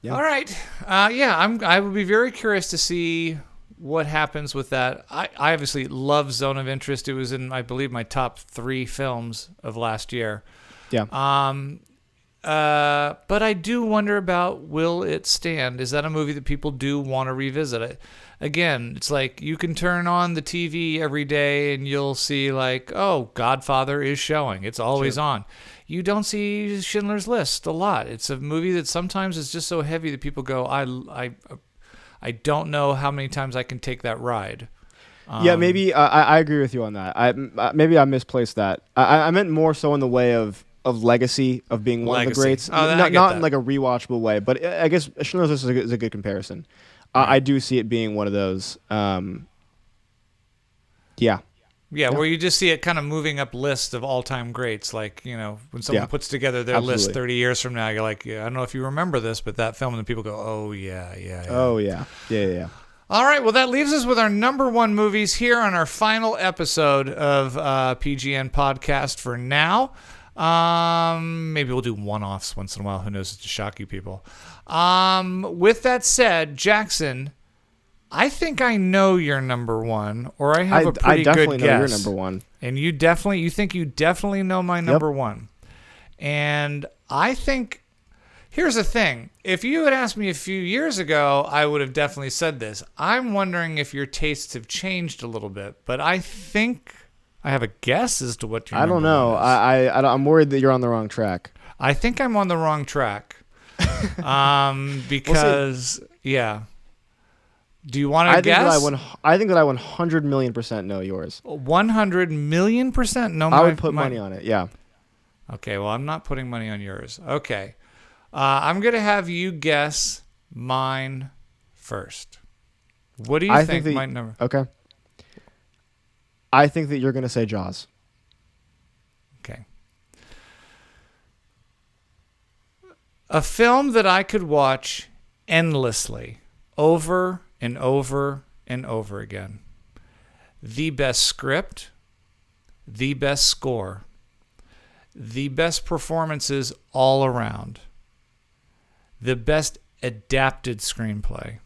Yeah. All right. I would be very curious to see what happens with that. I obviously love Zone of Interest. It was in, I believe, my top 3 films of last year. Yeah. But I do wonder about, will it stand? Is that a movie that people do want to revisit? Again, it's like you can turn on the TV every day and you'll see, like, oh, Godfather is showing. It's always on. You don't see Schindler's List a lot. It's a movie that sometimes is just so heavy that people go, I don't know how many times I can take that ride. Yeah, maybe I agree with you on that. Maybe I misplaced that. I meant more so in the way of legacy, of being one of the greats. Not in like a rewatchable way, but I guess Schindler's List is a good comparison. Right. I do see it being one of those. Yeah, where you just see it kind of moving up lists of all-time greats. Like, you know, when someone puts together their list 30 years from now, you're like, I don't know if you remember this, but that film, and people go, oh, yeah. Oh, yeah. Yeah. All right, well, that leaves us with our number 1 movies here on our final episode of PGN Podcast for now. Maybe we'll do one-offs once in a while. Who knows? To shock you people. With that said, Jackson, I think I know your number 1, or I have a pretty good guess. I definitely know your number 1. And you think you definitely know my number 1. And I think, Here's the thing. If you had asked me a few years ago, I would have definitely said this. I'm wondering if your tastes have changed a little bit, but I think I have a guess as to what your I don't know. I'm worried that you're on the wrong track. I think I'm on the wrong track. Because, yeah. Do you want to guess? I think that I 100 million% know yours. 100 million% know I would put money on it, yeah. Okay, well, I'm not putting money on yours. Okay. I'm going to have you guess mine first. What do you think my number? Okay. I think that you're going to say Jaws. Okay. A film that I could watch endlessly, over and over and over again. The best script, the best score, the best performances all around. The best adapted screenplay.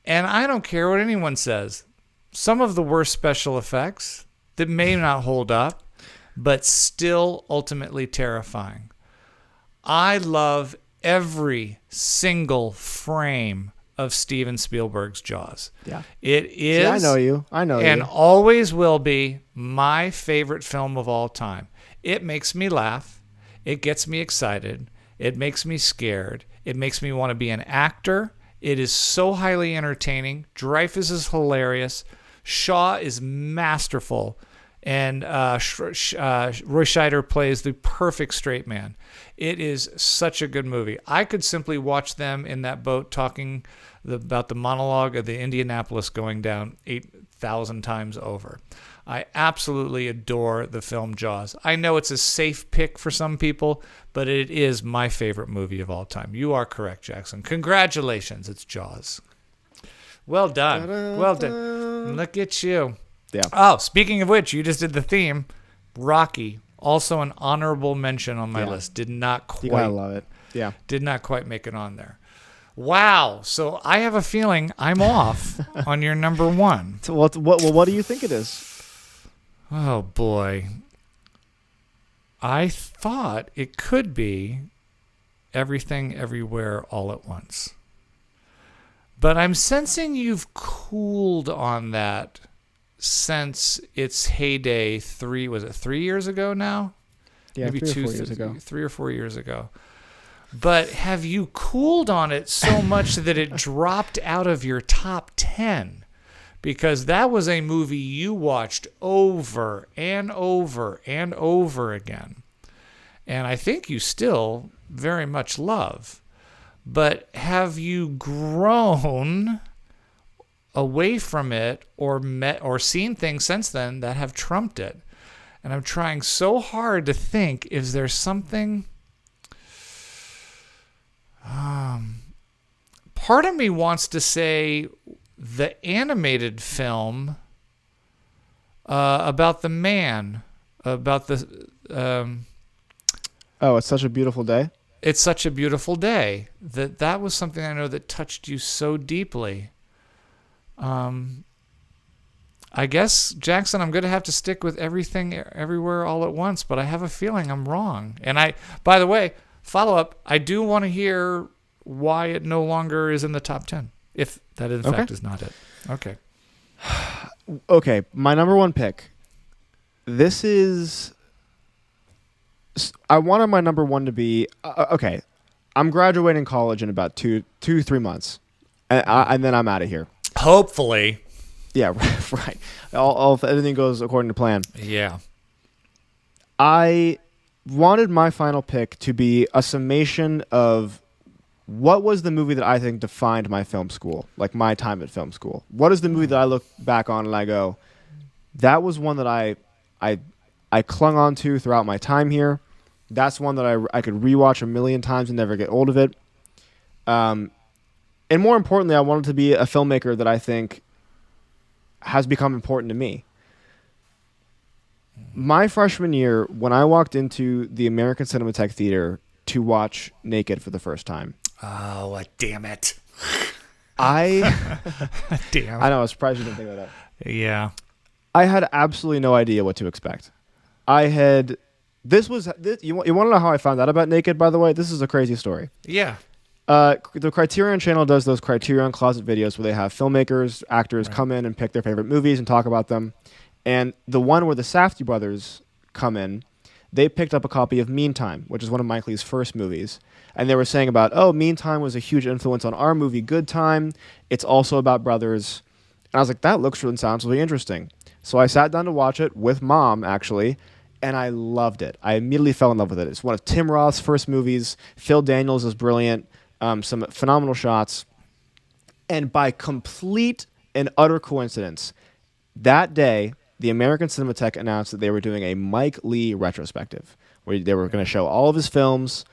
And I don't care what anyone says. Some of the worst special effects that may not hold up, but still ultimately terrifying. I love every single frame of Steven Spielberg's Jaws. Yeah. It is. See, I know you. And always will be my favorite film of all time. It makes me laugh. It gets me excited. It makes me scared. It makes me want to be an actor. It is so highly entertaining. Dreyfuss is hilarious. Shaw is masterful. And Roy Scheider plays the perfect straight man. It is such a good movie. I could simply watch them in that boat talking about the monologue of the Indianapolis going down 8,000 times over. I absolutely adore the film Jaws. I know it's a safe pick for some people, but it is my favorite movie of all time. You are correct, Jackson. Congratulations, it's Jaws. Well done. Well done. Look at you. Yeah. Oh, speaking of which, you just did the theme. Rocky, also an honorable mention on my list. Did not quite. You gotta love it. Yeah. Did not quite make it on there. Wow. So I have a feeling I'm off on your number one. So what do you think it is? Oh, boy. I thought it could be Everything Everywhere All at Once. But I'm sensing you've cooled on that since its heyday 3 years ago now? Yeah, maybe 3 or 4 years ago. 3 or 4 years ago. But have you cooled on it so much that it dropped out of your top 10? Because that was a movie you watched over and over and over again. And I think you still very much love. But have you grown away from it or seen things since then that have trumped it? And I'm trying so hard to think, is there something... part of me wants to say the animated film about the man, about the... It's Such a Beautiful Day? It's Such a Beautiful Day. That was something I know that touched you so deeply. I guess, Jackson, I'm going to have to stick with Everything Everywhere All at Once, but I have a feeling I'm wrong. And by the way, follow-up, I do want to hear why it no longer is in the top 10, if that in fact is not it. Okay. Okay, my number one pick. This is... I wanted my number one to be... okay, I'm graduating college in about 3 months, and then I'm out of here. Hopefully. Yeah, right. If everything goes according to plan. Yeah. I wanted my final pick to be a summation of what was the movie that I think defined my film school, like my time at film school. What is the movie that I look back on and I go, that was one that I clung on to throughout my time here. That's one that I could rewatch a million times and never get old of it. And more importantly, I wanted to be a filmmaker that I think has become important to me. My freshman year, when I walked into the American Cinematheque Theater to watch Naked for the first time. Oh, damn it. Damn. I know, I was surprised you didn't think of that. Yeah. I had absolutely no idea what to expect. I had You want to know how I found out about Naked, by the way? This is a crazy story. Yeah. The Criterion Channel does those Criterion Closet videos where they have filmmakers, actors come in and pick their favorite movies and talk about them. And the one where the Safdie brothers come in, they picked up a copy of Meantime, which is one of Mike Leigh's first movies. And they were saying about, Meantime was a huge influence on our movie Good Time. It's also about brothers. And I was like, that looks and sounds really interesting. So I sat down to watch it with Mom, actually, and I loved it. I immediately fell in love with it. It's one of Tim Roth's first movies. Phil Daniels is brilliant. Some phenomenal shots. And by complete and utter coincidence, that day, the American Cinematheque announced that they were doing a Mike Leigh retrospective, where they were going to show all of his films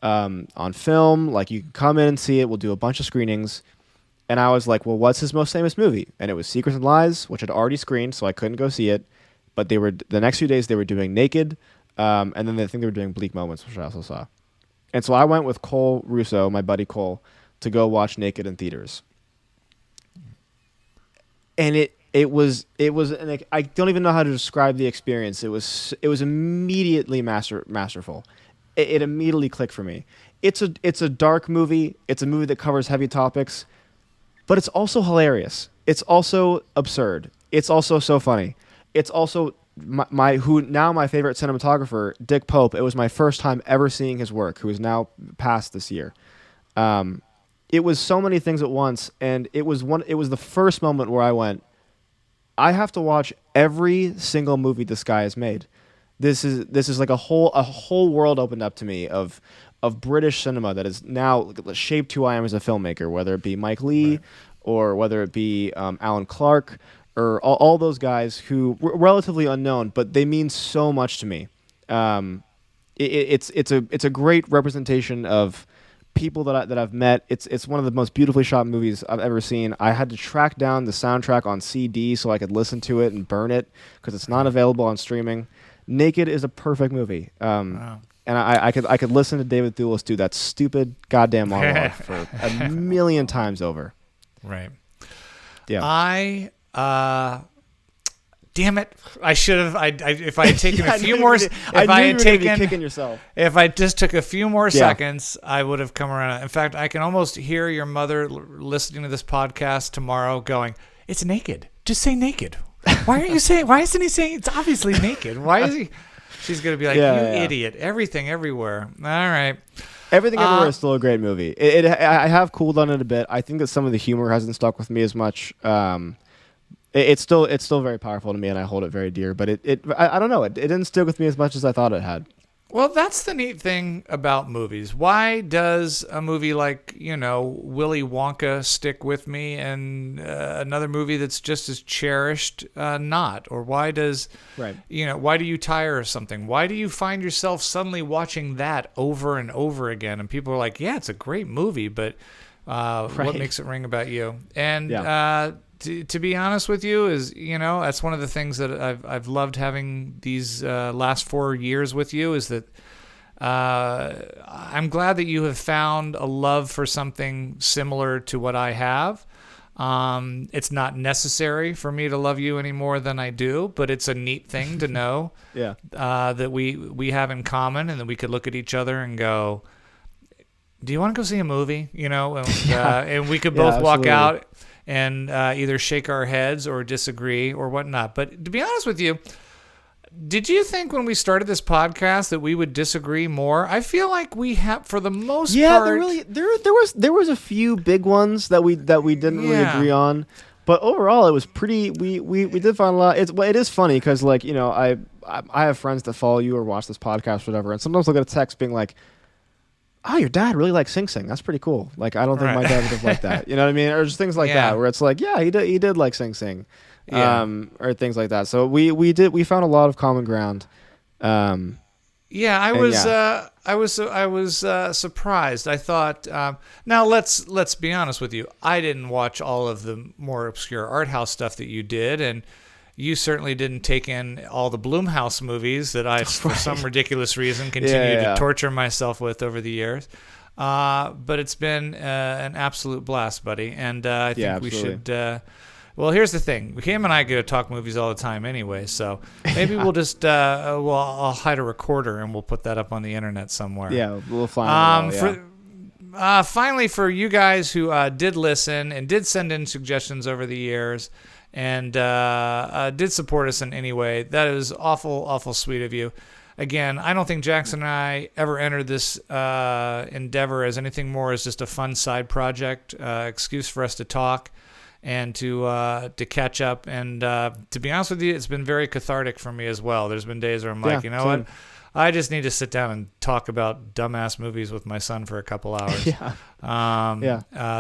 on film. Like, you can come in and see it. We'll do a bunch of screenings. And I was like, well, what's his most famous movie? And it was Secrets and Lies, which I'd already screened, so I couldn't go see it. But the next few days, they were doing Naked, and then I think they were doing Bleak Moments, which I also saw. And so I went with Cole Russo, my buddy Cole, to go watch Naked in theaters. And it was I don't even know how to describe the experience. It was immediately masterful. It immediately clicked for me. It's a dark movie. It's a movie that covers heavy topics, but it's also hilarious. It's also absurd. It's also so funny. It's also my favorite cinematographer, Dick Pope. It was my first time ever seeing his work, who is now passed this year. It was so many things at once, and it was the first moment where I went, I have to watch every single movie this guy has made. This is like a whole world opened up to me of British cinema that is now shaped who I am as a filmmaker, whether it be Mike Leigh or whether it be Alan Clark or all those guys who were relatively unknown, but they mean so much to me. It's a great representation of people that I've met. It's one of the most beautifully shot movies I've ever seen. I had to track down the soundtrack on CD so I could listen to it and burn it because it's not available on streaming. Naked is a perfect movie. Wow. And I could listen to David Thewlis do that stupid goddamn monologue for a million times over. Right. Yeah. Damn it! I should have. If I had taken a few more. If kicking yourself. If I just took a few more seconds, I would have come around. In fact, I can almost hear your mother listening to this podcast tomorrow, going, "It's naked. Just say naked. Why aren't you saying? Why isn't he saying it's obviously naked? Why is he?" She's gonna be like, "You idiot! Everything, everywhere." All right. Everything Everywhere is still a great movie. I have cooled on it a bit. I think that some of the humor hasn't stuck with me as much. It's still very powerful to me, and I hold it very dear. But I don't know. It didn't stick with me as much as I thought it had. Well, that's the neat thing about movies. Why does a movie like, Willy Wonka stick with me and another movie that's just as cherished not? Or why does, why do you tire of something? Why do you find yourself suddenly watching that over and over again? And people are like, yeah, it's a great movie, but what makes it ring about you? And to be honest with you is, that's one of the things that I've loved having these last 4 years with you is that I'm glad that you have found a love for something similar to what I have. It's not necessary for me to love you any more than I do, but it's a neat thing to know that we have in common and that we could look at each other and go, do you want to go see a movie? And we could both walk out and either shake our heads or disagree or whatnot. But to be honest with you, did you think when we started this podcast that we would disagree more? I feel like we have, for the most part. Yeah, there was a few big ones that we didn't really agree on, but overall it was pretty. We did find a lot. It is funny because I have friends that follow you or watch this podcast or whatever, and sometimes they'll get a text being like, oh, your dad really likes Sing Sing. That's pretty cool. Like, I don't think my dad would have liked that. You know what I mean? Or just things like that, where it's like, yeah, he did like Sing Sing, or things like that. So we found a lot of common ground. I was surprised. I thought, now let's be honest with you. I didn't watch all of the more obscure art house stuff that you did, and you certainly didn't take in all the Blumhouse movies that I, for some ridiculous reason, continue to torture myself with over the years. But it's been an absolute blast, buddy. And I think we should Well, here's the thing. Him and I get to talk movies all the time anyway, so maybe we'll just I'll hide a recorder and we'll put that up on the internet somewhere. Yeah, we'll find it. Finally, for you guys who did listen and did send in suggestions over the years and did support us in any way, that is awful, awful sweet of you. Again, I don't think Jackson and I ever entered this endeavor as anything more as just a fun side project, excuse for us to talk and to catch up. And to be honest with you, it's been very cathartic for me as well. There's been days where I'm like, you know what? I just need to sit down and talk about dumbass movies with my son for a couple hours.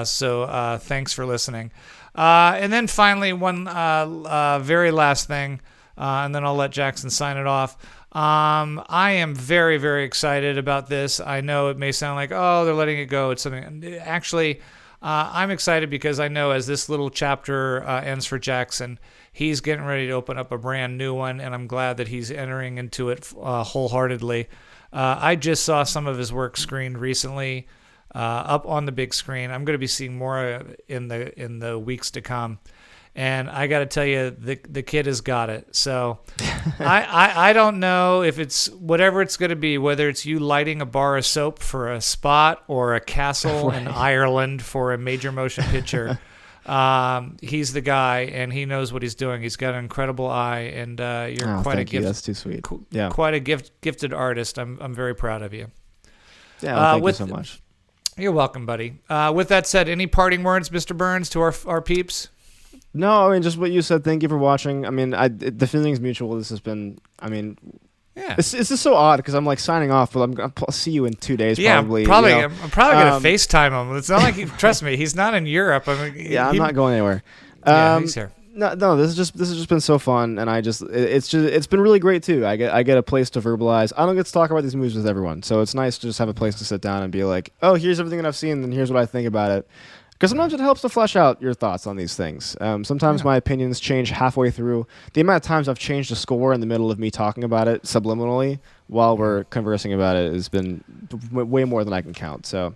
So thanks for listening. And then finally, one very last thing, and then I'll let Jackson sign it off. I am very, very excited about this. I know it may sound like, oh, they're letting it go. It's something. Actually, I'm excited because I know as this little chapter ends for Jackson, he's getting ready to open up a brand new one, and I'm glad that he's entering into it wholeheartedly. I just saw some of his work screened recently up on the big screen. I'm going to be seeing more in the weeks to come. And I got to tell you, the kid has got it. So I don't know if it's whatever it's going to be, whether it's you lighting a bar of soap for a spot or a castle in Ireland for a major motion picture. He's the guy, and he knows what he's doing. He's got an incredible eye, and you're quite a gift. That's too sweet. Quite a gifted artist. I'm very proud of you. Yeah, thank you so much. You're welcome, buddy. With that said, any parting words, Mr. Burns, to our peeps? No, I mean, just what you said. Thank you for watching. I mean, the feeling's mutual. This has been, I mean, it's just so odd because I'm like signing off, but I'll see you in 2 days probably. Probably. You know? I'm probably going to FaceTime him. It's not like, trust me, he's not in Europe. I mean, I'm not going anywhere. He's here. No, this has just been so fun, and it's been really great too. I get a place to verbalize. I don't get to talk about these movies with everyone, so it's nice to just have a place to sit down and be like, oh, here's everything that I've seen, and here's what I think about it. Because sometimes it helps to flesh out your thoughts on these things. Sometimes my opinions change halfway through. The amount of times I've changed a score in the middle of me talking about it subliminally while we're conversing about it has been way more than I can count. So,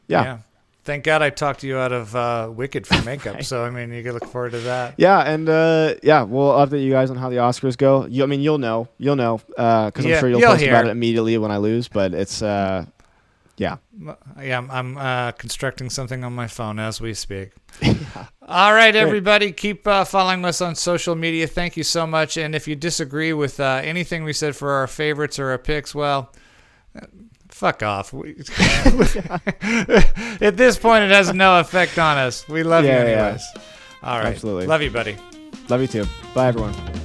yeah. Thank God I talked to you out of Wicked for makeup. Right. So, I mean, you can look forward to that. Yeah, and we'll update you guys on how the Oscars go. You'll know, because I'm sure you'll post about it immediately when I lose. But it's, I'm constructing something on my phone as we speak. All right, everybody, keep following us on social media. Thank you so much. And if you disagree with anything we said for our favorites or our picks, well, fuck off. At this point, it has no effect on us. We love you anyways. All right. Absolutely. Love you, buddy. Love you too. Bye, everyone.